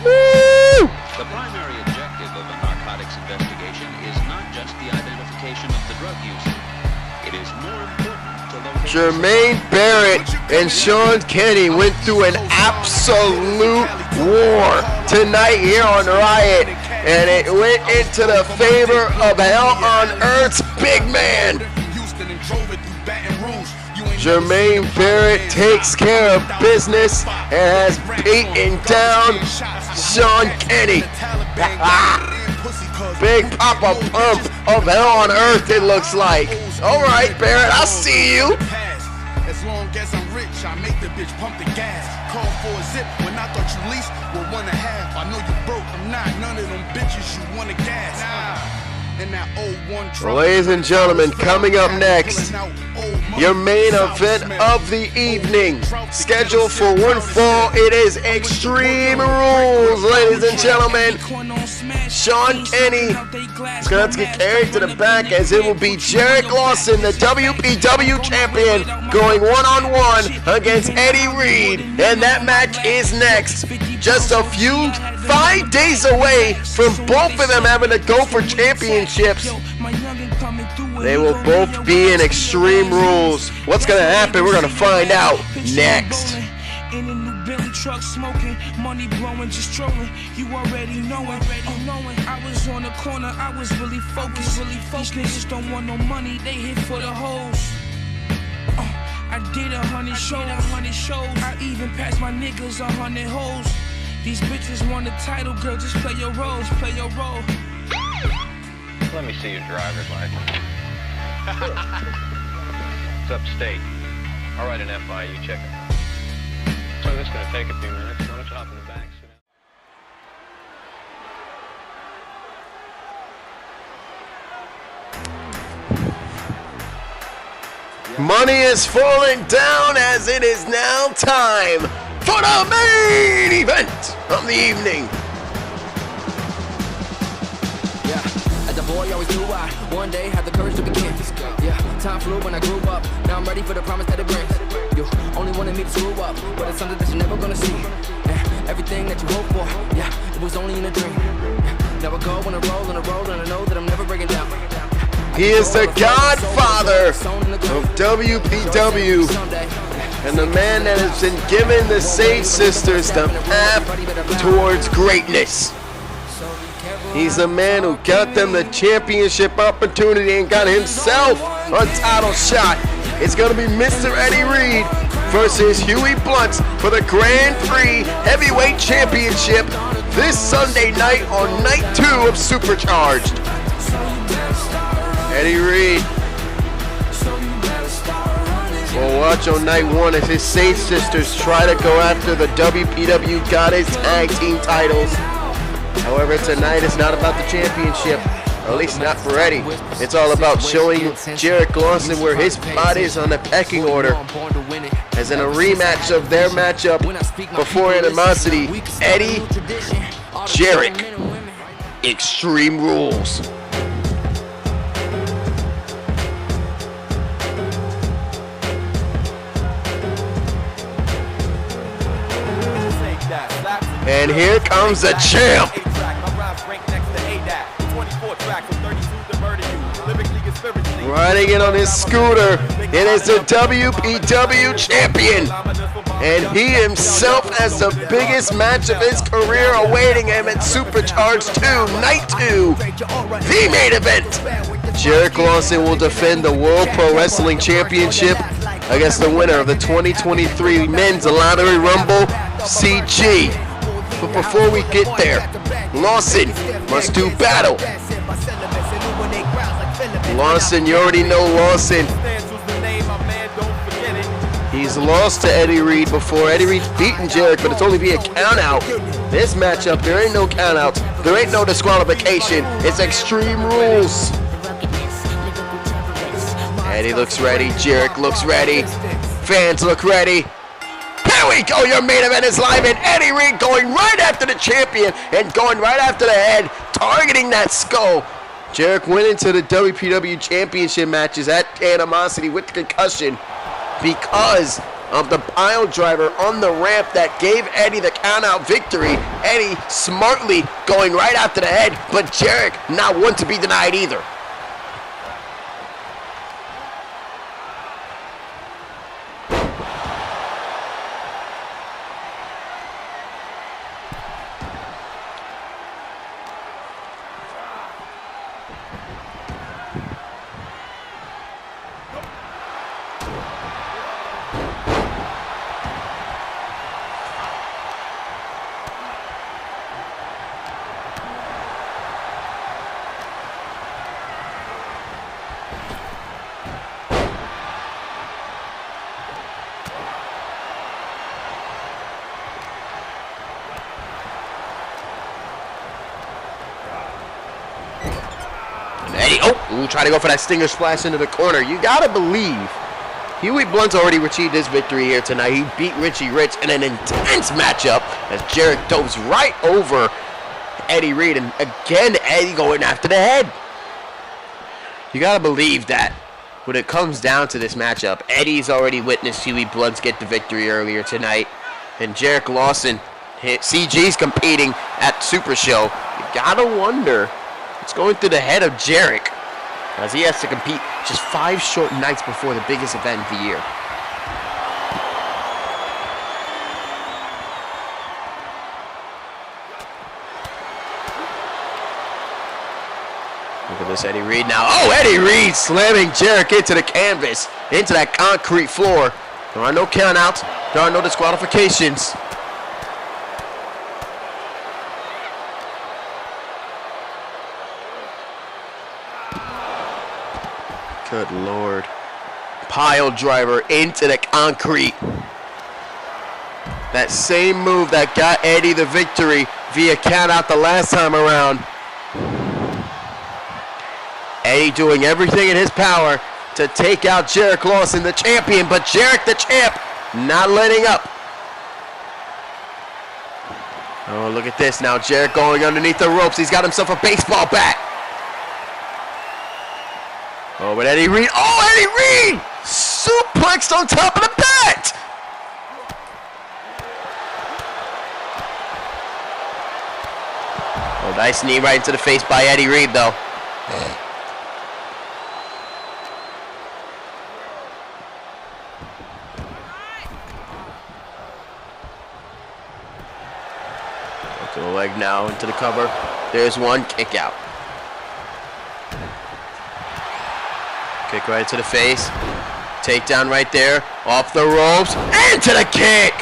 Woo! The primary objective of a narcotics investigation is not just the identification of the drug user. It is more important to locate... Jermaine Barrett and Sean Kinney went through an absolute war tonight here on Riot, and it went into the favor of Hell on Earth's big man. Jermaine Barrett takes care of business and has beaten down Sean Kinney. Big Papa Pump of Hell on Earth, it looks like. All right, Barrett, I see you. As long as I'm rich, I make the bitch pump the gas. Call for a zip when I thought you leased with 1.5. I know you broke, I'm not none of them bitches you wanna gas. Ladies and gentlemen, coming up next, your main event of the evening. Scheduled for one fall, it is Extreme Rules, ladies and gentlemen. Sean Kinney is going to have to get carried to the back, as it will be Jerik Lawson, the WPW Champion, going one-on-one against Eddie Reed, and that match is next. Just a few 5 days away from both of them having to go for championships. They will both be in Extreme Rules. What's going to happen? We're going to find out next. In a new Billy truck, smoking, money blowing, just strolling. You already knowing, I was on the corner, I was really focused. These niggas don't want no money, they hit for the hoes. I did 100 shows, I even passed my niggas 100 hoes. These bitches want a title, girl, just play your role, Let me see your driver's license. It's upstate. I'll write an FIU check it. So this is going to take a few minutes. Why don't you hop in the back? Sit down. Money is falling down, as it is now time for the main event of the evening. Yeah, as a boy, always knew I one day had the courage to begin. Yeah, time flew when I grew up. Now I'm ready for the promise that it brings. You only wanted me to screw up, but it's something that you're never gonna see. Yeah, everything that you hope for, yeah, it was only in a dream. Yeah, now I go on a roll, and I know that I'm never breaking down. He is the godfather of WPW, and the man that has been giving the Sage Sisters the path towards greatness. He's the man who got them the championship opportunity and got himself a title shot. It's going to be Mr. Eddie Reed versus Huey Blount for the Grand Prix Heavyweight Championship this Sunday night on night 2 of SuperCharged. Eddie Reed will watch on night 1 as his Sage Sisters try to go after the WPW Goddess Tag Team titles. However, tonight it's not about the championship, or at least not for Eddie. It's all about showing Jerik Lawson where his spot is on the pecking order. As in a rematch of their matchup before Animosity, Eddie, Jerik, Extreme Rules. And here comes the champ. Riding in on his scooter, it is the WPW Champion. And he himself has the biggest match of his career awaiting him at SuperCharged II, Night 2, the main event. Jerik Lawson will defend the World Pro Wrestling Championship against the winner of the 2023 Men's Lottery Rumble, CG. But before we get there, Lawson must do battle. Lawson, you already know Lawson. He's lost to Eddie Reed before. Eddie Reed's beaten Jerik, but it's only via countout. This matchup, there ain't no countouts. There ain't no disqualification. It's Extreme Rules. Eddie looks ready. Jerik looks ready. Fans look ready. Here we go, your main event is live, and Eddie Reed going right after the champion and going right after the head, targeting that skull. Jerik went into the WPW Championship matches at Animosity with concussion because of the pile driver on the ramp that gave Eddie the count-out victory. Eddie smartly going right after the head, but Jerik not one to be denied either. Try to go for that stinger splash into the corner. You gotta believe Huey Blount's already achieved his victory here tonight. He beat Richy Rich in an intense matchup as Jerik dove right over Eddie Reed, and again Eddie going after the head. You gotta believe that when it comes down to this matchup, Eddie's already witnessed Huey Blount get the victory earlier tonight, and Jerik Lawson, CG's competing at Super Show. You gotta wonder what's going through the head of Jerik, as he has to compete just 5 short nights before the biggest event of the year. Look at this Eddie Reed now. Oh, Eddie Reed slamming Jerik into the canvas, into that concrete floor. There are no countouts. There are no disqualifications. Good Lord. Pile driver into the concrete. That same move that got Eddie the victory via countout the last time around. Eddie doing everything in his power to take out Jerik Lawson, the champion, but Jerik the champ not letting up. Oh, look at this now. Jerik going underneath the ropes. He's got himself a baseball bat. Oh, but Eddie Reed, Eddie Reed! Suplexed on top of the bat! Oh, nice knee right into the face by Eddie Reed, though. To the leg now, into the cover. There's one, kick out. Kick right to the face. Takedown right there. Off the ropes. Into the kick!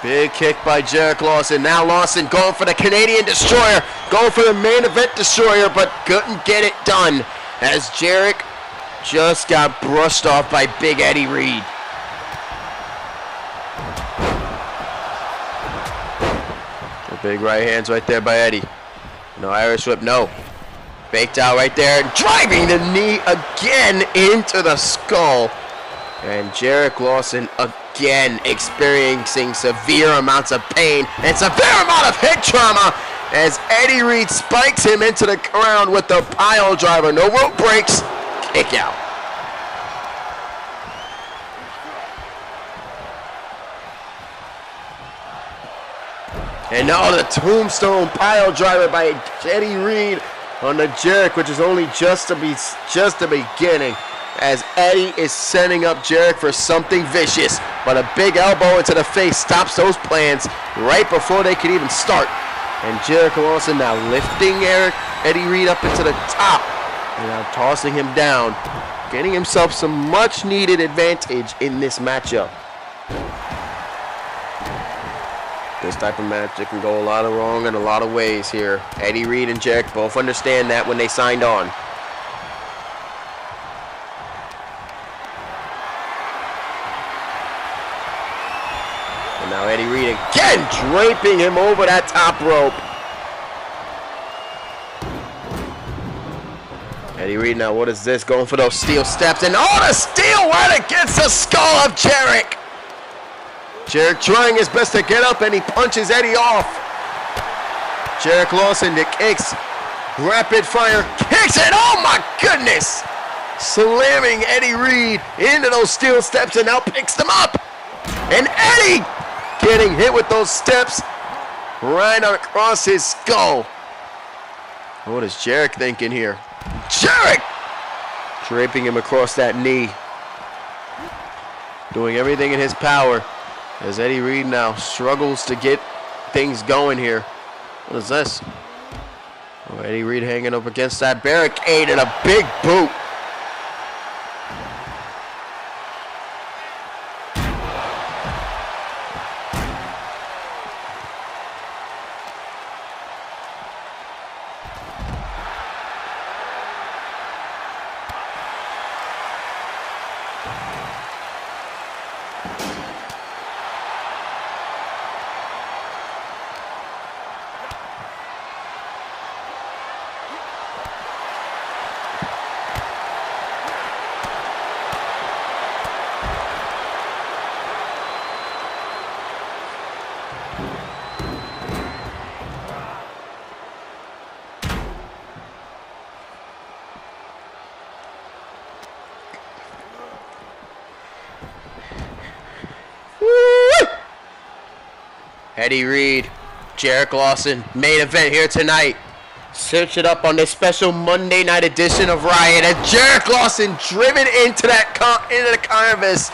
Big kick by Jerik Lawson. Now Lawson going for the Canadian Destroyer. Going for the main event Destroyer, but couldn't get it done as Jerik just got brushed off by Big Eddie Reed. The big right hands right there by Eddie. No Irish whip, no. Baked out right there, driving the knee again into the skull. And Jerik Lawson again experiencing severe amounts of pain and severe amount of head trauma as Eddie Reed spikes him into the ground with the pile driver. No rope breaks, kick out. And now the tombstone pile driver by Eddie Reed on the Jerik, which is only just the beginning, as Eddie is setting up Jerik for something vicious. But a big elbow into the face stops those plans right before they could even start. And Jerik Lawson now lifting Eddie Reed up into the top and now tossing him down, getting himself some much needed advantage in this matchup. This type of match, it can go a lot of wrong in a lot of ways here. Eddie Reed and Jerik both understand that when they signed on. And now Eddie Reed again draping him over that top rope. Eddie Reed now, what is this? Going for those steel steps, and the steel right against the skull of Jerik. Jerik trying his best to get up, and he punches Eddie off. Jerik Lawson, the kicks. Rapid fire kicks, and oh my goodness! slamming Eddie Reed into those steel steps and now picks them up. And Eddie getting hit with those steps right across his skull. What is Jerik thinking here? Jerik! Draping him across that knee. Doing everything in his power as Eddie Reed now struggles to get things going here. What is this? Oh, Eddie Reed hanging up against that barricade and a big boot. Eddie Reed, Jerik Lawson, main event here tonight. Search it up on this special Monday night edition of Riot as Jerik Lawson driven into the canvas,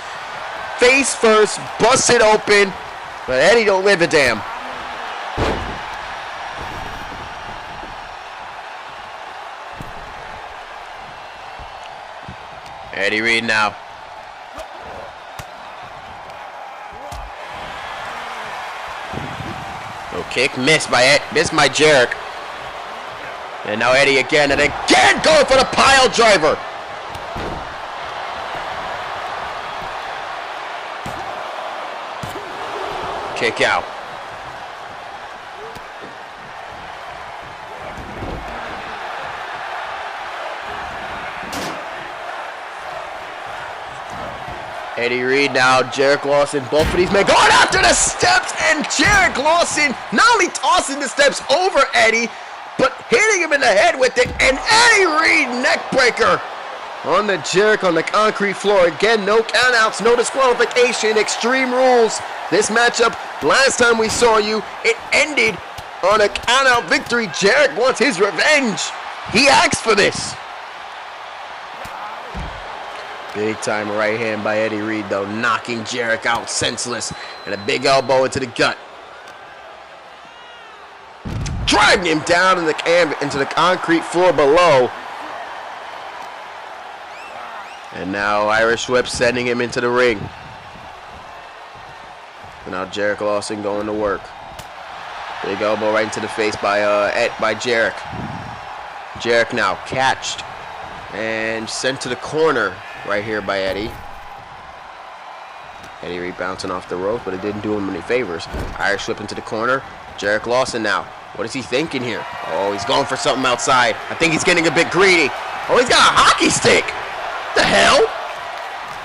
face first, busted open, but Eddie don't live a damn. Eddie Reed now. No kick, missed by Jerik. And now Eddie again, and again going for the pile driver. Kick out. Eddie Reed now, Jerik Lawson, both of these men going after the steps, and Jerik Lawson not only tossing the steps over Eddie, but hitting him in the head with it, and Eddie Reed neckbreaker on the Jerik on the concrete floor. Again, no countouts, no disqualification, extreme rules. This matchup, last time we saw you, it ended on a countout victory. Jerik wants his revenge. He asked for this. Big time right hand by Eddie Reed though, knocking Jerik out senseless, and a big elbow into the gut. Driving him down in into the concrete floor below. And now Irish whip sending him into the ring. And now Jerik Lawson going to work. Big elbow right into the face by Jerik. Jerik now catched and sent to the corner right here by Eddie. Eddie Reed bouncing off the rope, but it didn't do him any favors. Irish whip into the corner. Jerik Lawson now. What is he thinking here? Oh, he's going for something outside. I think he's getting a bit greedy. Oh, he's got a hockey stick. The hell?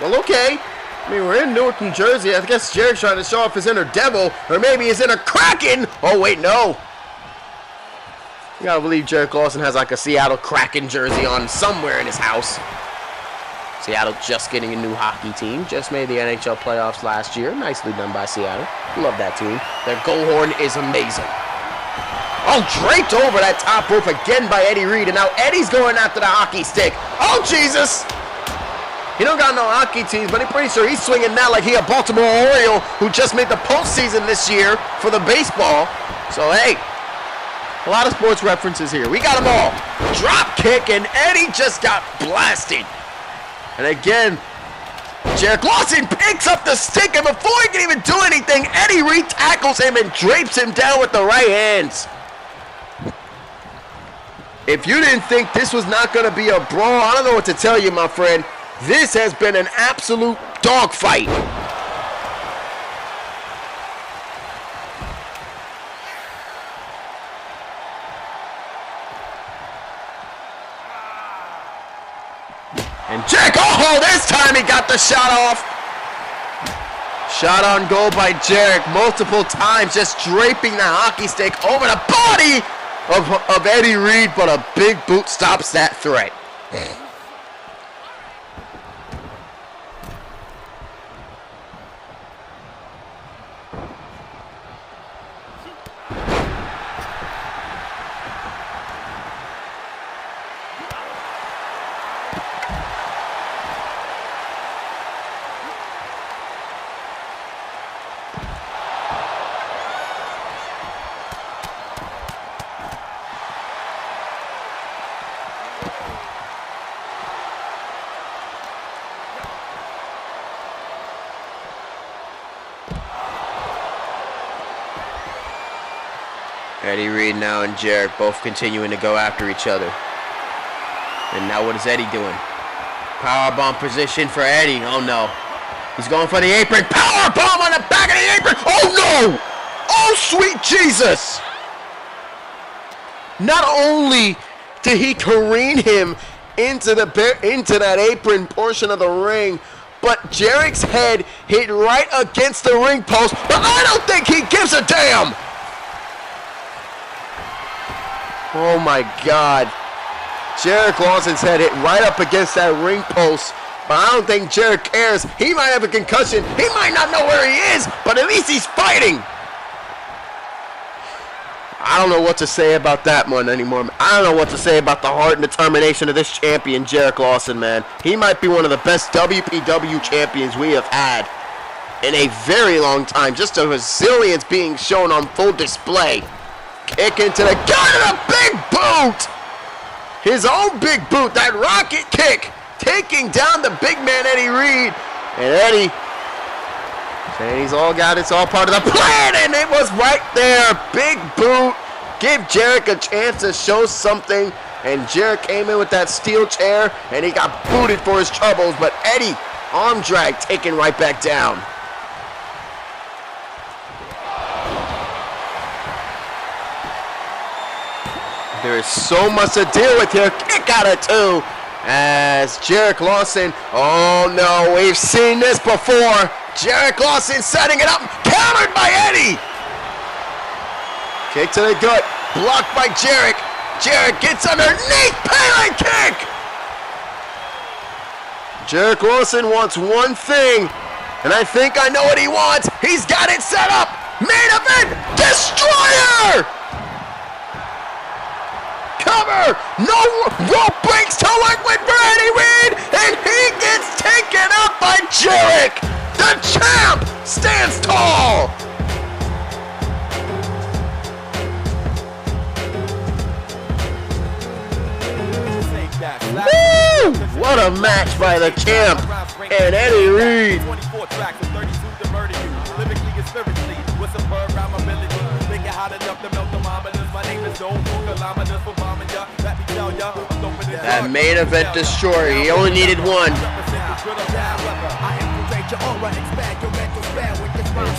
Well, okay. I mean, we're in Newark, New Jersey. I guess Jerik's trying to show off his inner devil, or maybe his inner Kraken. Oh, wait, no. You gotta believe Jerik Lawson has like a Seattle Kraken jersey on somewhere in his house. Seattle just getting a new hockey team. Just made the NHL playoffs last year. Nicely done by Seattle. Love that team. Their goal horn is amazing. Oh, draped over that top rope again by Eddie Reed. And now Eddie's going after the hockey stick. Oh, Jesus. He don't got no hockey teams, but I'm pretty sure he's swinging now like he a Baltimore Oriole who just made the postseason this year for the baseball. So, hey, a lot of sports references here. We got them all. Drop kick, and Eddie just got blasted. And again, Jerik Lawson picks up the stick, and before he can even do anything, Eddie Reed tackles him and drapes him down with the right hands. If you didn't think this was not going to be a brawl, I don't know what to tell you, my friend. This has been an absolute dogfight. And Jerik, oh, this time he got the shot off. Shot on goal by Jerik multiple times, just draping the hockey stick over the body of Eddie Reed, but a big boot stops that threat. Eddie Reed now and Jerik both continuing to go after each other. And now what is Eddie doing? Powerbomb position for Eddie. Oh no. He's going for the apron. Powerbomb on the back of the apron. Oh no! Oh sweet Jesus! Not only did he careen him into that apron portion of the ring, but Jerik's head hit right against the ring post, but I don't think he gives a damn! Oh my God. Jerik Lawson's head hit right up against that ring post, but I don't think Jerik cares. He might have a concussion. He might not know where he is, but at least he's fighting. I don't know what to say about that one anymore. I don't know what to say about the heart and determination of this champion, Jerik Lawson, man. He might be one of the best WPW champions we have had in a very long time. Just a resilience being shown on full display. Kick into the gut and a big boot! His own big boot, that rocket kick, taking down the big man Eddie Reed. And Eddie saying he's all got it, it's all part of the plan, and it was right there. Big boot, give Jerik a chance to show something, and Jerik came in with that steel chair, and he got booted for his troubles, but Eddie, arm drag, taken right back down. There is so much to deal with here. Kick out of two as Jerik Lawson. Oh no, we've seen this before. Jerik Lawson setting it up, countered by Eddie. Kick to the gut, blocked by Jerik. Jerik gets underneath, Pele kick. Jerik Lawson wants one thing, and I think I know what he wants. He's got it set up. Main event, Destroyer. Cover! No rope breaks to work with for Eddie Reed, and he gets taken up by Jerik. The champ stands tall. Woo! What a match by the champ and Eddie Reed. That main event destroyer, he only needed one.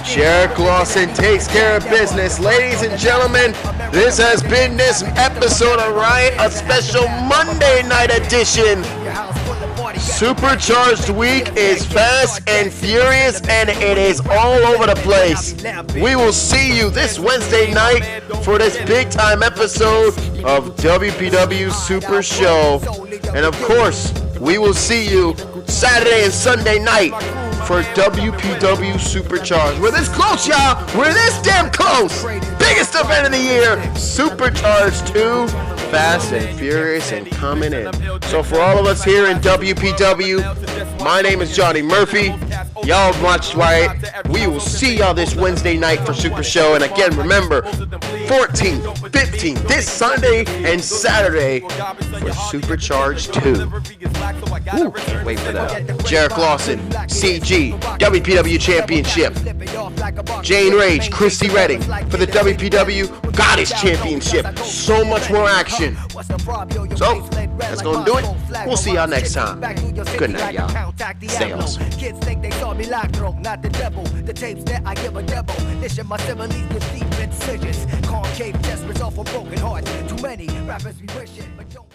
Jerik Lawson takes care of business. Ladies and gentlemen, this has been this episode of Riot, a special Monday night edition. Supercharged week is fast and furious, and it is all over the place. We will see you this Wednesday night for this big time episode of WPW Super Show. And of course, we will see you Saturday and Sunday night for WPW Supercharged. We're this close, y'all. We're this damn close. Biggest event of the year, Supercharged II. Fast and furious and coming in. So for all of us here in WPW, my name is Johnny Murphy. Y'all watched Riot. We will see y'all this Wednesday night for Super Show. And again, remember, 14th, 15th, this Sunday and Saturday for Supercharged II. Ooh, can't wait for that. Jerik Lawson, CG, WPW Championship. Jane Rage, Christy Redding for the WPW Goddess Championship. So much more action. So, that's gonna do it. We'll see y'all next time. Good night, y'all. Stay awesome. Kids think they saw me like drunk, not the devil. The tapes that I give a devil. Listen, my similes with deep incisions. Concave test results for broken hearts. Too many rappers be wishing, but don't.